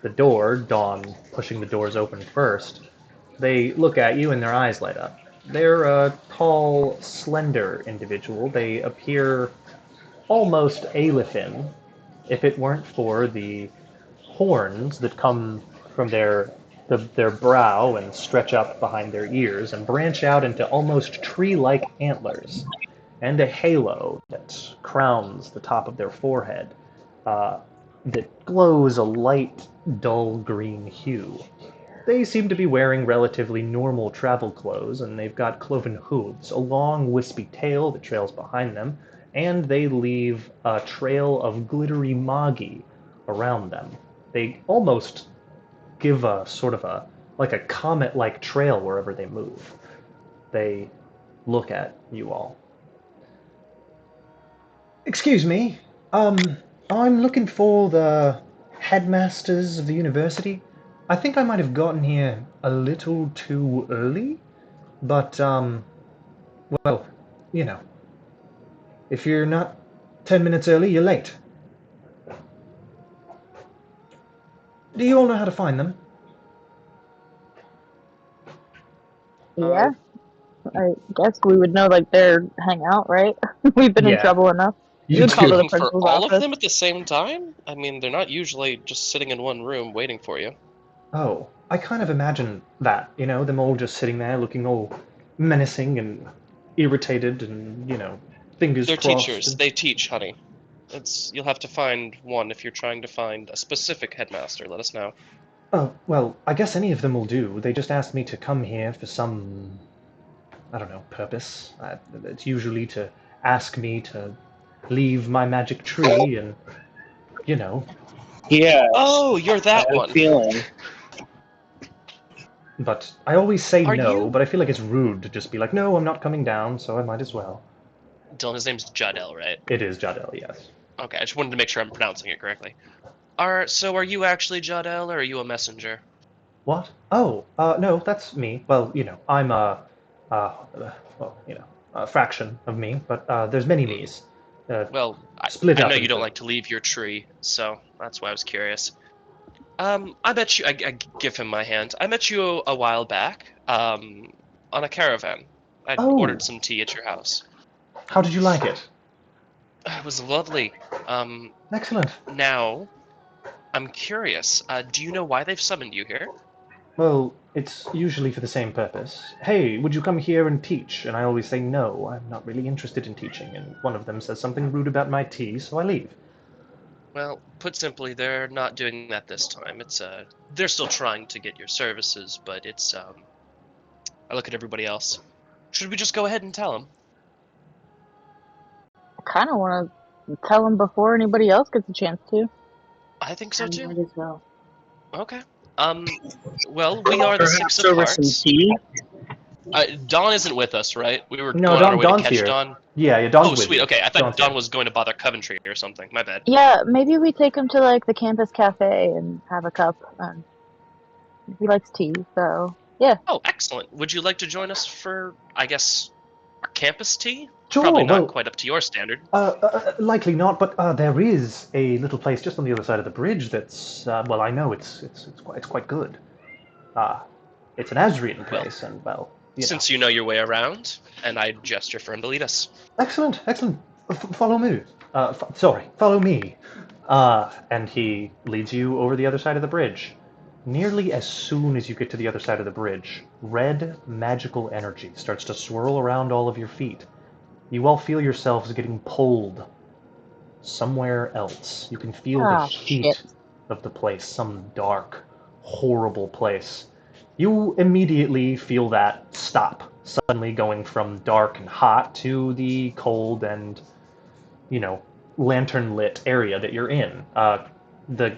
the door, Dawn pushing the doors open first. They look at you and their eyes light up. They're a tall, slender individual. They appear almost Alephin if it weren't for the horns that come from their brow and stretch up behind their ears and branch out into almost tree-like antlers, and a halo that crowns the top of their forehead that glows a light, dull green hue. They seem to be wearing relatively normal travel clothes, and they've got cloven hooves, a long wispy tail that trails behind them, and they leave a trail of glittery magi around them. They almost give a sort of like a comet-like trail wherever they move. They look at you all. Excuse me, I'm looking for the headmasters of the university. I think I might have gotten here a little too early, but, well, you know, if you're not 10 minutes early, you're late. Do you all know how to find them? Yeah, I guess we would know like their hangout, right? We've been in Yeah, trouble enough. We you would call to do. the Looking for principal's all of office. them at the same time? I mean, they're not usually just sitting in one room waiting for you. Oh, I kind of imagine that, them all just sitting there looking all menacing and irritated and, fingers They're crossed. teachers. They teach, honey. You'll have to find one if you're trying to find a specific headmaster. Let us know. Oh, well, I guess any of them will do. They just asked me to come here for some, I don't know, purpose. It's usually to ask me to leave my magic tree and, you know, Yeah, Oh, you're I that had a one. feeling. but I always say Are no, you? but I feel like it's rude to just be like, no, I'm not coming down, so I might as well. Dylan, his name's Jadel, right? It is Jadel, yes. Okay, I just wanted to make sure I'm pronouncing it correctly. So are you actually Jadel, or are you a messenger? What? Oh, no, that's me. Well, I'm a fraction of me, but there's many Hmm. me's. Well, Split I know up you don't into. like to leave your tree, so that's why I was curious. I bet you. I give him my hand. I met you a while back. On a caravan. I Oh, ordered some tea at your house. how did you like it? It was lovely. Excellent. Now I'm curious. Do you know why they've summoned you here? Well, it's usually for the same purpose. Hey, would you come here and teach? And I always say no, I'm not really interested in teaching. And one of them says something rude about my tea, so I leave. Well, put simply, they're not doing that this time. They're still trying to get your services, but I look at everybody else. Should we just go ahead and tell them? I kind of want to tell them before anybody else gets a chance to. I think so too. Might as well. Okay. Well, we are the Six Perhaps of over some Hearts. tea. Dawn isn't with us, right? We were No, going on our way to Dawn's catch here. Dawn. Yeah, Dawn's Oh, with sweet. you. Okay, I thought Dawn's Dawn here. was going to bother Coventry or something. My bad. Yeah, maybe we take him to like the campus cafe and have a cup. He likes tea, so yeah. Oh, excellent. Would you like to join us for, I guess, campus tea? Probably Sure, not well, quite up to your standard. likely not, but there is a little place just on the other side of the bridge that's, well, I know it's quite good. It's an Asrian Well, place, and, well, since you know your way around, and I gesture for him to lead us. Excellent, excellent. Follow me. Follow me. And he leads you over the other side of the bridge. Nearly as soon as you get to the other side of the bridge, red magical energy starts to swirl around all of your feet. You all feel yourselves getting pulled somewhere else. You can feel the Ah, shit. heat of the place, some dark, horrible place. You immediately feel that stop, suddenly going from dark and hot to the cold and, lantern lit area that you're in. The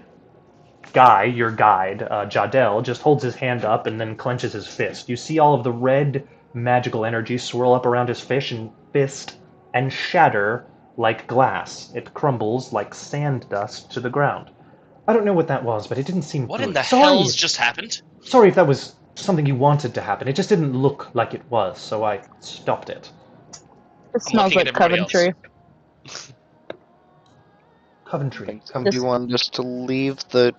guy, your guide, Jadel, just holds his hand up and then clenches his fist. You see all of the red magical energy swirl up around his fist and shatter like glass. It crumbles like sand dust to the ground. I don't know what that was, but it didn't seem What in good. the Sorry! hell's just happened? Sorry if that was something you wanted to happen. It just didn't look like it was, so I stopped it. It I'm smells looking at like everybody else. Coventry. Coventry. think somebody wanted us to leave the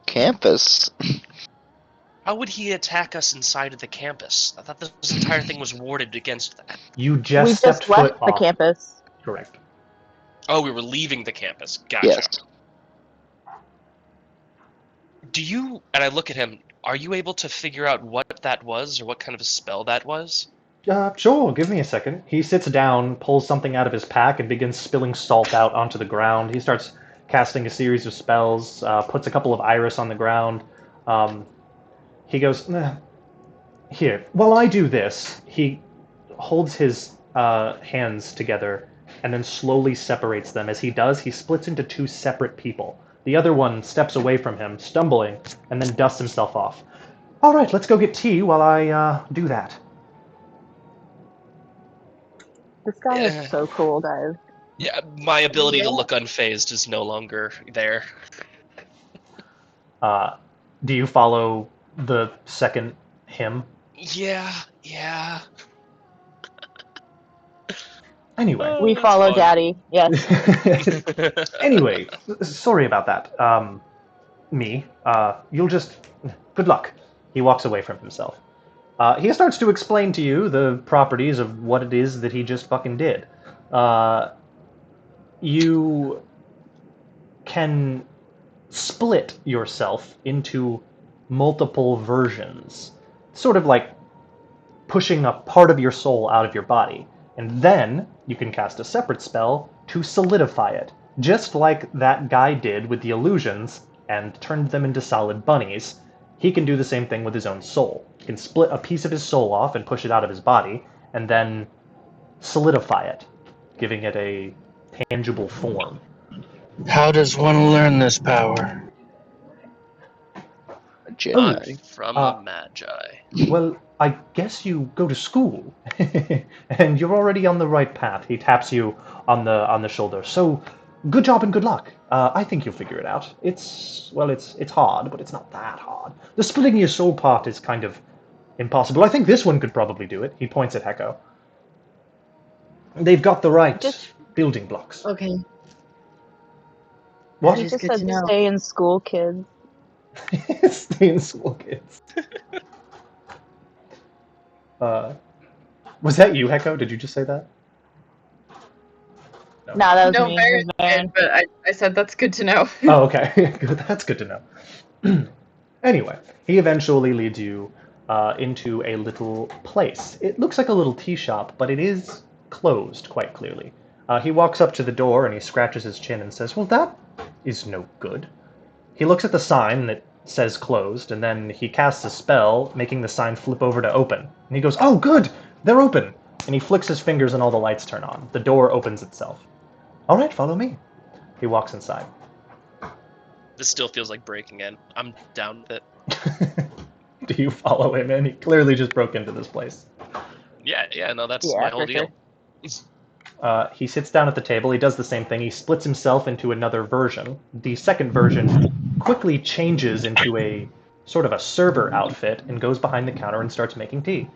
campus. How would he attack us inside of the campus? I thought this entire thing was warded against that. You We just stepped just left foot the off. campus. Correct. Oh, we were leaving the campus. Gotcha. Yes. Do you, and I look at him, are you able to figure out what that was or what kind of a spell that was? Sure, give me a second. He sits down, pulls something out of his pack, and begins spilling salt out onto the ground. He starts casting a series of spells, puts a couple of iris on the ground. Um, He goes, "Nah, here, while I do this," he holds his hands together and then slowly separates them. As he does, he splits into two separate people. The other one steps away from him, stumbling, and then dusts himself off. All right, let's go get tea while I do that. This guy is Yeah. so cool, guys. Yeah, my ability to Yeah. look unfazed is no longer there. Do you follow the second him? Yeah. Anyway. We That's follow fun. Daddy. Yes. Anyway, sorry about that. Me. You'll just. Good luck. He walks away from himself. He starts to explain to you the properties of what it is that he just fucking did. You can split yourself into multiple versions, sort of like pushing a part of your soul out of your body. And then you can cast a separate spell to solidify it, just like that guy did with the illusions and turned them into solid bunnies. He can do the same thing with his own soul. He can split a piece of his soul off and push it out of his body, and then solidify it, giving it a tangible form. How does one learn this power? Oh, Not from a uh, magi. well, I guess you go to school, and you're already on the right path. He taps you on the shoulder. So, good job and good luck. I think you'll figure it out. It's hard, but it's not that hard. The splitting your soul part is kind of impossible. I think this one could probably do it. He points at Heko. They've got the right Just building blocks. Okay. What? he is just good said to know. stay in school, kids. Stay in school, kids. Was that you, Heko? Did you just say that? No, that was No, me. It Baron was Baron. did, but I said that's good to know. Oh, okay. Good. That's good to know. Anyway, he eventually leads you into a little place. It looks like a little tea shop, but it is closed quite clearly. He walks up to the door and he scratches his chin and says, "Well, that is no good." He looks at the sign that says closed, and then he casts a spell, making the sign flip over to open. And he goes, "Oh, good! They're open!" And he flicks his fingers and all the lights turn on. The door opens itself. "All right, follow me." He walks inside. This still feels like breaking in. I'm down with it. Do you follow him in? He clearly just broke into this place. Yeah, no, that's Yeah, my whole for deal. He sits down at the table. He does the same thing. He splits himself into another version. The second version quickly changes into a sort of a server outfit and goes behind the counter and starts making tea.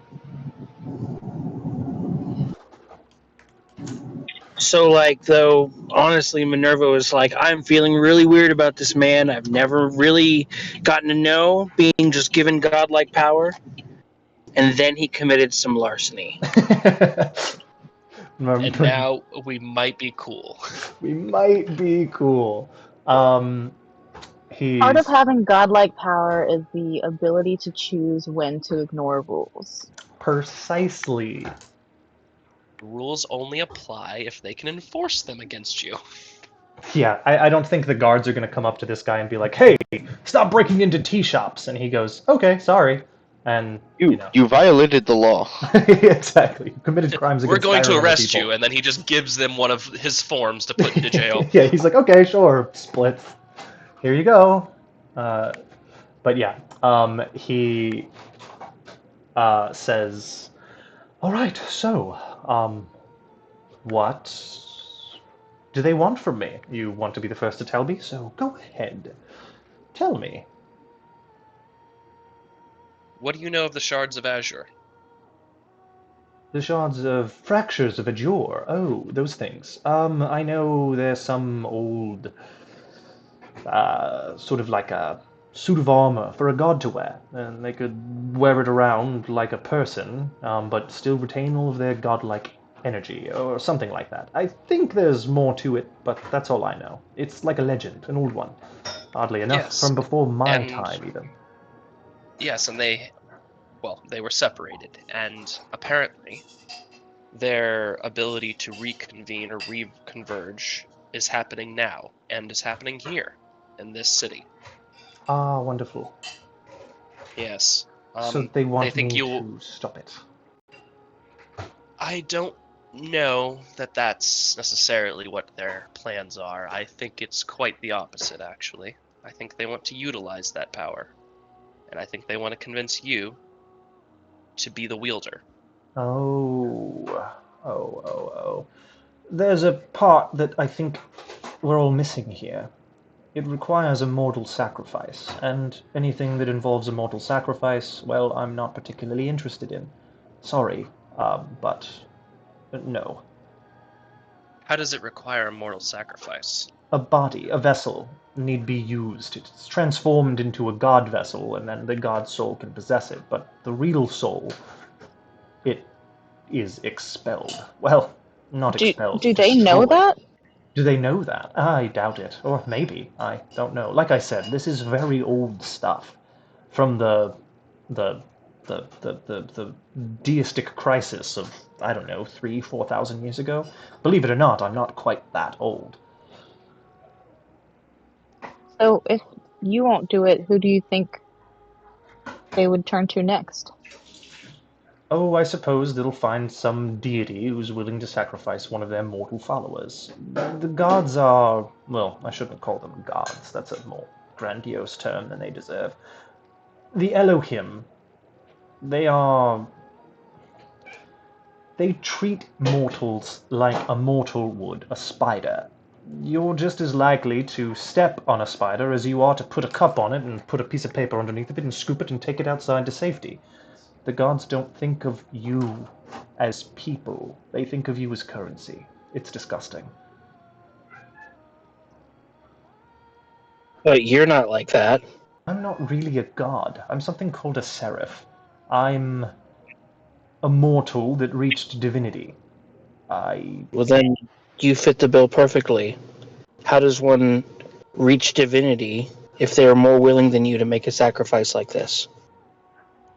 So, like, though, honestly, Minerva was like, I'm feeling really weird about this man. I've never really gotten to know, being just given godlike power. And then he committed some larceny. And now we might be cool. We might be cool. Part of He's having godlike power is the ability to choose when to ignore rules. precisely. Rules only apply if they can enforce them against you. Yeah, I don't think the guards are going to come up to this guy and be like, "Hey, stop breaking into tea shops." And he goes, "Okay, sorry." And, You violated the law. exactly. You committed crimes We're against going to Skyrim arrest people. you, and then he just gives them one of his forms to put into jail. Yeah, he's like, "Okay, sure, splits. Here you go." But yeah, he says, "All right, so, what do they want from me? You want to be the first to tell me, so go ahead. Tell me." What do you know of the shards of Azure? The shards of fractures of Azure. Oh, those things. I know there's some old, sort of like a suit of armor for a god to wear, and they could wear it around like a person, but still retain all of their godlike energy, or something like that. I think there's more to it, but that's all I know. It's like a legend, an old one. Oddly enough, Yes. from before my And- time, even. Yes, and they were separated, and apparently their ability to reconvene or reconverge is happening now, and is happening here, in this city. Ah, wonderful. Yes. So they want think me you. to stop it. I don't know that that's necessarily what their plans are. I think it's quite the opposite, actually. I think they want to utilize that power. And I think they want to convince you to be the wielder. Oh. There's a part that I think we're all missing here. It requires a mortal sacrifice, and anything that involves a mortal sacrifice, well, I'm not particularly interested in. Sorry, but no. How does it require a mortal sacrifice? A body, a vessel, need be used. It's transformed into a god vessel, and then the god soul can possess it, but the real soul, it is expelled. Well, not expelled, Do they know destroyed. that? Do they know that? I doubt it. Or maybe. I don't know. Like I said, this is very old stuff from the deistic crisis of, I don't know, 4,000 years ago. Believe it or not, I'm not quite that old. So if you won't do it, who do you think they would turn to next? Oh, I suppose they'll find some deity who's willing to sacrifice one of their mortal followers. The gods are, well, I shouldn't call them gods. That's a more grandiose term than they deserve. The Elohim, they are. They treat mortals like a mortal would a spider. You're just as likely to step on a spider as you are to put a cup on it and put a piece of paper underneath of it and scoop it and take it outside to safety. The gods don't think of you as people. They think of you as currency. It's disgusting. But you're not like that. I'm not really a god. I'm something called a seraph. I'm a mortal that reached divinity. Well, then you fit the bill perfectly. How does one reach divinity if they are more willing than you to make a sacrifice like this?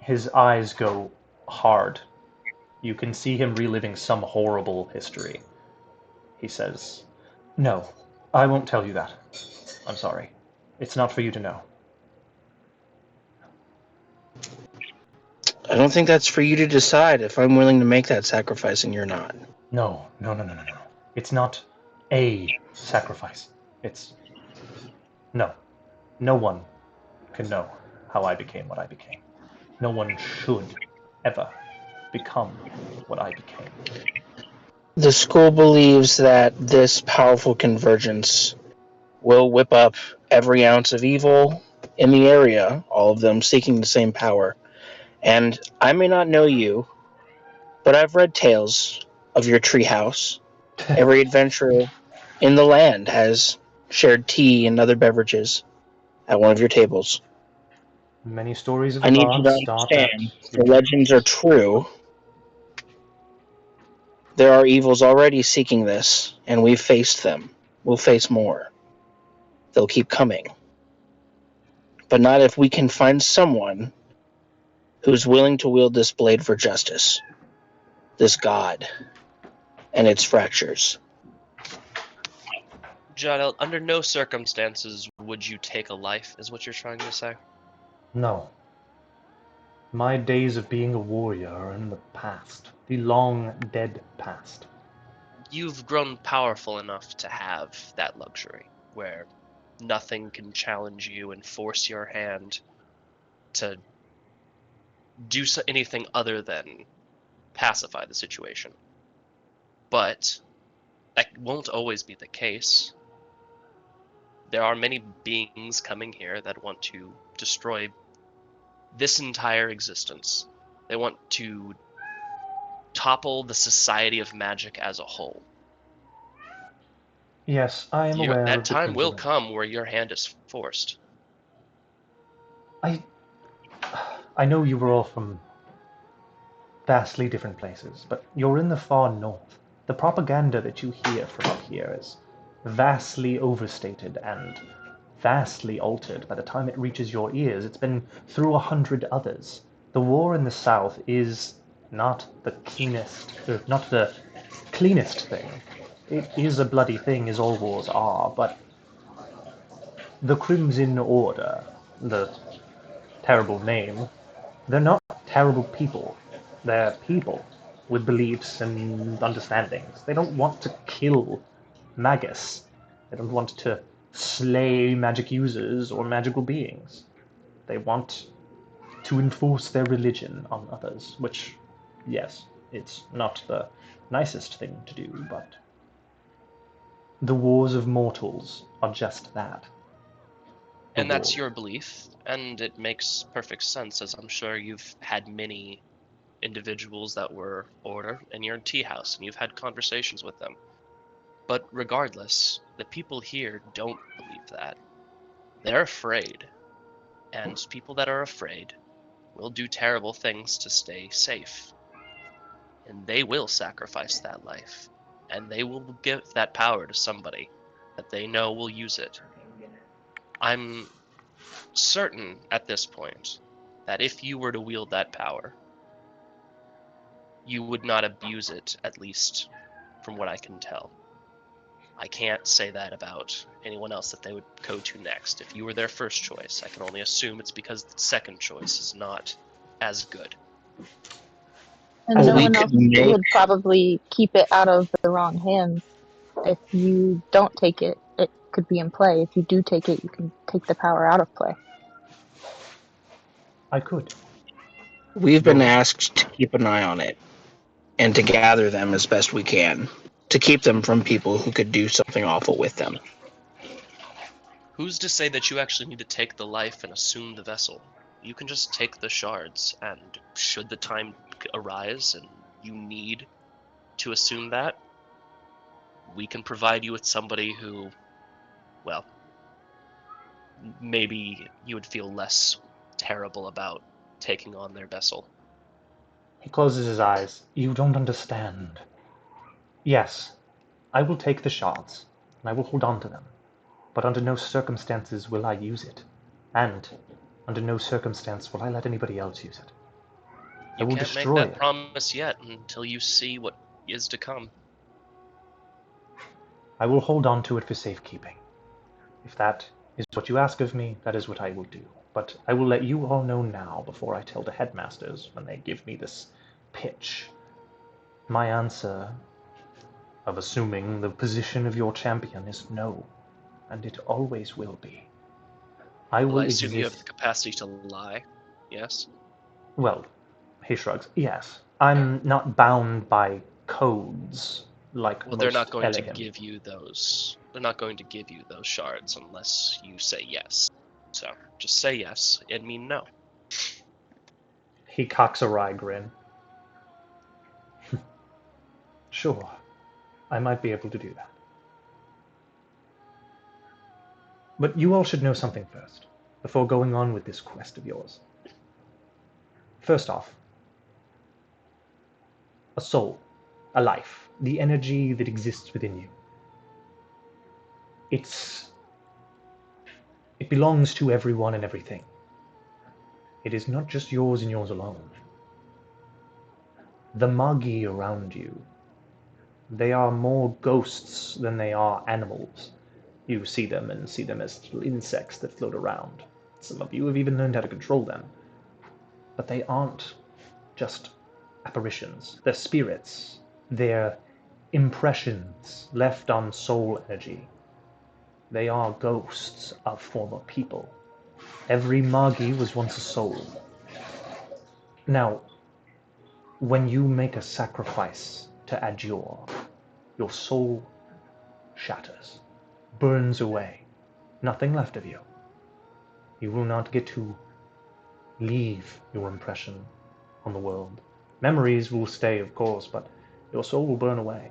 His eyes go hard. You can see him reliving some horrible history. He says, "No, I won't tell you that. I'm sorry. It's not for you to know." I don't think that's for you to decide if I'm willing to make that sacrifice and you're not. No. It's not a sacrifice. It's no. No one can know how I became what I became. No one should ever become what I became. The school believes that this powerful convergence will whip up every ounce of evil in the area, all of them seeking the same power. And I may not know you, but I've read tales of your treehouse. Every adventurer in the land has shared tea and other beverages at one of your tables. Many stories of I the need you to gods start at understand, if your the legends tables. are true, there are evils already seeking this, and we've faced them. We'll face more. They'll keep coming. But not if we can find someone who's willing to wield this blade for justice, this god, and its fractures. John, under no circumstances would you take a life, is what you're trying to say? No. My days of being a warrior are in the past. The long dead past. You've grown powerful enough to have that luxury, where nothing can challenge you and force your hand to do anything other than pacify the situation. But that won't always be the case. There are many beings coming here that want to destroy this entire existence. They want to topple the society of magic as a whole. Yes, I am aware That of the time will Crimson. come where your hand is forced. I know you were all from vastly different places, but you're in the far north. The propaganda that you hear from up here is vastly overstated and vastly altered. By the time it reaches your ears, it's been through 100 others. The war in the south is not the not the cleanest thing. It is a bloody thing, as all wars are, but the Crimson Order, the terrible name. They're not terrible people. They're people with beliefs and understandings. They don't want to kill Magus. They don't want to slay magic users or magical beings. They want to enforce their religion on others, which, yes, it's not the nicest thing to do, but the wars of mortals are just that. And that's war. your belief, and it makes perfect sense, as I'm sure you've had many individuals that were Order in your tea house, and you've had conversations with them. But regardless, the people here don't believe that. They're afraid, and people that are afraid will do terrible things to stay safe. And they will sacrifice that life, and they will give that power to somebody that they know will use it. I'm certain at this point that if you were to wield that power, you would not abuse it, at least from what I can tell. I can't say that about anyone else that they would go to next. If you were their first choice, I can only assume it's because the second choice is not as good. And Well, no we one could else make would probably keep it out of the wrong hands. If you don't take it, it could be in play. If you do take it, you can take the power out of play. I could. we've been Though asked to keep an eye on it and to gather them as best we can to keep them from people who could do something awful with them. Who's to say that you actually need to take the life and assume the vessel? You can just take the shards, and should the time arise and you need to assume that, we can provide you with somebody who, well, maybe you would feel less terrible about taking on their vessel. he closes his eyes. You don't understand. Yes, I will take the shards, and I will hold on to them. But under no circumstances will I use it. And under no circumstance will I let anybody else use it. I You will can't make destroy that it. promise yet until you see what is to come. I will hold on to it for safekeeping. If that is what you ask of me, that is what I will do. But I will let you all know now before I tell the headmasters when they give me this pitch. My answer of assuming the position of your champion is no, and it always will be. I Well, I will assume you have the exist. capacity to lie. Yes? Well, he shrugs. Yes, I'm not bound by codes like Well, they're not most going to Elohim. give you those. They're not going to give you those shards unless you say yes. So just say yes and mean no. He cocks a wry grin. Sure, I might be able to do that. But you all should know something first, before going on with this quest of yours. First off, a soul, a life, the energy that exists within you. It's it belongs to everyone and everything. It is not just yours and yours alone. The Magi around you, they are more ghosts than they are animals. You see them and see them as little insects that float around. Some of you have even learned how to control them. But they aren't just apparitions. They're spirits. They're impressions left on soul energy. They are ghosts of former people. Every Magi was once a soul. Now, when you make a sacrifice to Ajor, your soul shatters, burns away. Nothing left of you. You will not get to leave your impression on the world. Memories will stay, of course, but your soul will burn away.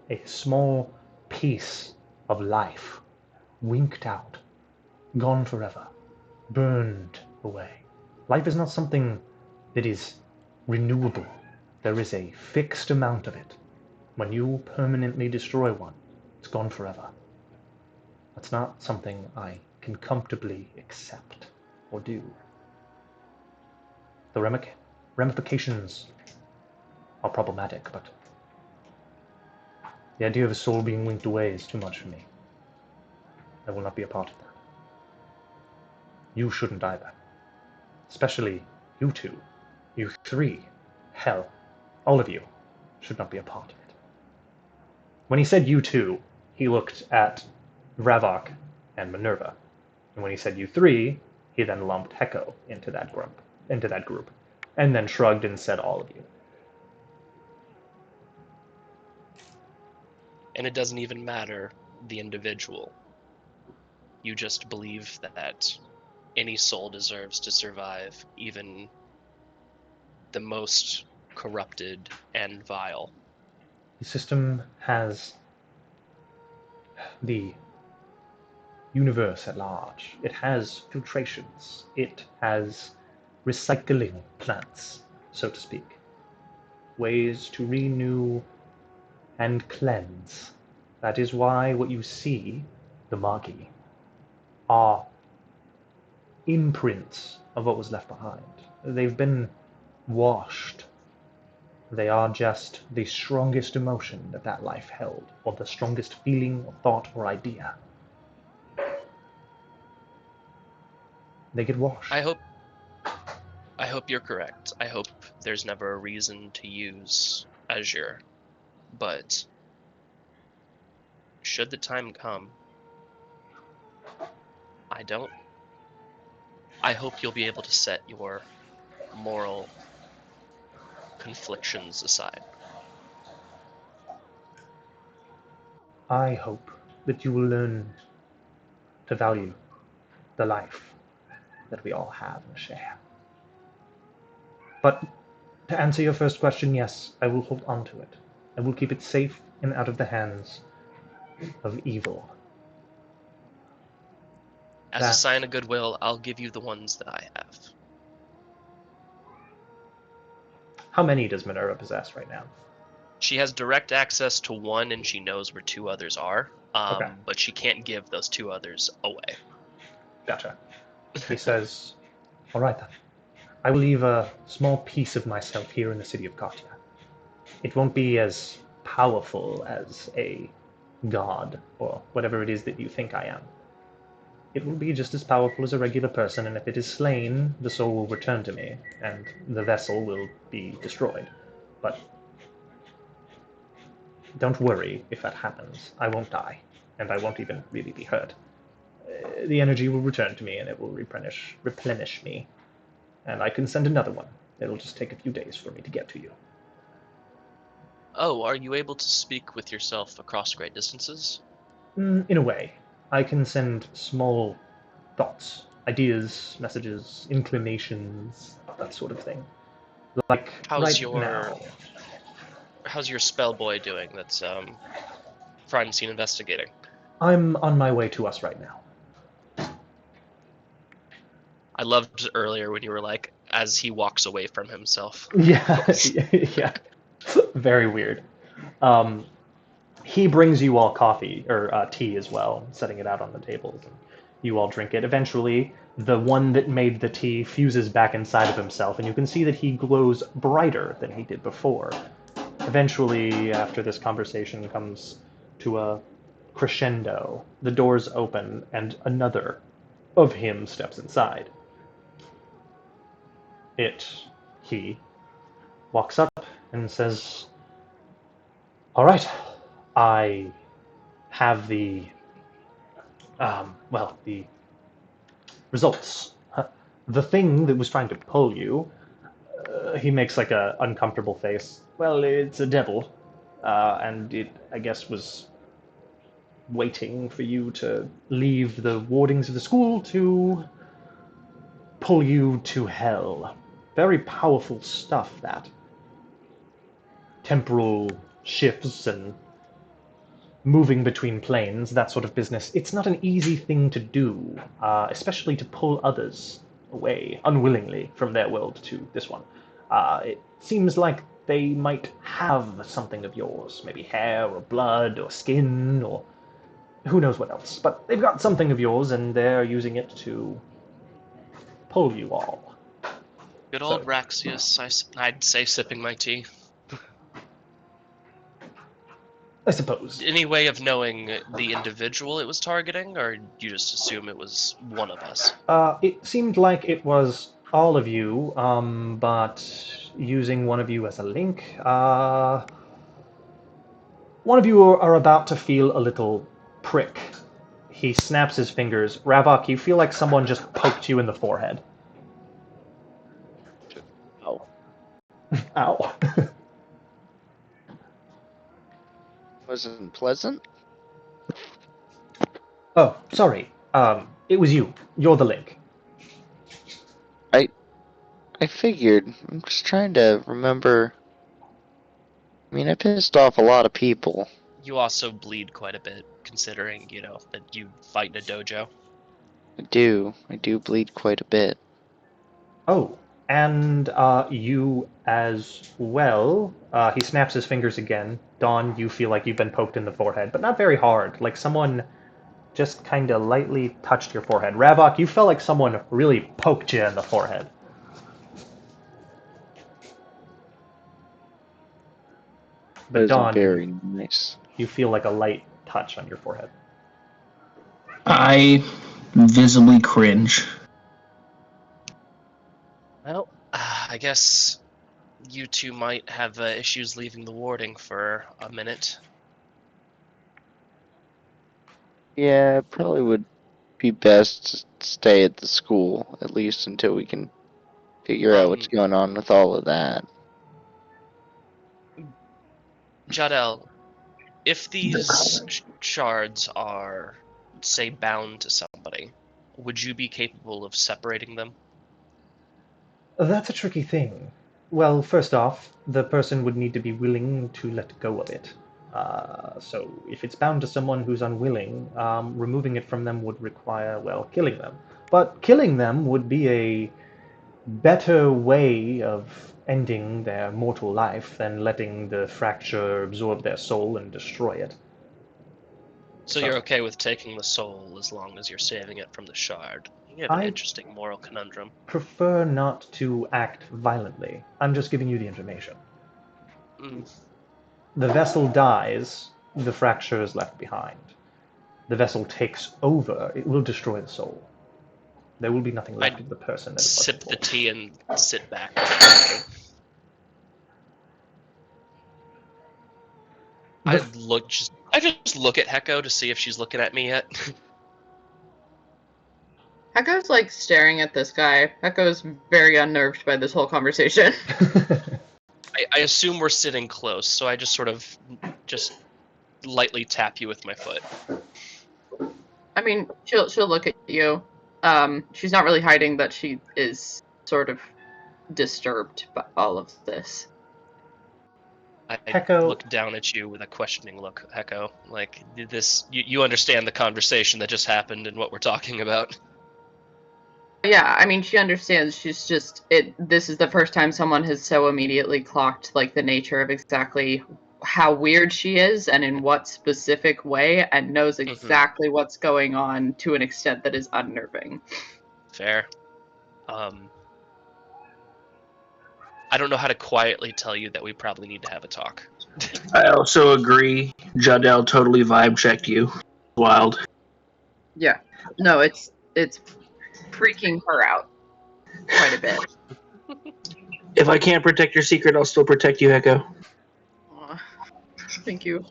A small piece of life, winked out, gone forever, burned away. Life is not something that is renewable. There is a fixed amount of it. When you permanently destroy one, it's gone forever. That's not something I can comfortably accept or do. The ramifications are problematic, but the idea of a soul being winked away is too much for me. I will not be a part of that. You shouldn't either. Especially you two. You three. Hell, all of you should not be a part of it. When he said you two, he looked at Ravok and Minerva. And when he said you three, he then lumped Heko into that group, and then shrugged and said all of you. And it doesn't even matter the individual. You just believe that any soul deserves to survive, even the most corrupted and vile. The system has the universe at large. It has filtrations. It has recycling plants, so to speak. Ways to renew and cleanse. That is why what you see, the Magi, are imprints of what was left behind. They've been washed. They are just the strongest emotion that life held, or the strongest feeling or thought or idea. They get washed. I hope you're correct. I hope there's never a reason to use Azure. But should the time come, I hope you'll be able to set your moral conflictions aside. I hope that you will learn to value the life that we all have and share. But to answer your first question, yes, I will hold on to it. I will keep it safe and out of the hands of evil. As a sign of goodwill, I'll give you the ones that I have. How many does Minerva possess right now? She has direct access to one, and she knows where two others are. Okay. But she can't give those two others away. Gotcha. He says, all right then. I will leave a small piece of myself here in the city of Katya. It won't be as powerful as a god, or whatever it is that you think I am. It will be just as powerful as a regular person, and if it is slain, the soul will return to me, and the vessel will be destroyed. But don't worry if that happens. I won't die, and I won't even really be hurt. The energy will return to me, and it will replenish me, and I can send another one. It'll just take a few days for me to get to you. Oh, are you able to speak with yourself across great distances? In a way. I can send small thoughts, ideas, messages, inclinations, that sort of thing. Like How's now. your spell boy doing that's crime scene investigating? I'm on my way to us right now. I loved earlier when you were like, as he walks away from himself. Yeah, yeah. Very weird. He brings you all coffee, or tea as well, setting it out on the tables. And you all drink it. Eventually, the one that made the tea fuses back inside of himself, and you can see that he glows brighter than he did before. Eventually, after this conversation comes to a crescendo, the doors open, and another of him steps inside. He walks up and says, all right, I have the results. The thing that was trying to pull you, he makes like a uncomfortable face. Well, it's a devil, and it, I guess, was waiting for you to leave the wardings of the school to pull you to hell. Very powerful stuff, that. Temporal shifts and moving between planes, that sort of business. It's not an easy thing to do, especially to pull others away unwillingly from their world to this one. It seems like they might have something of yours, maybe hair or blood or skin or who knows what else. But they've got something of yours and they're using it to pull you all. Good old Raxius, I'd say sipping my tea. I suppose. Any way of knowing the individual it was targeting, or you just assume it was one of us? It seemed like it was all of you, but using one of you as a link. One of you are about to feel a little prick. He snaps his fingers. Ravok, you feel like someone just poked you in the forehead. Oh, Ow. wasn't pleasant. Oh, sorry. It was you. You're the link. I figured. I'm just trying to remember. I mean, I pissed off a lot of people. You also bleed quite a bit, considering, that you fight in a dojo. I do. I do bleed quite a bit. Oh, and you as well. He snaps his fingers again. Dawn, you feel like you've been poked in the forehead, but not very hard. Like someone just kind of lightly touched your forehead. Ravok, you felt like someone really poked you in the forehead. That But isn't Dawn, very nice. you feel like a light touch on your forehead. I visibly cringe. Well, I guess you two might have issues leaving the warding for a minute. Yeah, it probably would be best to stay at the school, at least until we can figure out what's going on with all of that. Jadel, if these shards are, say, bound to somebody, would you be capable of separating them? That's a tricky thing. Well, first off, the person would need to be willing to let go of it. So if it's bound to someone who's unwilling, removing it from them would require, well, killing them. But killing them would be a better way of ending their mortal life than letting the fracture absorb their soul and destroy it. So you're okay with taking the soul as long as you're saving it from the shard? You have an I interesting moral conundrum. prefer not to act violently. I'm just giving you the information. Mm. The vessel dies, the fracture is left behind. The vessel takes over, it will destroy the soul. There will be nothing left of the person that it was Sip the before. tea and sit back. I just look at Heko to see if she's looking at me yet. Hecko's like staring at this guy. Hecko's very unnerved by this whole conversation. I assume we're sitting close, so I just sort of just lightly tap you with my foot. I mean, she'll look at you. She's not really hiding that she is sort of disturbed by all of this. I Heko, look down at you with a questioning look, Heko. Like, you understand the conversation that just happened and what we're talking about? Yeah, I mean, she understands. She's just this is the first time someone has so immediately clocked like the nature of exactly how weird she is and in what specific way, and knows exactly what's going on to an extent that is unnerving. Fair. I don't know how to quietly tell you that we probably need to have a talk. I also agree. Jadel totally vibe checked you. Wild. Yeah. No, it's freaking her out quite a bit. If I can't protect your secret, I'll still protect you, Heko. Aw, thank you.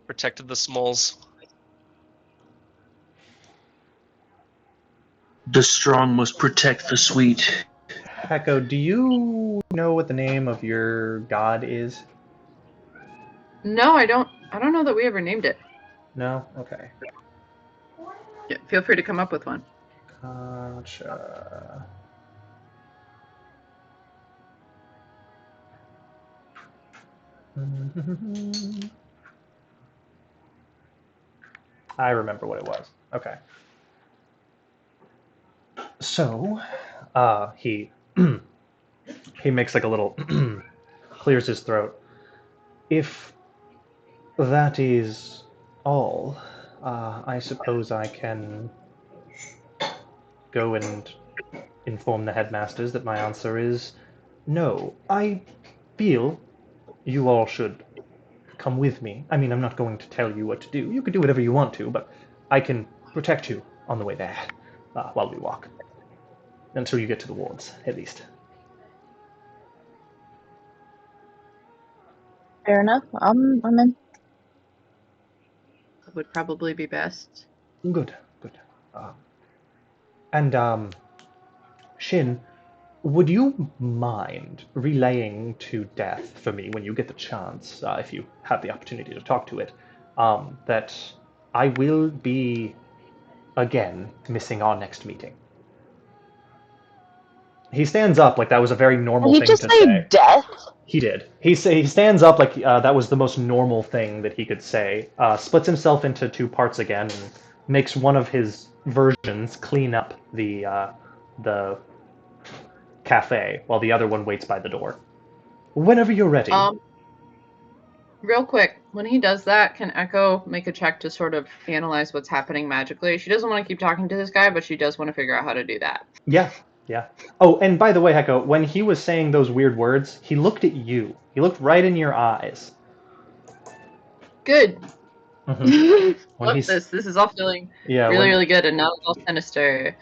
Protected the smalls. The strong must protect the sweet. Heko, do you know what the name of your god is? No, I don't know that we ever named it. No? Okay. Yeah, feel free to come up with one. Gotcha. I remember what it was. Okay. So, he he makes like a little clears his throat. If that is all, I suppose I can go and inform the headmasters that my answer is no. I feel you all should come with me. I mean, I'm not going to tell you what to do. You can do whatever you want to, but I can protect you on the way there while we walk. until you get to the wards, at least. Fair enough. I'm in. That would probably be best. Good, good. And Shin, would you mind relaying to Death for me when you get the chance, if you have the opportunity to talk to it, that I will be again missing our next meeting? He stands up like that was a very normal Did he thing just to say say. death? He did. He stands up like that was the most normal thing that he could say. Splits himself into two parts again and makes one of his versions clean up the cafe while the other one waits by the door. Whenever you're ready. Real quick, when he does that, can Echo make a check to sort of analyze what's happening magically? She doesn't want to keep talking to this guy, but she does want to figure out how to do that. Yeah, yeah. Oh, and by the way, Heko, when he was saying those weird words, he looked at you. He looked right in your eyes. Good. Mm-hmm. Love this. This is all feeling really good and not at all sinister.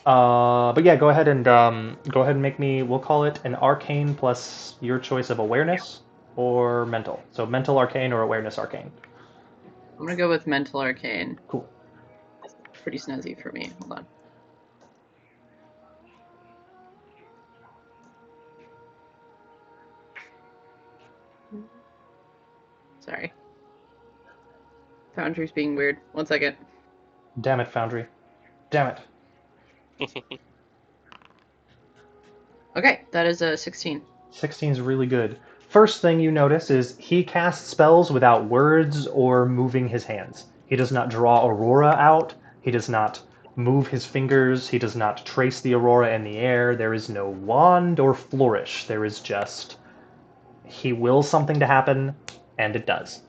But yeah, go ahead and make me. We'll call it an arcane plus your choice of awareness or mental. So mental arcane or awareness arcane. I'm gonna go with mental arcane. Cool. That's pretty snazzy for me. Hold on. Sorry. Foundry's being weird. 1 second. Damn it, Foundry. Damn it. Okay, that is a 16. 16 is really good. First thing you notice is he casts spells without words or moving his hands. He does not draw Aurora out. He does not move his fingers. He does not trace the Aurora in the air. There is no wand or flourish. There is just he wills something to happen, and it does.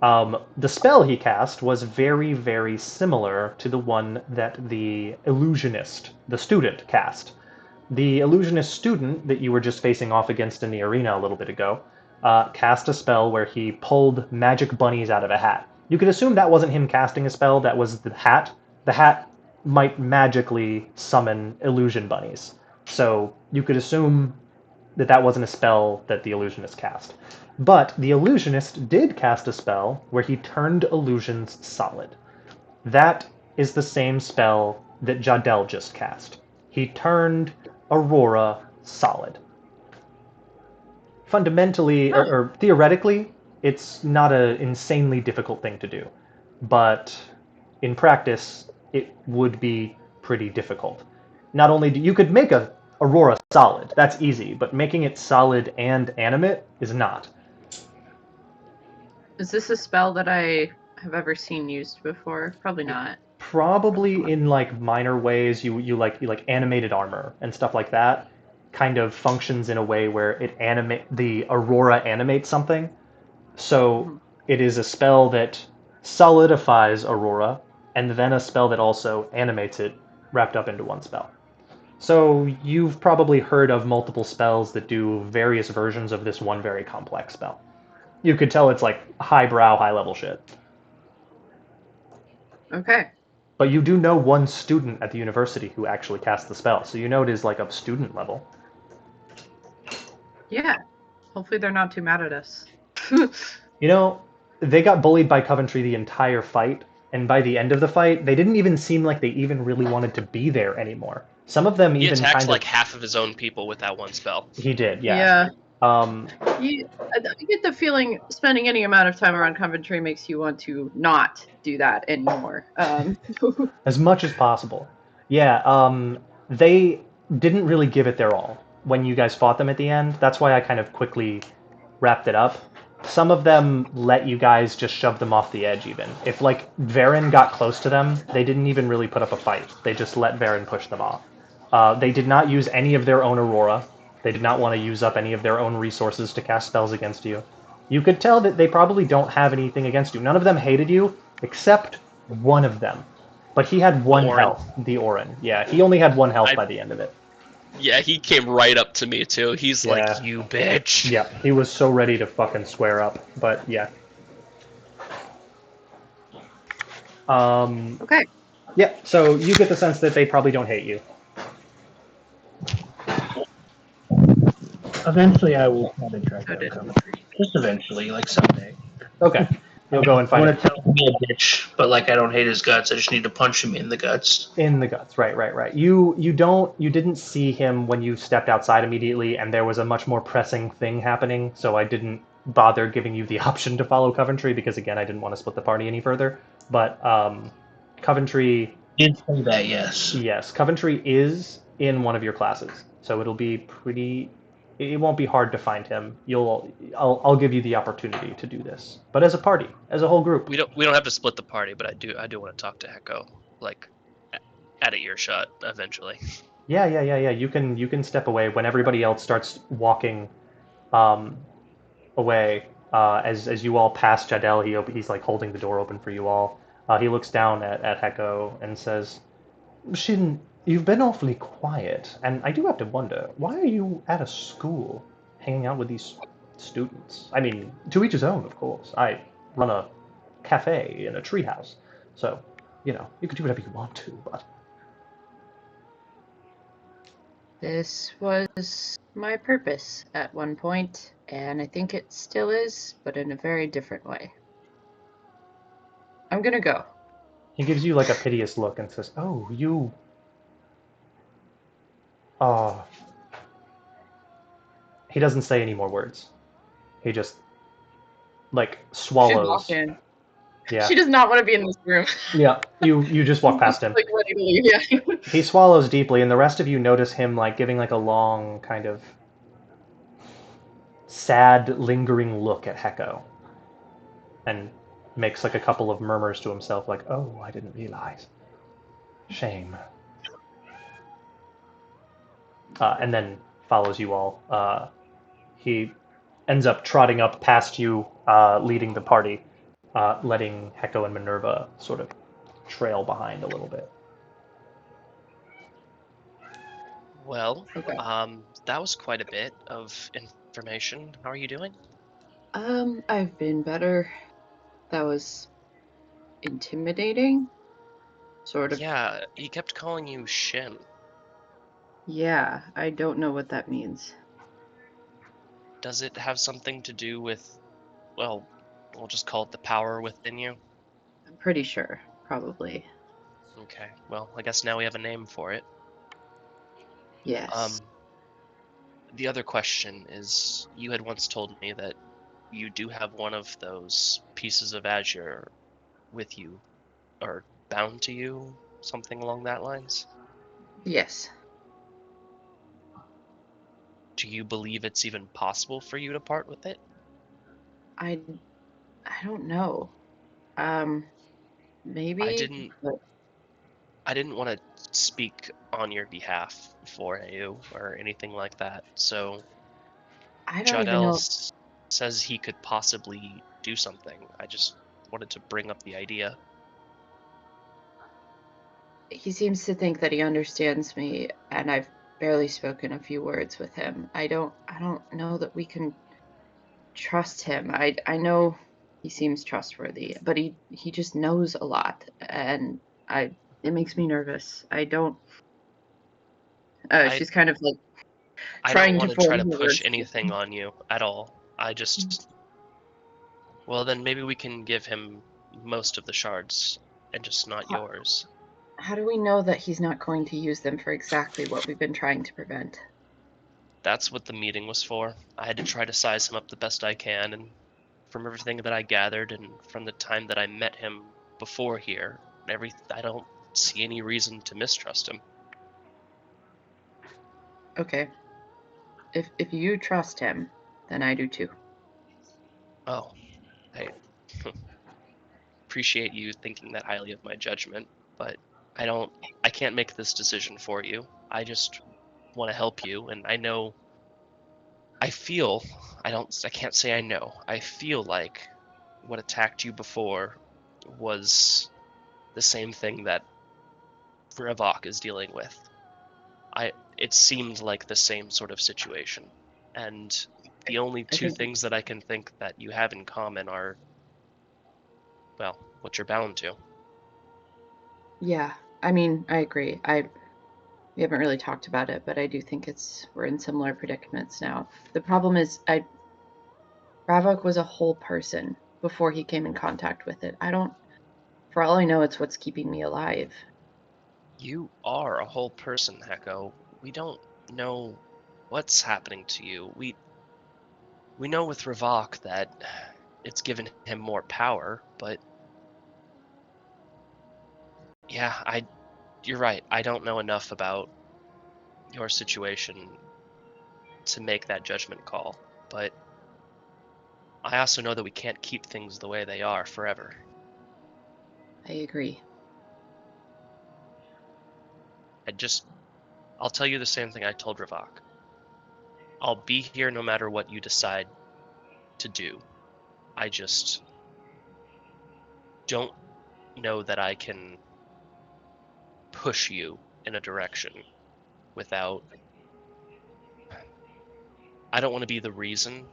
The spell he cast was very, very similar to the one that the illusionist, the student, cast. The illusionist student that you were just facing off against in the arena a little bit ago cast a spell where he pulled magic bunnies out of a hat. You could assume that wasn't him casting a spell, that was the hat. The hat might magically summon illusion bunnies. So you could assume that that wasn't a spell that the illusionist cast. But the illusionist did cast a spell where he turned illusions solid. That is the same spell that Jadel just cast. He turned Aurora solid. Fundamentally, or theoretically, it's not an insanely difficult thing to do. But in practice, it would be pretty difficult. Not only do you could make a Aurora solid, that's easy, but making it solid and animate is not. Is this a spell that I have ever seen used before? Probably not. Probably in like minor ways, you like animated armor and stuff like that kind of functions in a way where the Aurora animates something. So it is a spell that solidifies Aurora, and then a spell that also animates it wrapped up into one spell. So you've probably heard of multiple spells that do various versions of this one very complex spell. You could tell it's like highbrow, high-level shit. Okay. But you do know one student at the university who actually cast the spell, so you know it is like a student level. Yeah. Hopefully they're not too mad at us. You know, they got bullied by Coventry the entire fight, and by the end of the fight, they didn't even seem like they even really wanted to be there anymore. Some of them He even attacked kind like of... half of his own people with that one spell. He did, yeah. I get the feeling spending any amount of time around Coventry makes you want to not do that anymore. As much as possible. Yeah, they didn't really give it their all when you guys fought them at the end. That's why I kind of quickly wrapped it up. Some of them let you guys just shove them off the edge even. If like Varen got close to them, they didn't even really put up a fight. They just let Varen push them off. They did not use any of their own Aurora. They did not want to use up any of their own resources to cast spells against you. You could tell that they probably don't have anything against you. None of them hated you, except one of them. But he had one health, the Orin. Yeah, he only had one health by the end of it. Yeah, he came right up to me too. He's like, "You bitch." Yeah, he was so ready to fucking square up. But yeah. Okay. Yeah, so you get the sense that they probably don't hate you. Eventually, I will try to track So down did- Coventry. Just eventually, like someday. Okay. You'll go and I find want it to tell him to be a bitch, but like I don't hate his guts. I just need to punch him in the guts. in the guts. Right. You didn't see him when you stepped outside immediately, and there was a much more pressing thing happening. So I didn't bother giving you the option to follow Coventry because again, I didn't want to split the party any further. But Coventry, Did say that, yes. yes, Coventry is in one of your classes, so it'll be pretty. It won't be hard to find him. I'll give you the opportunity to do this, but as a party, as a whole group. We don't have to split the party, but I do want to talk to Heko, like at a earshot eventually. Yeah. You can step away when everybody else starts walking um, away. As you all pass Jadel, he's like holding the door open for you all. He looks down at Heko and says, "Shin, you've been awfully quiet, and I do have to wonder, why are you at a school hanging out with these students? I mean, to each his own, of course. I run a cafe in a treehouse, so you know you can do whatever you want to, but." This was my purpose at one point, and I think it still is, but in a very different way. I'm gonna go. He gives you like a piteous look and says, "Oh, you. Oh." He doesn't say any more words. He just like She's walking. swallows. Yeah. She does not want to be in this room. Yeah. You just walk past him. Like ready to leave. Yeah. He swallows deeply, and the rest of you notice him like giving like a long kind of sad, lingering look at Heko, and makes like a couple of murmurs to himself, like, "Oh, I didn't realize. Shame." And then follows you all. He ends up trotting up past you, leading the party, letting Heko and Minerva sort of trail behind a little bit. Well, Okay. that was quite a bit of information. How are you doing? I've been better. That was intimidating. Sort of. Yeah, he kept calling you Shin. Yeah, I don't know what that means. Does it have something to do with, well, we'll just call it the power within you? I'm pretty sure. Probably. Okay, well, I guess now we have a name for it. Yes. The other question is, you had once told me that you do have one of those pieces of azure with you, or bound to you, something along that lines. Yes. Do you believe it's even possible for you to part with it? I don't know. Maybe. But I didn't want to speak on your behalf for you or anything like that. So I don't even know. says he could possibly do something. I just wanted to bring up the idea. He seems to think that he understands me, and I've barely spoken a few words with him. I don't know that we can trust him. I know he seems trustworthy, but he just knows a lot, and it makes me nervous. I don't. I She's kind of like I don't trying want to to form try to her push words. anything on you at all. I just well then maybe we can give him most of the shards and just not yours. How do we know that he's not going to use them for exactly what we've been trying to prevent? That's what the meeting was for. I had to try to size him up the best I can, and from everything that I gathered and from the time that I met him before here, I don't see any reason to mistrust him. Okay. If you trust him, then I do too. Oh, I appreciate you thinking that highly of my judgment, but I can't make this decision for you. I just want to help you, and I feel, I can't say I know. I feel like what attacked you before was the same thing that Revok is dealing with. It seemed like the same sort of situation. And the only I two think. things that I can think that you have in common are, well, what you're bound to. Yeah. I mean, I agree. We haven't really talked about it, but I do think we're in similar predicaments now. The problem is Ravok was a whole person before he came in contact with it. For all I know, it's what's keeping me alive. You are a whole person, Heko. We don't know what's happening to you. We know with Ravok that it's given him more power, but yeah, you're right. I don't know enough about your situation to make that judgment call, but I also know that we can't keep things the way they are forever. I agree. I'll tell you the same thing I told Ravok. I'll be here no matter what you decide to do. I just don't know that I can push you in a direction without... I don't want to be the reason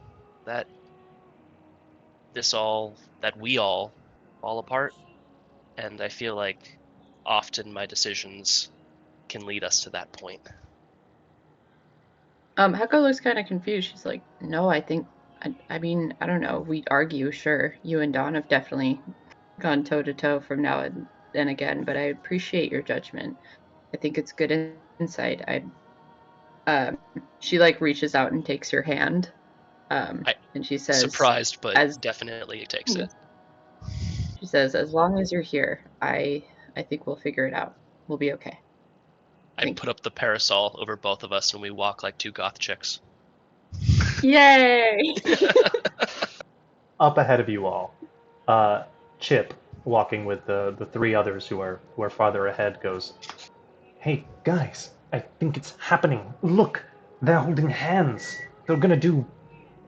that we all fall apart, and I feel like often my decisions can lead us to that point. Heko looks kind of confused. She's like, no, I think, I mean, I don't know. We argue, sure. You and Dawn have definitely gone toe-to-toe from now and again, but I appreciate your judgment. I think it's good insight. She like reaches out and takes your hand, and she says, surprised, but definitely takes it. She says, as long as you're here, I think we'll figure it out. We'll be okay. I put up the parasol over both of us and we walk like two goth chicks. Yay! Up ahead of you all, Chip, walking with the three others who are farther ahead, goes, "Hey guys, I think it's happening. Look, they're holding hands. They're gonna do,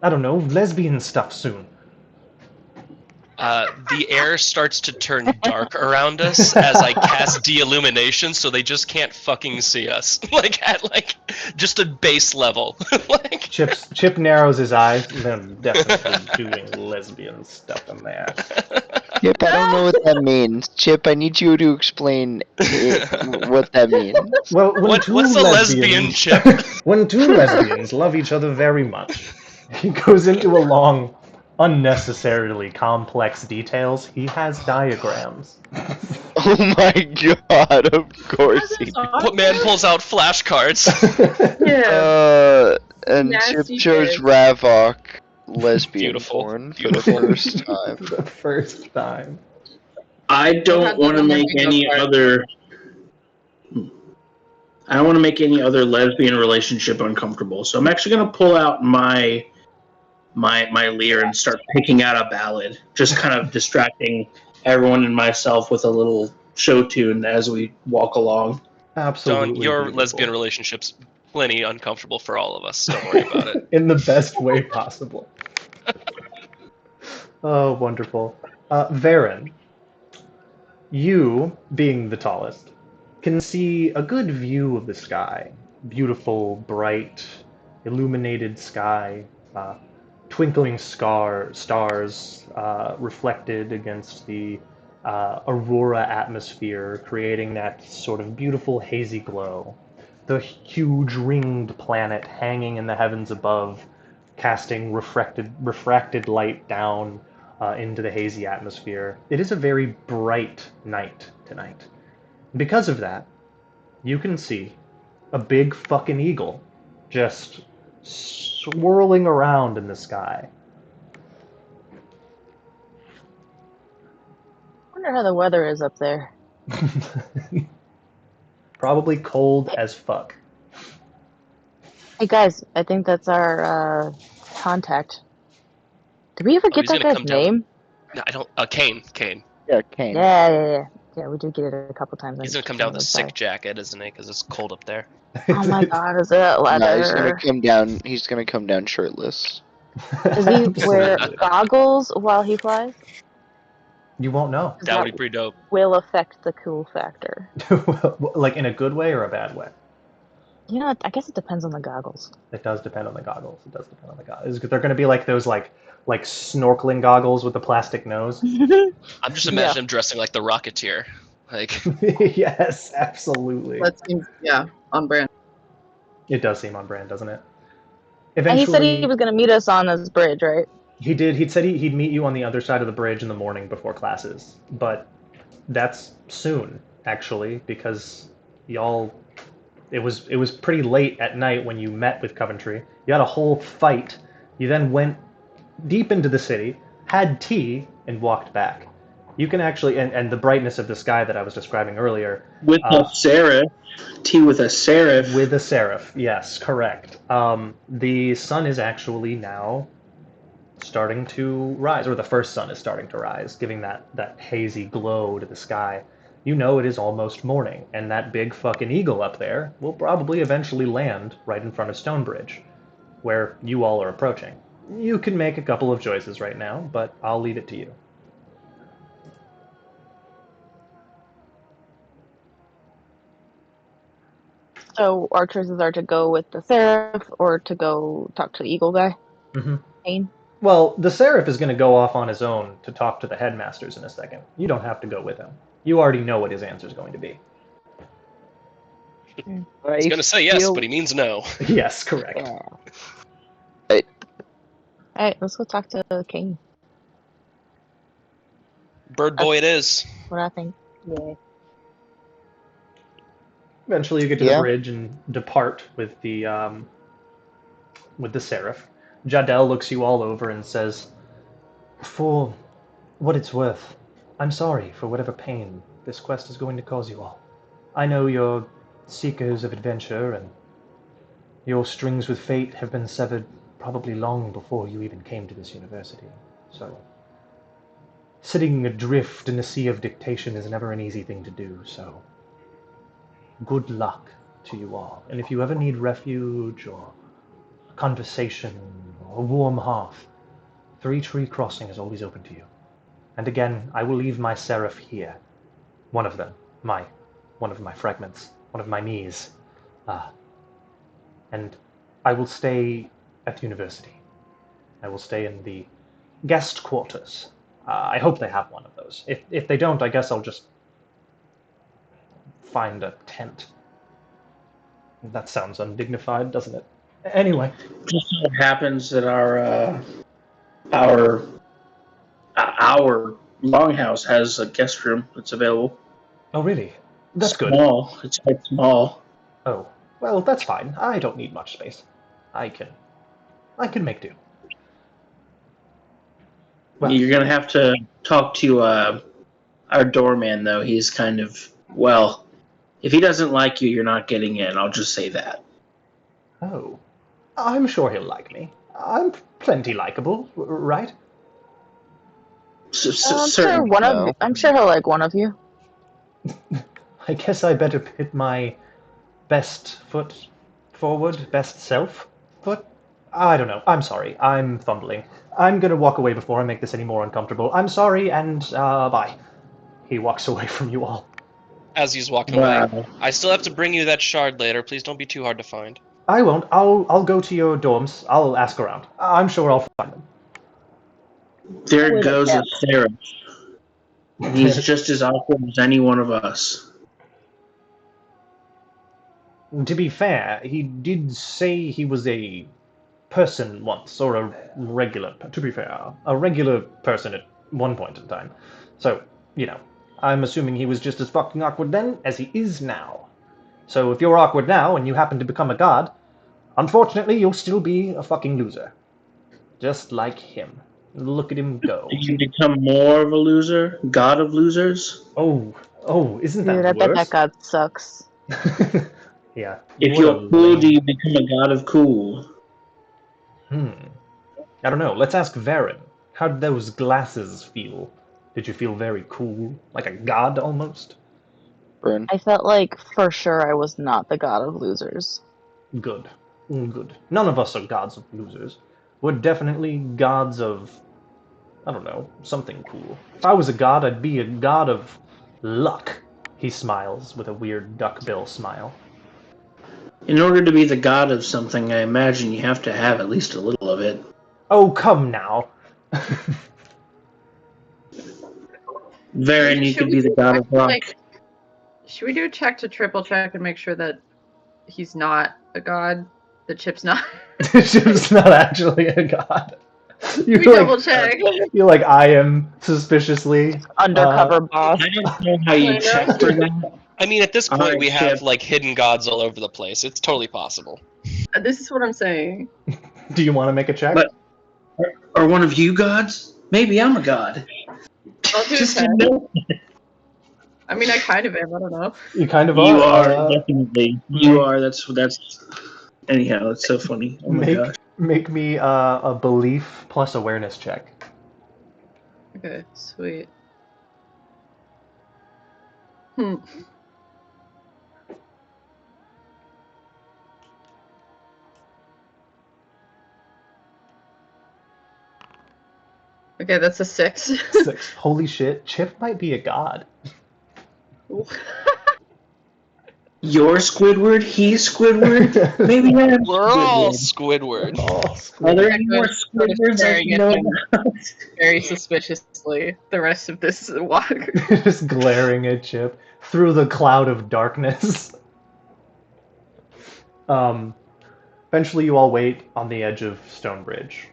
I don't know, lesbian stuff soon." The air starts to turn dark around us as I cast de-illumination, so they just can't fucking see us. At just a base level. Chip narrows his eyes. They're definitely doing lesbian stuff in there. Chip, I don't know what that means. Chip, I need you to explain what that means. Well, what's a lesbian, Chip? When two lesbians love each other very much, he goes into a long, unnecessarily complex details. He has diagrams. Oh my god, of course he Man pulls out flashcards. Yeah. And Nasty Chip chose kids. Ravok lesbian Beautiful. porn for the first time. The first time. I don't want to make any other. I don't want to make any other lesbian relationship uncomfortable. So I'm actually going to pull out my lyre and start picking out a ballad, just kind of distracting everyone and myself with a little show tune as we walk along. Absolutely. Don, your beautiful. lesbian relationship's plenty uncomfortable for all of us. Don't worry about it. In the best way possible. Oh, wonderful. Varen, you, being the tallest, can see a good view of the sky. Beautiful, bright, illuminated sky. Twinkling stars reflected against the aurora atmosphere, creating that sort of beautiful hazy glow. The huge ringed planet hanging in the heavens above, casting refracted light down into the hazy atmosphere. It is a very bright night tonight. Because of that, you can see a big fucking eagle just swirling around in the sky. I wonder how the weather is up there. Probably cold as fuck. Hey guys, I think that's our contact. Did we ever get he's that gonna guy's come down. name? No, I don't. Kane. Yeah, Kane. Yeah. Yeah, we did get it a couple times. He's gonna come down with a sick jacket, isn't he? Because it's cold up there. Oh my god, is it leather? No, he's gonna come down. He's gonna come down shirtless. Does he wear Absolutely. goggles while he flies? You won't know. That would be pretty dope. Will affect the cool factor. Like in a good way or a bad way? You know, I guess it depends on the goggles. It does depend on the goggles. It does depend on the goggles. They're going to be like those like snorkeling goggles with the plastic nose. I'm just imagining him dressing like the Rocketeer. Like, Yes, absolutely. That seems, yeah, on brand. It does seem on brand, doesn't it? And he said he Eventually, was going to meet us on this bridge, right? he did. He'd said he'd meet you on the other side of the bridge in the morning before classes, but that's soon, actually, because y'all. It was pretty late at night when you met with Coventry. You had a whole fight. You then went deep into the city, had tea, and walked back. You can actually, and the brightness of the sky that I was describing earlier, With a seraph. Tea with a seraph. with a seraph, yes, correct. The sun is actually now starting to rise, or the first sun is starting to rise, giving that hazy glow to the sky. You know it is almost morning, and that big fucking eagle up there will probably eventually land right in front of Stonebridge, where you all are approaching. You can make a couple of choices right now, but I'll leave it to you. So our choices are to go with the Seraph or to go talk to the Eagle guy. Mm-hmm. Kane. Well, the Seraph is going to go off on his own to talk to the headmasters in a second. You don't have to go with him. You already know what his answer is going to be. he's gonna say yes, but he means no. Yes, correct. Yeah. Alright, let's go talk to Kane. Bird boy it is. What I think. Yeah. Eventually, you get to the bridge and depart with the Seraph. Jadel looks you all over and says, "For what it's worth, I'm sorry for whatever pain this quest is going to cause you all. I know you're seekers of adventure, and your strings with fate have been severed probably long before you even came to this university. So, sitting adrift in a sea of dictation is never an easy thing to do, so good luck to you all. And if you ever need refuge or a conversation or a warm hearth, Three Tree Crossing is always open to you. And again, I will leave my seraph here. One of them. One of my fragments. One of my knees. And I will stay at the university. I will stay in the guest quarters. I hope they have one of those. If they don't, I guess I'll just find a tent. That sounds undignified, doesn't it? Anyway. Just so it happens that our longhouse has a guest room that's available. Oh, really? That's good. Small. It's quite small. Oh, well, that's fine. I don't need much space. I can make do. Well, you're gonna have to talk to our doorman, though. He's kind of, well, if he doesn't like you, you're not getting in. I'll just say that. Oh, I'm sure he'll like me. I'm plenty likable, right? I'm sure he'll like one of you. I guess I better put my best foot forward, best self foot. I don't know. I'm sorry. I'm fumbling. I'm gonna walk away before I make this any more uncomfortable. I'm sorry, and bye. He walks away from you all. As he's walking away, I still have to bring you that shard later. Please don't be too hard to find. I won't. I'll go to your dorms. I'll ask around. I'm sure I'll find them. There goes a seraph. He's just as awkward as any one of us. To be fair, he did say he was a person once, or a regular. To be fair, a regular person at one point in time. So, I'm assuming he was just as fucking awkward then as he is now. So if you're awkward now and you happen to become a god, unfortunately you'll still be a fucking loser. Just like him. Look at him go. Did you become more of a loser? God of losers? Oh, isn't that Dude, I worse? bet that god sucks. Yeah. If you're cool, do you become a god of cool? I don't know. Let's ask Varen. How did those glasses feel? Did you feel very cool? Like a god, almost? I felt like, for sure, I was not the god of losers. Good. Good. None of us are gods of losers. We're definitely gods of, I don't know, something cool. If I was a god, I'd be a god of luck. He smiles with a weird duckbill smile. In order to be the god of something, I imagine you have to have at least a little of it. Oh, come now. Varen, you could be the god of rock. Should we do a check to triple check and make sure that he's not a god? The Chip's not. Chip's not actually a god. You We double check. You eye him suspiciously. Undercover boss. I don't know how you check for that. I mean, at this point, Alright, we have Chip. hidden gods all over the place. It's totally possible. This is what I'm saying. Do you want to make a check? But- Are one of you gods? Maybe I'm a god. I'll do a Just check. to know. I mean, I kind of am. I don't know. You kind of You are. are definitely. You are. That's. Anyhow, that's so funny. Oh my gosh. Make me a belief plus awareness check. Okay, sweet. Okay, that's a 6. 6. Holy shit, Chip might be a god. You're Squidward. He's Squidward. Maybe I'm We're all Squidward. Squidward. Are there any more Squidwards I can know about? Very suspiciously, the rest of this walk. Just glaring at Chip through the cloud of darkness. Eventually you all wait on the edge of Stonebridge.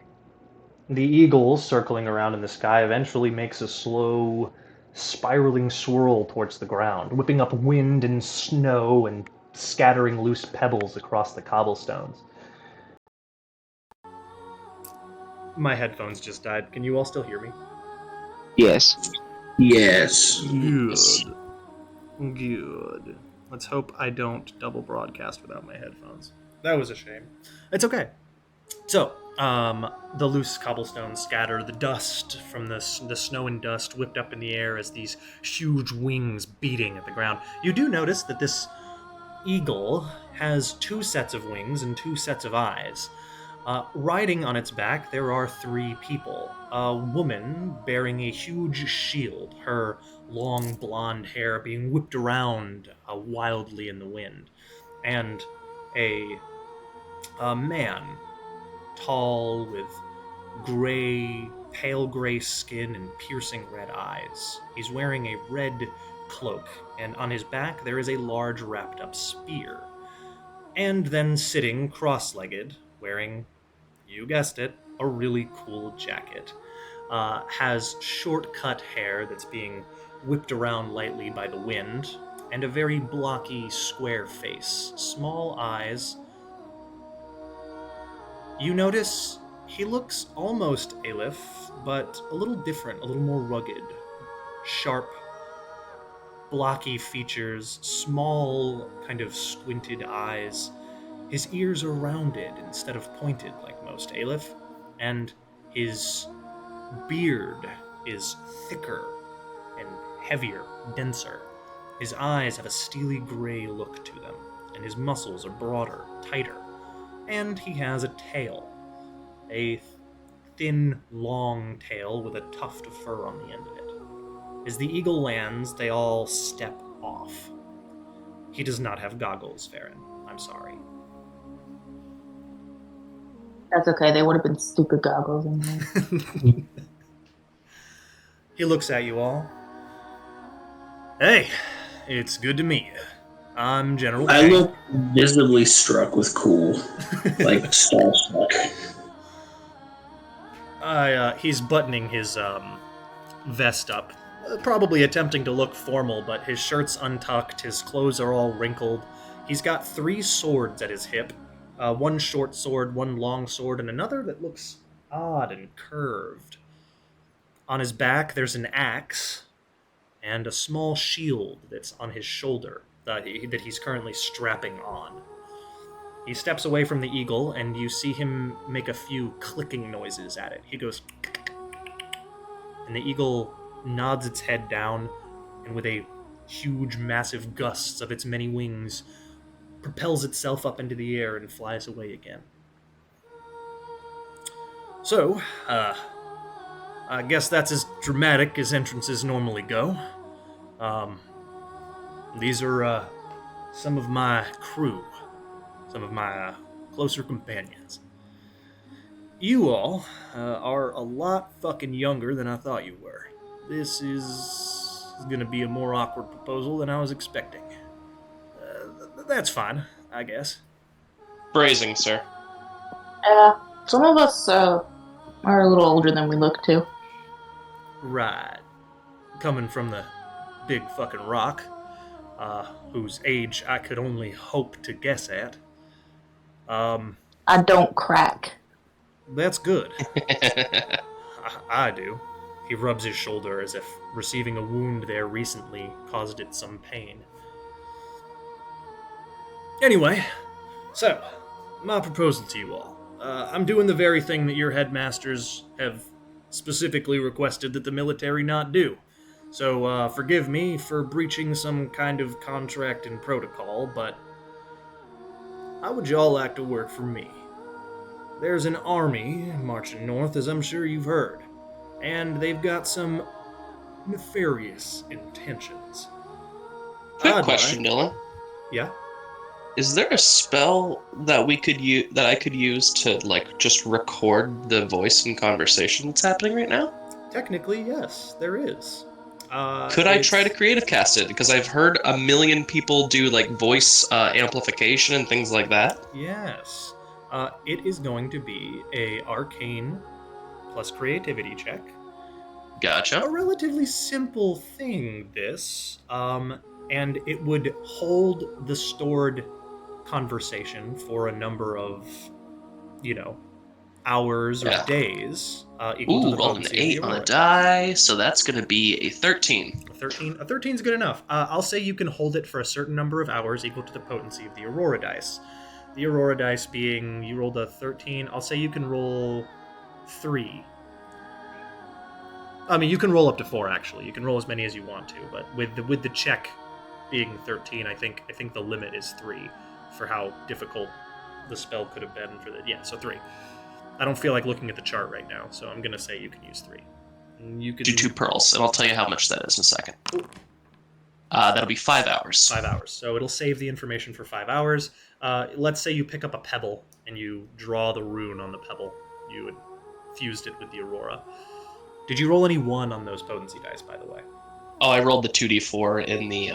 The eagle, circling around in the sky, eventually makes a slow, spiraling swirl towards the ground, whipping up wind and snow and scattering loose pebbles across the cobblestones. My headphones just died. Can you all still hear me? Yes. Yes. Good. Good. Let's hope I don't double broadcast without my headphones. That was a shame. It's okay. So, the loose cobblestones scatter, the dust from the snow and dust whipped up in the air as these huge wings beating at the ground. You do notice that this eagle has 2 sets of wings and 2 sets of eyes. Riding on its back, there are 3 people. A woman bearing a huge shield, her long blonde hair being whipped around wildly in the wind, and a man, tall, with pale gray skin and piercing red eyes. He's wearing a red cloak, and on his back there is a large wrapped up spear. And then sitting cross-legged, wearing, you guessed it, a really cool jacket. Has short-cut hair that's being whipped around lightly by the wind, and a very blocky, square face, small eyes. You notice he looks almost Aleph, but a little different, a little more rugged. Sharp, blocky features, small, kind of squinted eyes. His ears are rounded instead of pointed like most Aleph, and his beard is thicker and heavier, denser. His eyes have a steely gray look to them, and his muscles are broader, tighter. And he has a tail. A thin, long tail with a tuft of fur on the end of it. As the eagle lands, they all step off. He does not have goggles, Farron. I'm sorry. That's okay. They would have been stupid goggles in there. He looks at you all. Hey, it's good to meet you. I'm General I Kane. look visibly struck with cool, like starstruck. He's buttoning his vest up, probably attempting to look formal, but his shirt's untucked, his clothes are all wrinkled. He's got 3 swords at his hip, 1 short sword, 1 long sword, and another that looks odd and curved. On his back, there's an axe and a small shield that's on his shoulder that he's currently strapping on. He steps away from the eagle, and you see him make a few clicking noises at it. He goes, and the eagle nods its head down, and with a huge, massive gusts of its many wings, propels itself up into the air and flies away again. So, I guess that's as dramatic as entrances normally go. These are some of my crew, some of my closer companions. You all are a lot fucking younger than I thought you were. This is gonna be a more awkward proposal than I was expecting. That's fine, I guess. Phrasing, sir. Some of us are a little older than we look too. Right. Coming from the big fucking rock, whose age I could only hope to guess at. I don't crack. That's good. I do. He rubs his shoulder as if receiving a wound there recently caused it some pain. Anyway, so, my proposal to you all. I'm doing the very thing that your headmasters have specifically requested that the military not do. So, forgive me for breaching some kind of contract and protocol, but how would y'all like to work for me? There's an army marching north, as I'm sure you've heard, and they've got some nefarious intentions. Quick question, Dylan. Yeah? Is there a spell that we could use that I could use to like just record the voice and conversation that's happening right now? Technically, yes, there is. Could I try to creative cast it? Because I've heard a million people do like voice amplification and things like that. Yes. It is going to be a arcane plus creativity check. Gotcha. A relatively simple thing, this. And it would hold the stored conversation for a number of, hours or days. Equal to the rolled an potency of 8 the on the aurora. die, so that's going to be a 13. A 13 is good enough. I'll say you can hold it for a certain number of hours equal to the potency of the Aurora dice. The Aurora dice being, you rolled a 13, I'll say you can roll 3. I mean, you can roll up to 4, actually. You can roll as many as you want to, but with the check being 13, I think the limit is 3 for how difficult the spell could have been for the... Yeah, so 3. I don't feel like looking at the chart right now, so I'm going to say you can use 3. You could do 2 pearls, and I'll tell you how much that is in a second. That'll be 5 hours. 5 hours. So it'll save the information for 5 hours. Let's say you pick up a pebble and you draw the rune on the pebble. You had fused it with the Aurora. Did you roll any 1 on those potency dice, by the way? Oh, I rolled the 2d4 in the,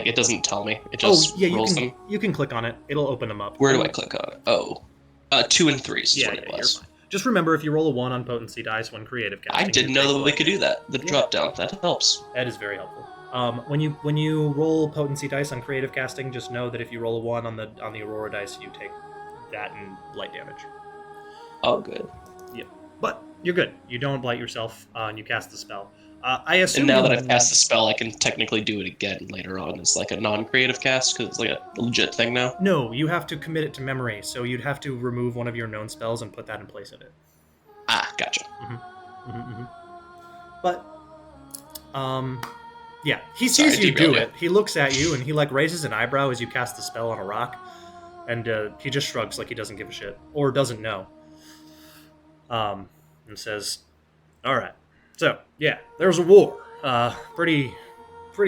it doesn't tell me. It just rolls them. You can click on it. It'll open them up. Where do I click on it? Oh. 2 and 3 is what it was. You're fine. Just remember, if you roll a 1 on potency dice when creative casting... I didn't know that we could do that. The drop down. That helps. That is very helpful. When you roll potency dice on creative casting, just know that if you roll a 1 on the Aurora dice, you take that and blight damage. Oh, good. Yep. But you're good. You don't blight yourself, and you cast the spell. I assume. And now that I've cast the spell, I can technically do it again later on as like a non-creative cast because it's like a legit thing now. No, you have to commit it to memory, so you'd have to remove one of your known spells and put that in place of it. Ah, gotcha. But, yeah, he sees you do it. He looks at you and he like raises an eyebrow as you cast the spell on a rock, and he just shrugs like he doesn't give a shit or doesn't know. And says, "All right. So, yeah, there's a war. Pretty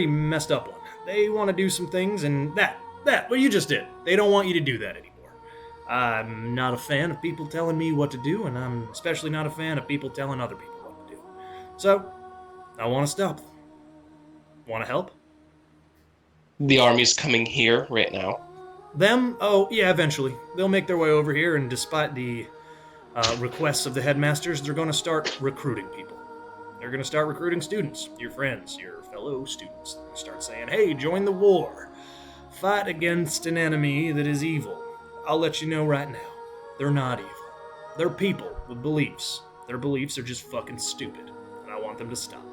messed up one. They want to do some things, and what you just did, they don't want you to do that anymore. I'm not a fan of people telling me what to do, and I'm especially not a fan of people telling other people what to do. So, I want to stop them. Want to help?" The army's coming here right now. Them? Oh, yeah, eventually. They'll make their way over here, and despite the requests of the headmasters, they're going to start recruiting people. They're going to start recruiting students, your friends, your fellow students. They're going to start saying, "Hey, join the war. Fight against an enemy that is evil." I'll let you know right now, they're not evil. They're people with beliefs. Their beliefs are just fucking stupid, and I want them to stop.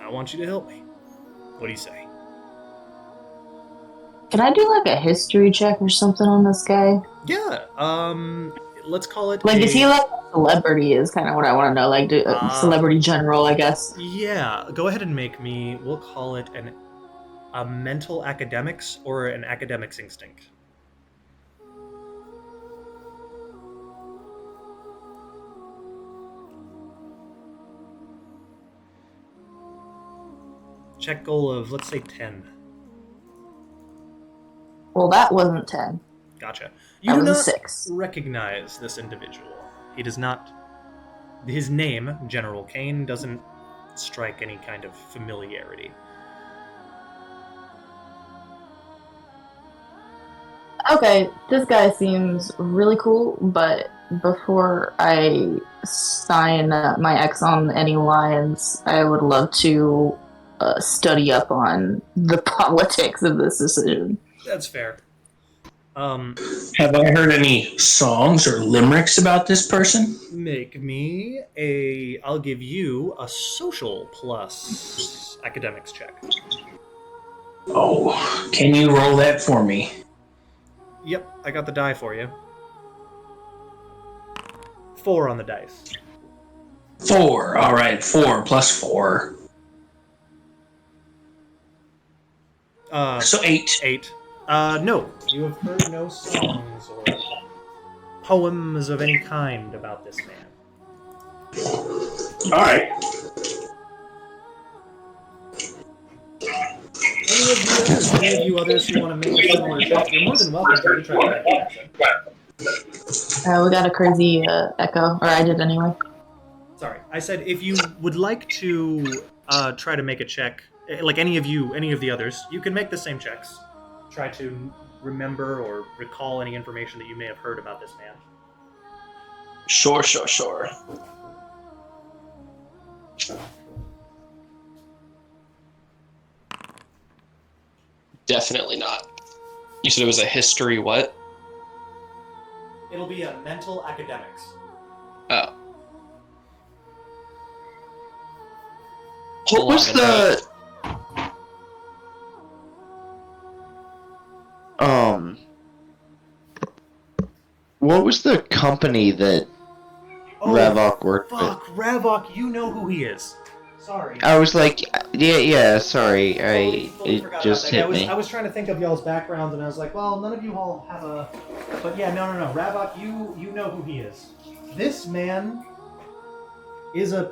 I want you to help me. What do you say? Can I do like a history check or something on this guy? Yeah, let's call it is he like a celebrity is kind of what I want to know, like celebrity general, I guess. Yeah, go ahead and make me, we'll call it a mental academics or an academics instinct. Check goal of, let's say, 10. Well, that wasn't 10. Gotcha. You do not 6. recognize this individual. He does not... His name, General Kane, doesn't strike any kind of familiarity. Okay, this guy seems really cool, but before I sign my X on any lines, I would love to study up on the politics of this decision. That's fair. Have I heard any songs or limericks about this person? Make me a. I'll give you a social plus academics check. Oh, can you roll that for me? Yep, I got the die for you. 4 on the dice. 4. All right, 4 plus 4. So 8. 8. No, you have heard no songs or poems of any kind about this man. All right. Any of you others who want to make a similar check, you're more than welcome to try to make a check. We got a crazy echo, or I did anyway. Sorry, I said if you would like to try to make a check, like any of the others, you can make the same checks. Try to remember or recall any information that you may have heard about this man. Sure. Definitely not. You said it was a history what? It'll be a mental academics. Oh. What was the what was the company that Ravok worked with? Fuck, Ravok, you know who he is. Sorry. I was like, yeah, sorry, Totally it forgot just about that. hit me. I was trying to think of y'all's backgrounds, and I was like, well, none of you all have a... But yeah, no. Ravok, you know who he is. This man is a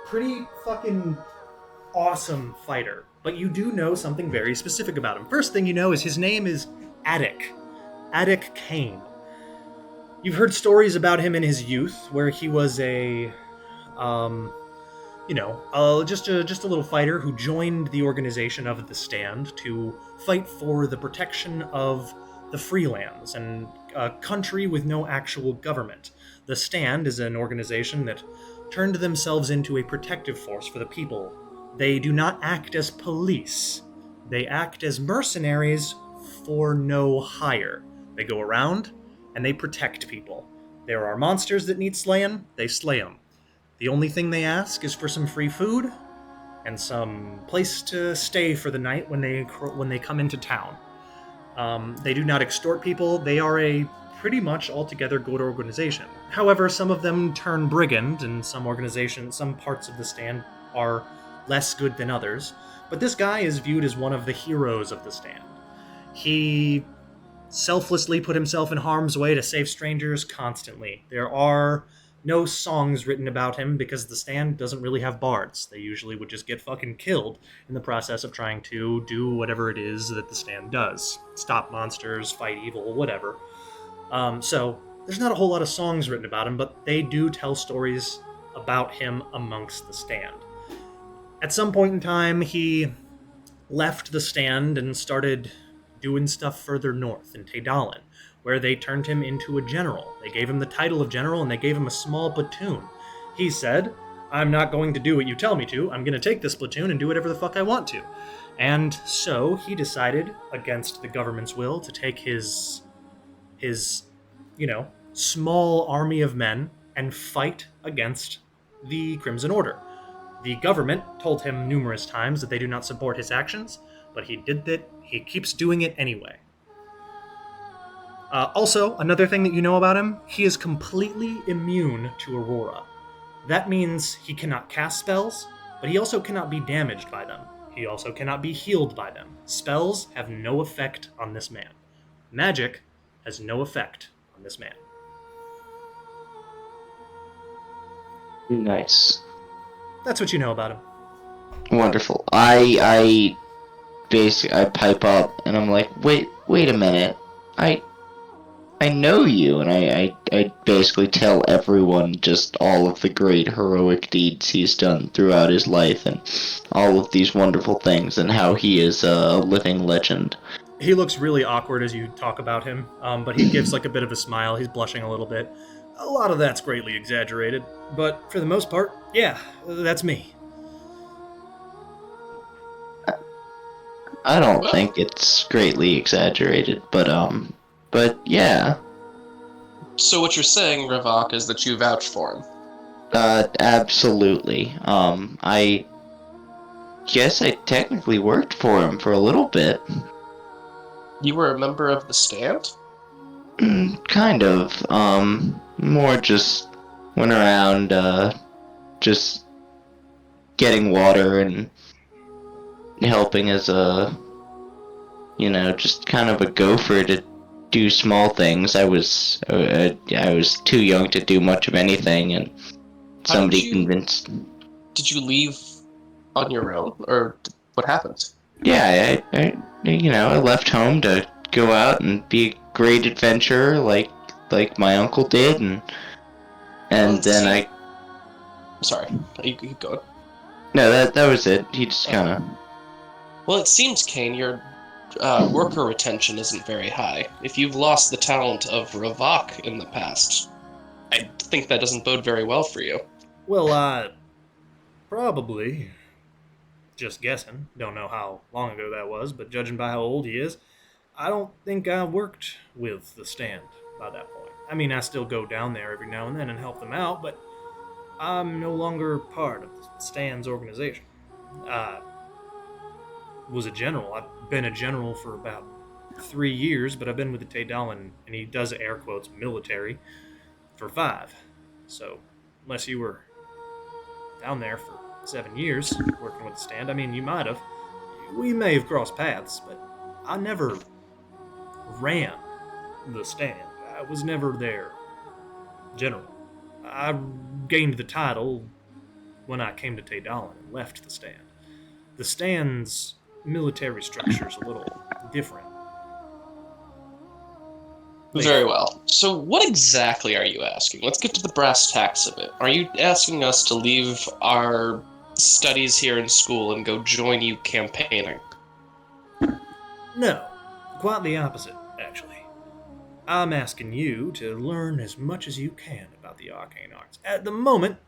pretty fucking awesome fighter, but you do know something very specific about him. First thing you know is his name is Attic Kane. You've heard stories about him in his youth, where he was a, just a little fighter who joined the organization of the Stand to fight for the protection of the Freelands and a country with no actual government. The Stand is an organization that turned themselves into a protective force for the people. They do not act as police. They act as mercenaries for no hire. They go around and they protect people. There are monsters that need slaying, they slay them. The only thing they ask is for some free food and some place to stay for the night when they come into town. They do not extort people. They are a pretty much altogether good organization. However, some of them turn brigand, and some parts of the Stand are less good than others. But this guy is viewed as one of the heroes of the Stand. He selflessly put himself in harm's way to save strangers constantly. There are no songs written about him because the Stand doesn't really have bards. They usually would just get fucking killed in the process of trying to do whatever it is that the Stand does. Stop monsters, fight evil, whatever. So there's not a whole lot of songs written about him, but they do tell stories about him amongst the Stand. At some point in time, he left the Stand and started doing stuff further north in Taidalin, where they turned him into a general. They gave him the title of general, and they gave him a small platoon. He said, I'm not going to do what you tell me to. I'm going to take this platoon and do whatever the fuck I want to. And so he decided, against the government's will, to take his small army of men and fight against the Crimson Order. The government told him numerous times that they do not support his actions, but he did that. He keeps doing it anyway. Also, another thing that you know about him, he is completely immune to Aurora. That means he cannot cast spells, but he also cannot be damaged by them. He also cannot be healed by them. Spells have no effect on this man. Magic has no effect on this man. Nice. That's what you know about him. Wonderful. I pipe up and I'm like, wait a minute. I know you, and I basically tell everyone just all of the great heroic deeds he's done throughout his life and all of these wonderful things and how he is a living legend. he looks really awkward as you talk about him, but he gives like a bit of a smile. He's blushing a little bit. A lot of that's greatly exaggerated, but for the most part, yeah, that's me. I don't think it's greatly exaggerated, but yeah. So what you're saying, Ravok, is that you vouch for him. Absolutely. I guess I technically worked for him for a little bit. You were a member of the stand? Kind of. More just went around, just getting water and helping as a, just kind of a gopher to do small things. I was too young to do much of anything, and somebody convinced. Did you leave on your own, or what happened? Yeah, I left home to go out and be a great adventurer, like my uncle did, and then Sorry, you keep going. No, that was it. He just kind of. Well, it seems, Kane, your worker retention isn't very high. If you've lost the talent of Ravok in the past, I think that doesn't bode very well for you. Well, probably. Just guessing. Don't know how long ago that was, but judging by how old he is, I don't think I worked with the stand by that point. I mean, I still go down there every now and then and help them out, but I'm no longer part of the stand's organization. I was a general. I've been a general for about 3 years, but I've been with the Taydalan, and he does air quotes, military, for 5. So, unless you were down there for 7 years working with the stand, I mean, you might have. We may have crossed paths, but I never ran the stand. I was never their general. I gained the title when I came to Taydalan and left the stand. The stand's military structure is a little different. Very well. So what exactly are you asking? Let's get to the brass tacks of it. Are you asking us to leave our studies here in school and go join you campaigning? No, quite the opposite, actually. I'm asking you to learn as much as you can about the arcane arts. At the moment,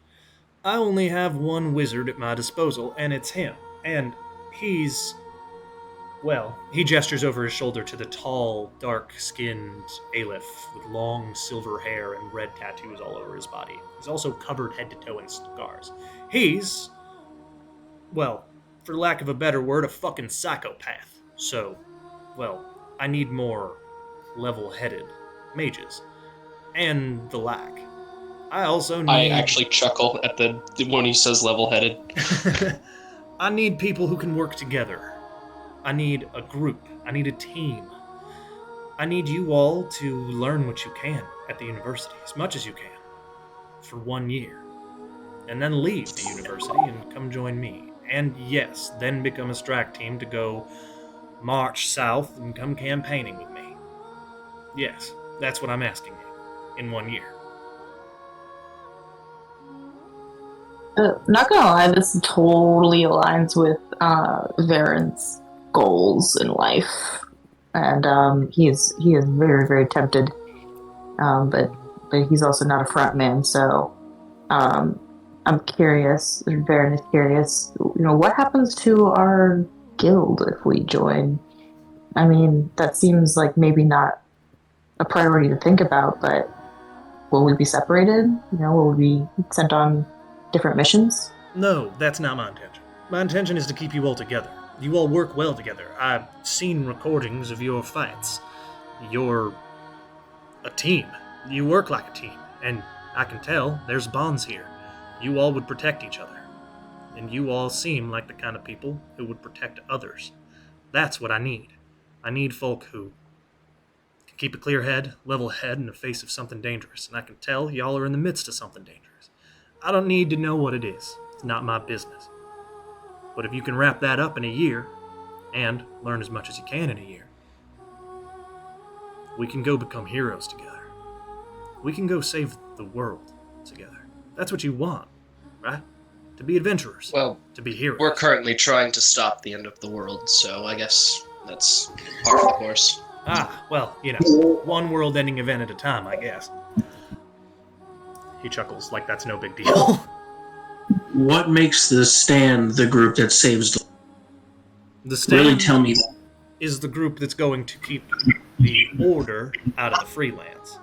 I only have one wizard at my disposal, and it's him. And he's... Well, he gestures over his shoulder to the tall, dark-skinned Aleph with long silver hair and red tattoos all over his body. He's also covered head to toe in scars. He's, well, for lack of a better word, a fucking psychopath. So, well, I need more level-headed mages. And the lack. I also need... I actually chuckle at the when he says level-headed. I need people who can work together. I need a group. I need a team. I need you all to learn what you can at the university, as much as you can, for 1 year. And then leave the university and come join me. And yes, then become a strike team to go march south and come campaigning with me. Yes, that's what I'm asking you, in 1 year. Not gonna lie, this totally aligns with Varen's goals in life, and he is very, very tempted, but he's also not a front man. So I'm curious. Varen is curious. What happens to our guild if we join? I mean, that seems like maybe not a priority to think about, but will we be separated? Will we be sent on different missions? No, that's not my intention. My intention is to keep you all together. You all work well together. I've seen recordings of your fights. You're a team. You work like a team. And I can tell there's bonds here. You all would protect each other. And you all seem like the kind of people who would protect others. That's what I need. I need folk who can keep a clear head, level head in the face of something dangerous. And I can tell y'all are in the midst of something dangerous. I don't need to know what it is. It's not my business. But if you can wrap that up in a year, and learn as much as you can in a year, we can go become heroes together. We can go save the world together. That's what you want, right? To be adventurers. Well, to be heroes. We're currently trying to stop the end of the world, so I guess That's par for the course. Ah, well, one world-ending event at a time, I guess. He chuckles like that's no big deal. What makes the Stand the group that saves the... The Stand Really tell me that. is the group that's going to keep the Order out of the Freelance.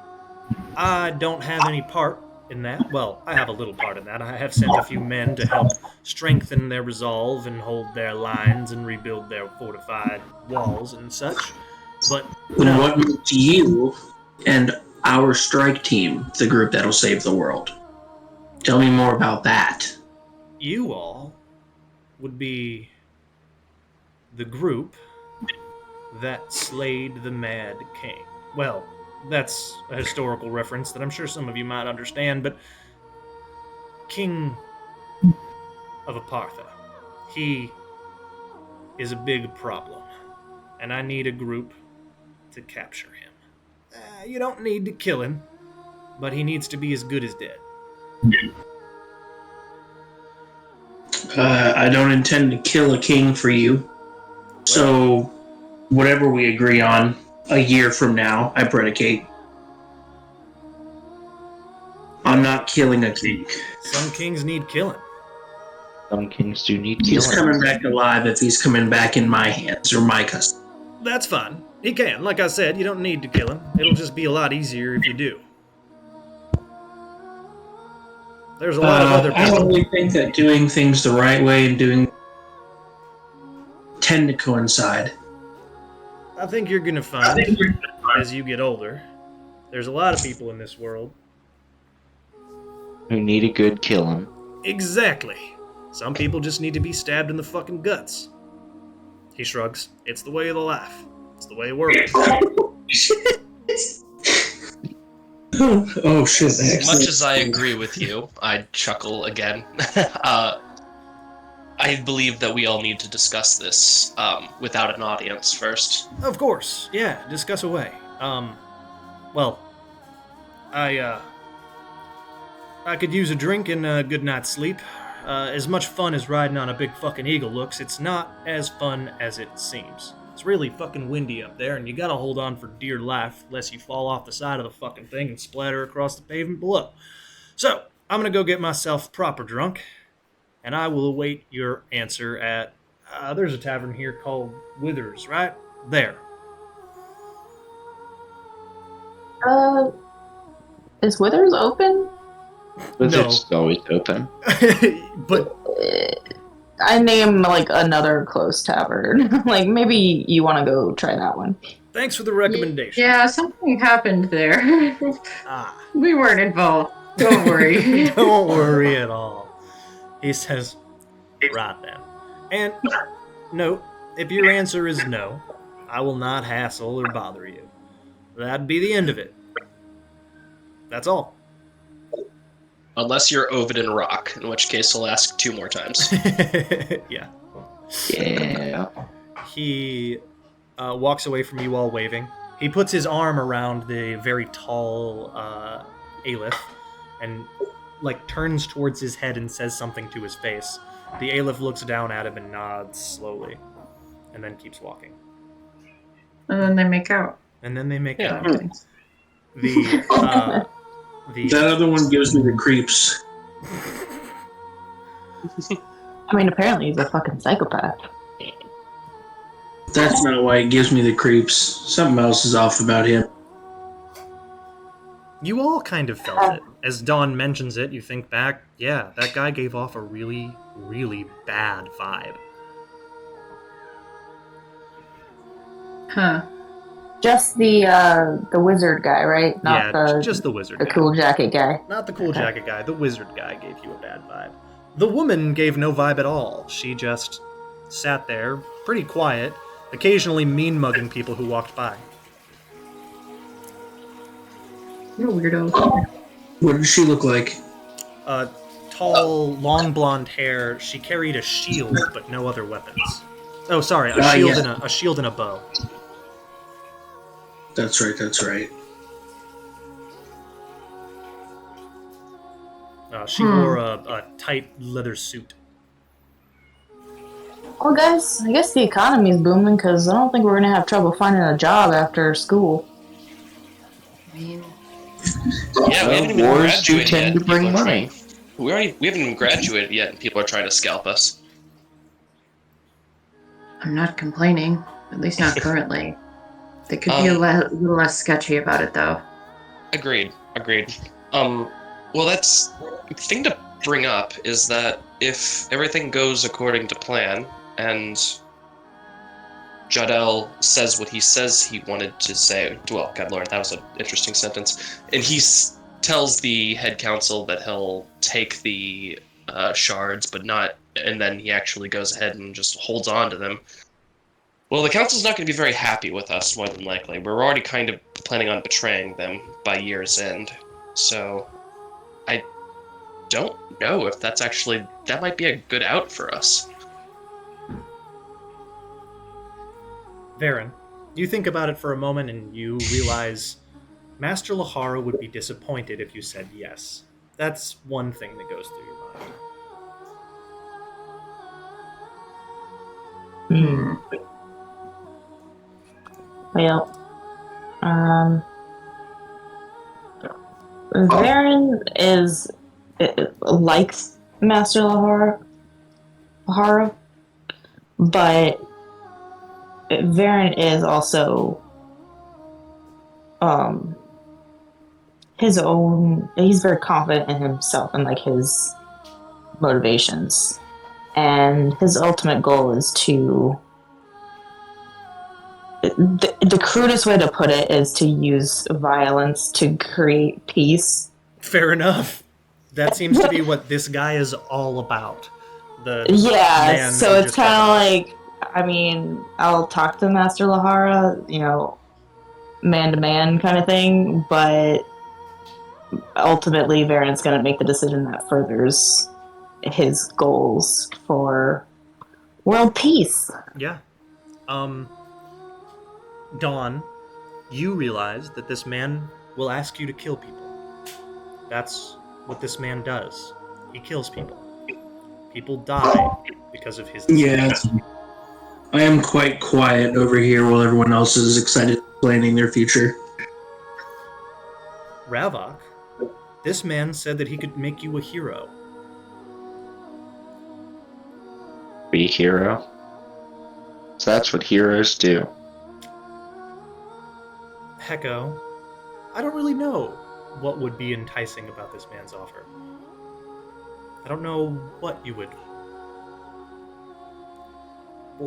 I don't have any part in that. Well, I have a little part in that. I have sent a few men to help strengthen their resolve and hold their lines and rebuild their fortified walls and such. But Then what makes you and our strike team the group that'll save the world? Tell me more about that. You all would be the group that slayed the Mad King. Well, that's a historical reference that I'm sure some of you might understand, but King of Apartha, he is a big problem, and I need a group to capture him. You don't need to kill him, but he needs to be as good as dead. I don't intend to kill a king for you. So, whatever we agree on, a year from now, I predicate. I'm not killing a king. Some kings need killing. Some kings do need He's killing. coming back alive if he's coming back in my hands or my custody. That's fine. He can. Like I said, you don't need to kill him. It'll just be a lot easier if you do. There's a lot of other people. I don't really think that doing things the right way and doing tend to coincide. I think you're going to find, as you get older, there's a lot of people in this world. Who need a good killing. Exactly. Some people just need to be stabbed in the fucking guts. He shrugs. It's the way of the life. It's the way it works. Oh shit! As much as I agree with you, I chuckle again. I believe that we all need to discuss this without an audience first. Of course. Yeah, discuss away. Well, I could use a drink and a good night's sleep. As much fun as riding on a big fucking eagle looks, it's not as fun as it seems. It's really fucking windy up there, and you gotta hold on for dear life, lest you fall off the side of the fucking thing and splatter across the pavement below. So, I'm gonna go get myself proper drunk, and I will await your answer at... there's a tavern here called Withers, right? There. Is Withers open? But No. it's always open. But I name like another close tavern. Like maybe you want to go try that one. thanks for the recommendation. Yeah, something happened there. Ah. We weren't involved. Don't worry. Don't worry at all. He says, right then. And no, if your answer is no, I will not hassle or bother you. That'd be the end of it. That's all. Unless you're Ovid and Rock, in which case I'll ask 2 more times. Yeah. Yeah. He walks away from you all waving. He puts his arm around the very tall Aleph and turns towards his head and says something to his face. The Aleph looks down at him and nods slowly and then keeps walking. And then they make out. And then they make Yeah. out. That other one gives me the creeps. I mean, apparently he's a fucking psychopath. That's not why it gives me the creeps. Something else is off about him. You all kind of felt it. As Dawn mentions it, you think back, yeah, that guy gave off a really, really bad vibe. Huh. Just the wizard guy, right? Not just the wizard the guy. cool jacket guy. Not the cool jacket guy. The wizard guy gave you a bad vibe. The woman gave no vibe at all. She just sat there, pretty quiet, occasionally mean-mugging people who walked by. You're a weirdo. What did she look like? Tall, long blonde hair. She carried a shield, but no other weapons. Oh, sorry, a shield and a bow. That's right, that's right. She wore a tight leather suit. Well, guys, I guess the economy is booming because I don't think we're going to have trouble finding a job after school. I mean, Yeah, we haven't even wars do graduated yet. tend to and people bring are money. we haven't even graduated yet, and people are trying to scalp us. I'm not complaining. At least not currently. They could be a little less sketchy about it, though. Agreed. Well, that's the thing to bring up is that if everything goes according to plan and Jadel says what he says he wanted to say, well, God Lord, that was an interesting sentence, and he tells the head council that he'll take the shards, but not, and then he actually goes ahead and just holds on to them. Well, the council's not going to be very happy with us, more than likely. We're already kind of planning on betraying them by year's end. So, I don't know if that's actually... That might be a good out for us. Varen, you think about it for a moment and you realize Master Lahara would be disappointed if you said yes. That's one thing that goes through your mind. Well, Varen likes Master Lahara, but Varen is also his own. He's very confident in himself and like his motivations, and his ultimate goal is to. The crudest way to put it is to use violence to create peace. Fair enough. That seems to be what this guy is all about. So it's kind of like, I mean, I'll talk to Master Lahara, man to man kind of thing, but ultimately Varen's going to make the decision that furthers his goals for world peace. Yeah. Dawn, you realize that this man will ask you to kill people. That's what this man does. He kills people. People die because of his decisions. Yeah. I am quite quiet over here while everyone else is excited planning their future. Ravok, this man said that he could make you a hero. Be a hero? So that's what heroes do. Hecko, I don't really know what would be enticing about this man's offer. I don't know what you would...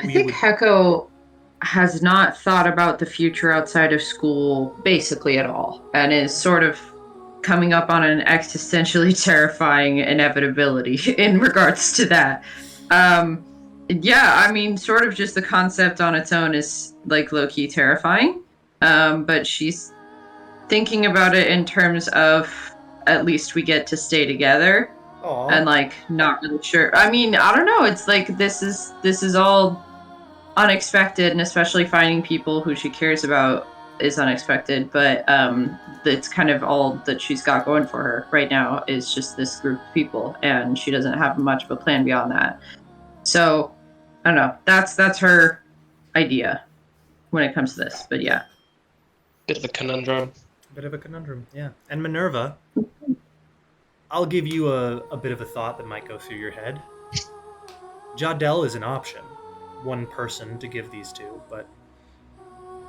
I think Hecko has not thought about the future outside of school basically at all, and is sort of coming up on an existentially terrifying inevitability in regards to that. Yeah, I mean, sort of just the concept on its own is like low-key terrifying, but she's thinking about it in terms of at least we get to stay together. Aww. And like not really sure. I mean, I don't know. It's like this is all unexpected, and especially finding people who she cares about is unexpected. But it's kind of all that she's got going for her right now is just this group of people, and she doesn't have much of a plan beyond that. So I don't know. That's her idea when it comes to this. But yeah, Bit of a conundrum. Yeah. And Minerva, I'll give you a bit of a thought that might go through your head. Jadel is an option. One person to give these to, but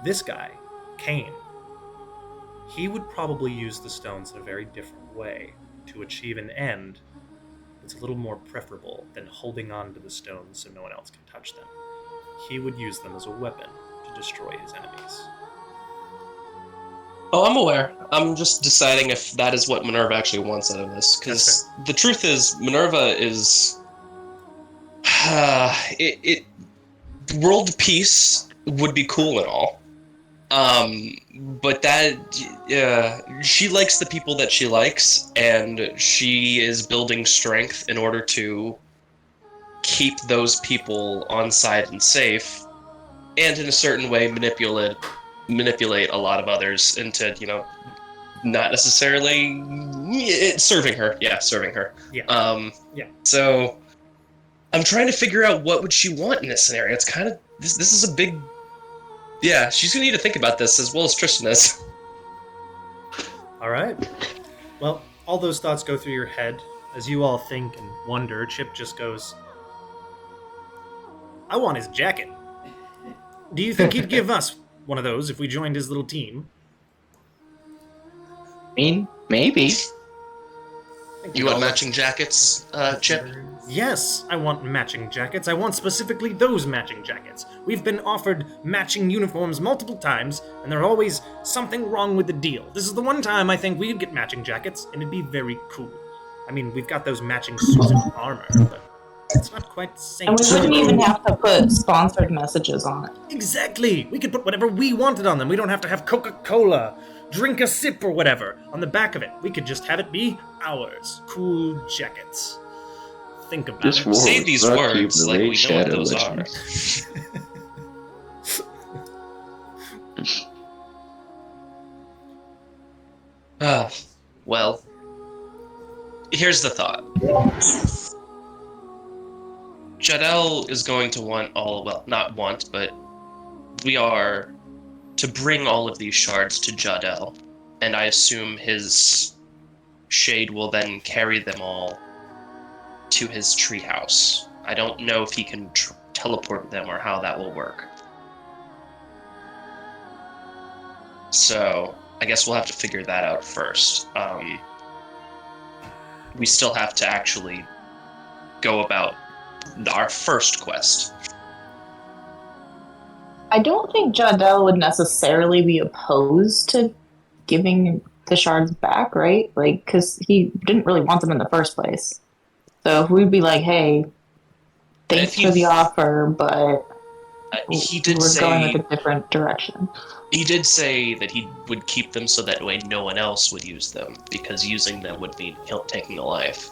this guy, Kane, he would probably use the stones in a very different way to achieve an end that's a little more preferable than holding on to the stones so no one else can touch them. He would use them as a weapon to destroy his enemies. Oh, I'm aware. I'm just deciding if that is what Minerva actually wants out of this. Because the truth is, Minerva is... world peace would be cool and all. But that... she likes the people that she likes, and she is building strength in order to keep those people on side and safe, and in a certain way manipulate a lot of others into, not necessarily serving her. Yeah, serving her. Yeah. So I'm trying to figure out what would she want in this scenario. It's kind of this is a big. Yeah, she's gonna need to think about this as well as Tristan is. All right. Well, all those thoughts go through your head as you all think and wonder. Chip just goes, "I want his jacket. Do you think he'd give us one of those if we joined his little team?" I mean, maybe. You want matching jackets, Chip? Yes, I want matching jackets. I want specifically those matching jackets. We've been offered matching uniforms multiple times, and there's always something wrong with the deal. This is the one time I think we could get matching jackets, and it'd be very cool. I mean, we've got those matching suits and armor, but it's not quite the same. And we wouldn't even have to put sponsored messages on it. Exactly! We could put whatever we wanted on them. We don't have to have Coca-Cola, drink a sip, or whatever on the back of it. We could just have it be ours. Cool jackets. Think about This it. war Say these brought to you words by like we know Shadow what those Legends. are. Well, here's the thought. Jadel is going to want not want, but we are to bring all of these shards to Jadel, and I assume his shade will then carry them all to his treehouse. I don't know if he can teleport them or how that will work. So, I guess we'll have to figure that out first. We still have to actually go about our first quest. I don't think Jadel would necessarily be opposed to giving the shards back, right? Like, because he didn't really want them in the first place. So if we'd be like, hey, thanks for the offer, but we're going with a different direction. He did say that he would keep them so that way no one else would use them, because using them would mean taking a life.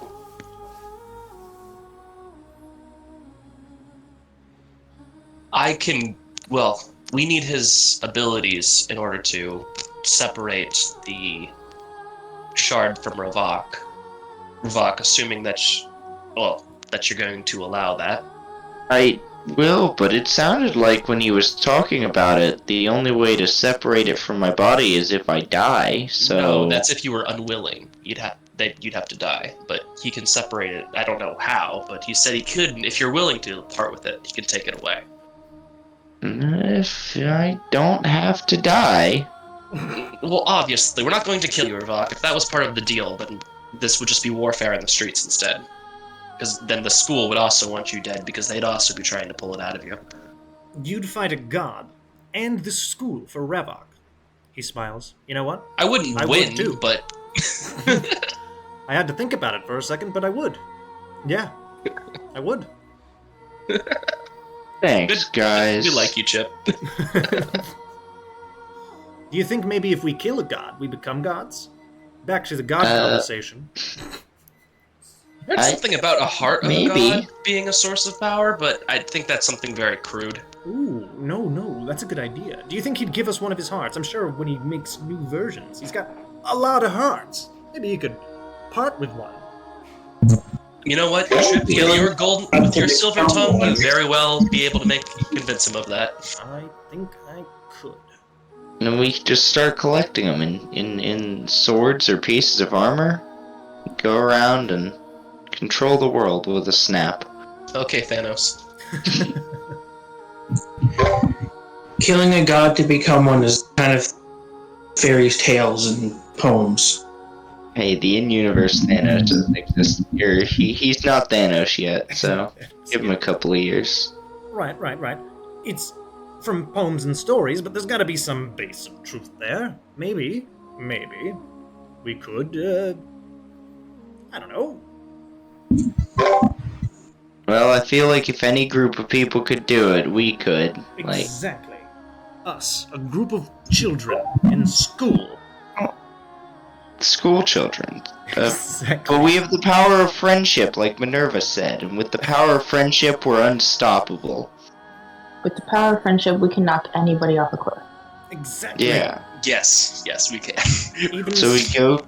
We need his abilities in order to separate the shard from Ravok. Ravok, assuming that you're going to allow that. I will, but it sounded like when he was talking about it, the only way to separate it from my body is if I die, so... No, that's if you were unwilling. You'd have to die, but he can separate it. I don't know how, but he said he could, if you're willing to part with it, he can take it away. If I don't have to die... Well, obviously, we're not going to kill you, Ravok. If that was part of the deal, then this would just be warfare in the streets instead. Because then the school would also want you dead, because they'd also be trying to pull it out of you. You'd fight a god and the school for Ravok. He smiles. You know what? I win, would too. But... I had to think about it for a second, but I would. Yeah, I would. Thanks, guys. We like you, Chip. Do you think maybe if we kill a god, we become gods? Back to the god conversation. I heard something about a heart of a god being a source of power, but I think that's something very crude. Ooh, no, that's a good idea. Do you think he'd give us one of his hearts? I'm sure when he makes new versions, he's got a lot of hearts. Maybe he could part with one. You know what, Chip? With your golden, with your silver tongue, you'd very well be able to convince him of that. I think I could. And we just start collecting them in swords or pieces of armor. Go around and control the world with a snap. Okay, Thanos. Killing a god to become one is kind of fairy tales and poems. Hey, the in-universe Thanos doesn't exist. He's not Thanos yet, so give him a couple of years. Right. It's from poems and stories, but there's gotta be some base of truth there. Maybe. We could, I don't know. Well, I feel like if any group of people could do it, we could. Exactly. Us, a group of children in school. School children. Exactly. But we have the power of friendship, like Minerva said, and with the power of friendship, we're unstoppable. With the power of friendship, we can knock anybody off a cliff. Exactly. Yeah. Yes, we can. So we go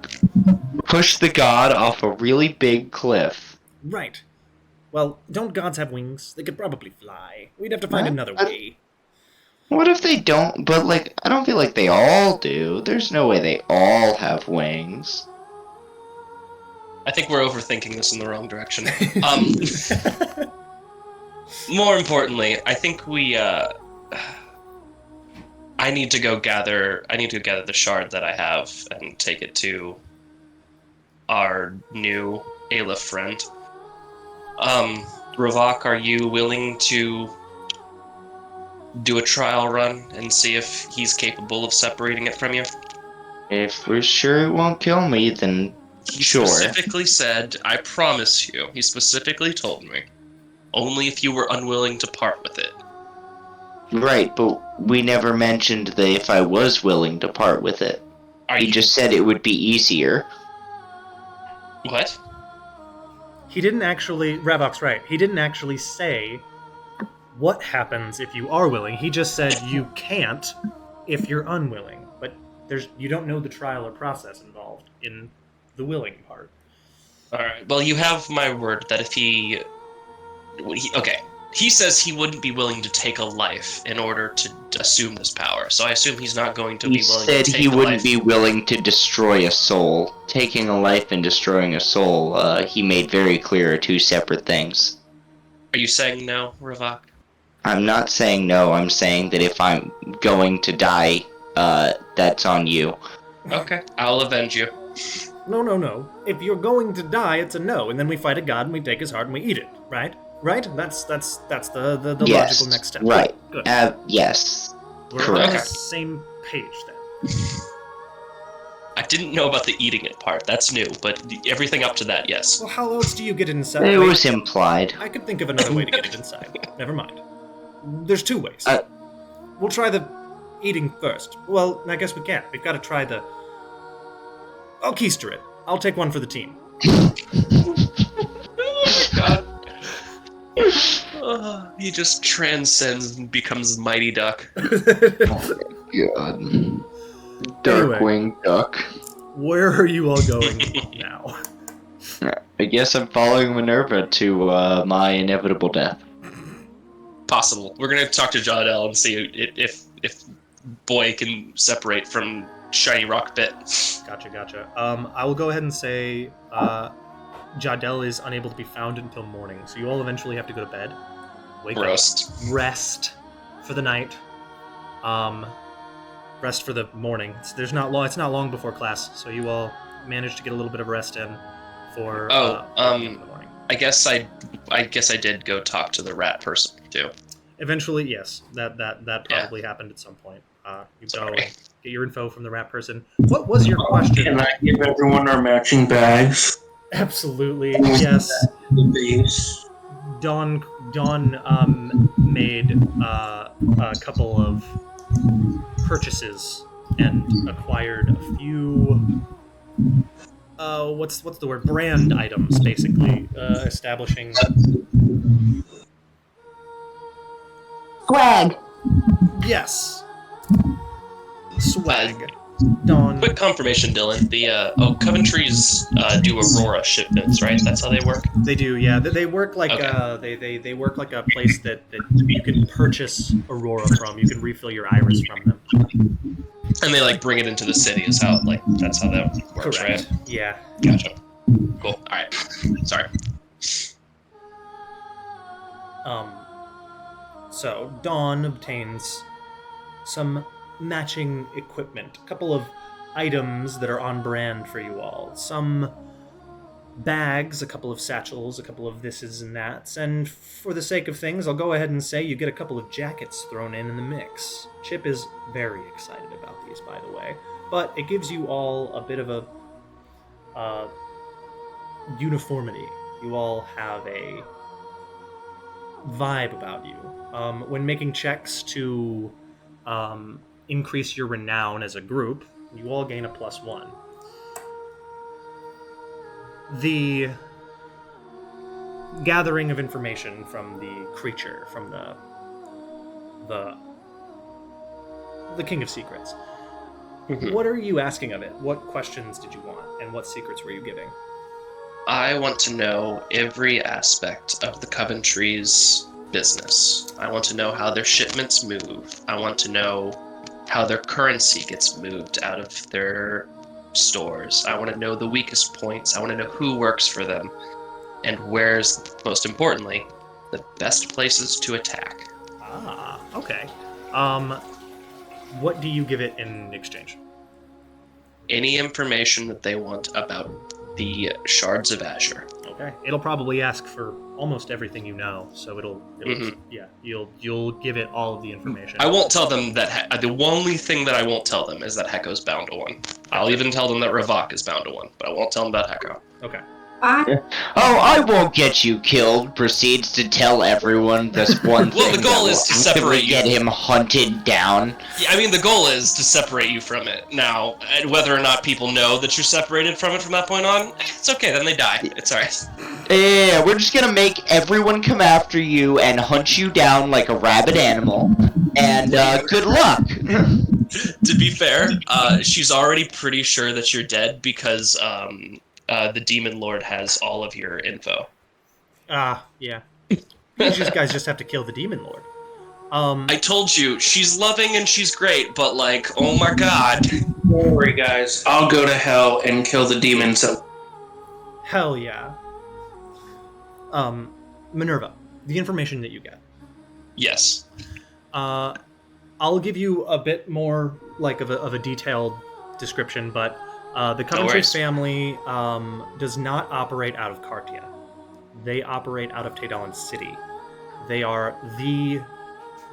push the god off a really big cliff. Right. Well, don't gods have wings? They could probably fly. We'd have to find another way. What if they don't? But, like, I don't feel like they all do. There's no way they all have wings. I think we're overthinking this in the wrong direction. More importantly, I think I need to go gather the shard that I have and take it to our new Aleph friend. Ravak, are you willing to do a trial run and see if he's capable of separating it from you? If we're sure it won't kill me, then He sure. specifically said, I promise you, he specifically told me, only if you were unwilling to part with it. Right, but we never mentioned that if I was willing to part with it. He just said it would be easier. What? He didn't actually... Ravok's right. He didn't actually say what happens if you are willing. He just said you can't if you're unwilling. But you don't know the trial or process involved in the willing part. Alright, well, you have my word that if he... Okay, he says he wouldn't be willing to take a life in order to assume this power, so I assume he's not going to be willing to take a life. He said he wouldn't be willing to destroy a soul. Taking a life and destroying a soul, he made very clear are two separate things. Are you saying no, Ravak? I'm not saying no, I'm saying that if I'm going to die, that's on you. Okay, I'll avenge you. No. If you're going to die, it's a no, and then we fight a god and we take his heart and we eat it, right? Right? That's the Yes, logical next step. Right. Good. Yes. We're Correct. on the same page then. I didn't know about the eating it part. That's new, but everything up to that, yes. Well, how else do you get inside? It was implied. I could think of another way to get it inside. Never mind. There's two ways. We'll try the eating first. Well, I guess we can't. We've got to try the... I'll keister it. I'll take one for the team. Oh my god. He just transcends and becomes Mighty Duck. Oh my god. Darkwing Duck. Where are you all going now? I guess I'm following Minerva to my inevitable death. Possible. We're gonna talk to Jodel and see if Boy can separate from Shiny Rock Bit. Gotcha. I will go ahead and say Jodel is unable to be found until morning, so you all eventually have to go to bed. Wake up, rest for the night. Rest for the morning. It's not long before class, so you all managed to get a little bit of rest in for the morning. I guess I did go talk to the rat person too. Eventually, yes. That probably happened at some point. You go get your info from the rat person. What was your question? Can I give everyone our matching bags? Absolutely, yes. The base. Dawn made a couple of purchases and acquired a few what's the word, brand items, basically, establishing swag. Yes, swag. Dawn. Quick confirmation, Dylan. The Coventry's do Aurora shipments, right? That's how they work. They do, yeah. They work like they work like a place that you can purchase Aurora from. You can refill your iris from them. And they like bring it into the city. Is how that's how that works, correct. Right? Yeah. Gotcha. Cool. All right. Sorry. So Dawn obtains some matching equipment, a couple of items that are on brand for you all, some bags, a couple of satchels, a couple of thises and that's, and for the sake of things, I'll go ahead and say you get a couple of jackets thrown in the mix. Chip is very excited about these, by the way, but it gives you all a bit of a uniformity. You all have a vibe about you. When making checks to increase your renown as a group, you all gain a +1. The gathering of information from the creature, from the King of Secrets. Mm-hmm. What are you asking of it? What questions did you want, and what secrets were you giving? I want to know every aspect of the Coventry's business. I want to know how their shipments move. I want to know how their currency gets moved out of their stores. I want to know the weakest points. I want to know who works for them and where's, most importantly, the best places to attack. Ah, okay. What do you give it in exchange? Any information that they want about the Shards of Azure. Okay. It'll probably ask for almost everything you know, so it'll yeah, you'll give it all of the information. I won't tell them that the only thing that I won't tell them is that Hecko's bound to one. I'll even tell them that Ravok is bound to one, but I won't tell them about Hecko. Okay. Oh, I won't get you killed. Proceeds to tell everyone this one thing. Well, the goal is to separate you. Get him hunted down. Yeah, I mean, the goal is to separate you from it. Now, whether or not people know that you're separated from it from that point on, it's okay, then they die. It's alright. Yeah, we're just gonna make everyone come after you and hunt you down like a rabid animal. And, good luck! To be fair, she's already pretty sure that you're dead because, the Demon Lord has all of your info. Yeah. You guys just have to kill the Demon Lord. I told you, she's loving and she's great, but like, oh my god. Don't worry, guys. I'll go to hell and kill the demons. Hell yeah. Minerva, the information that you get. Yes. I'll give you a bit more like of a detailed description, but the Coventry family does not operate out of Cartia. They operate out of Taydalan City. They are the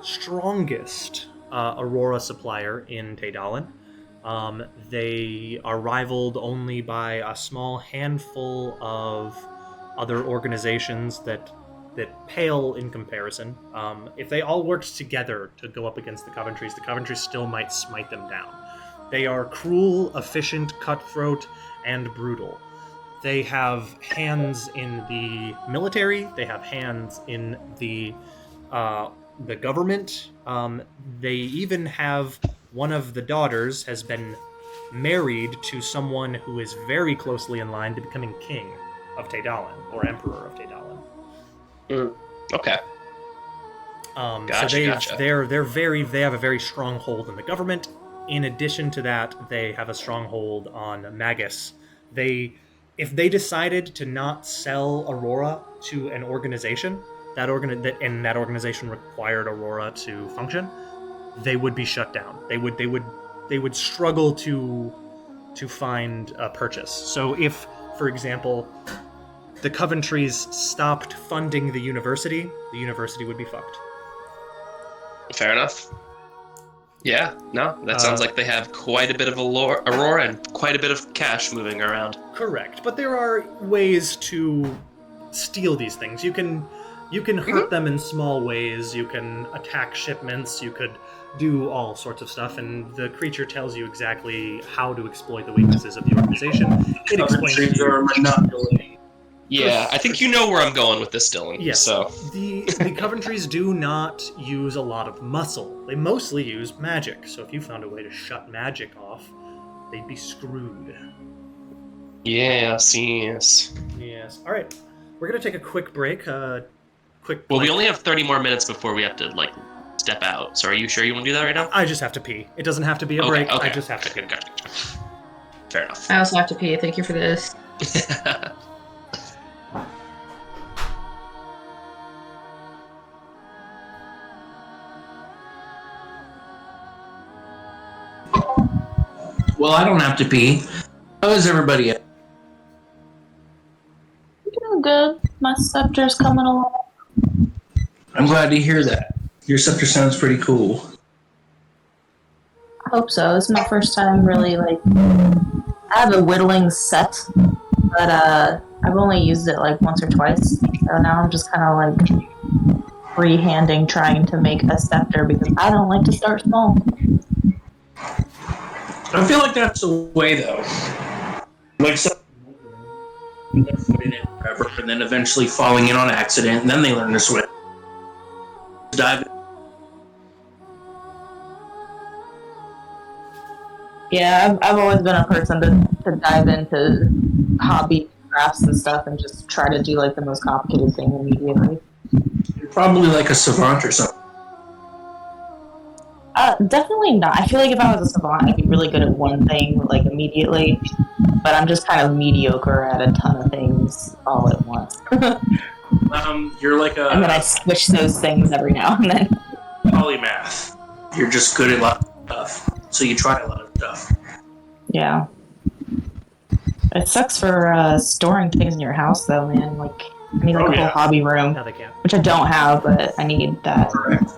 strongest Aurora supplier in Taydalan. They are rivaled only by a small handful of other organizations that pale in comparison. If they all worked together to go up against the Coventrys still might smite them down. They are cruel, efficient, cutthroat, and brutal. They have hands in the military. They have hands in the government. They even have one of the daughters has been married to someone who is very closely in line to becoming king of Taydalan, or emperor of Taydalan. Okay. Gotcha. They have a very strong hold in the government. In addition to that, they have a stronghold on Magus. If they decided to not sell Aurora to an organization, that organization required Aurora to function, they would be shut down. They would struggle to find a purchase. So if, for example, the Coventrys stopped funding the university would be fucked. Fair enough. Yeah, no, that sounds like they have quite a bit of Aurora and quite a bit of cash moving around. Correct, but there are ways to steal these things. You can hurt them in small ways, you can attack shipments, you could do all sorts of stuff, and the creature tells you exactly how to exploit the weaknesses of the organization. It explains to you. Yeah, I think you know where I'm going with this, Dylan. Yes. So. The Coventrys do not use a lot of muscle. They mostly use magic. So if you found a way to shut magic off, they'd be screwed. Yes. Yes. All right. We're going to take a quick break. Well, we only have 30 more minutes before we have to, step out. So are you sure you want to do that right now? I just have to pee. It doesn't have to be a break. Okay. I just have to pee. Gotcha. Fair enough. I also have to pee. Thank you for this. Well, I don't have to pee. How is everybody? Doing good. My scepter's coming along. I'm glad to hear that. Your scepter sounds pretty cool. I hope so. It's my first time really, I have a whittling set, but I've only used it once or twice. So now I'm just kind of freehanding trying to make a scepter because I don't like to start small. I feel like that's the way, though. Putting it forever, and then eventually falling in on accident, and then they learn to swim. Dive. Yeah, I've always been a person to dive into hobby crafts and stuff and just try to do like the most complicated thing immediately. You're probably like a savant or something. Definitely not. I feel like if I was a savant, I'd be really good at one thing like immediately, but I'm just kind of mediocre at a ton of things all at once. You're like a And then I switch those things every now and then. polymath. You're just good at a lot of stuff, so you try a lot of stuff. Yeah. It sucks for storing things in your house, though, man. Like, I need like a whole hobby room, No, they can't. which I don't have, but I need that. Correct.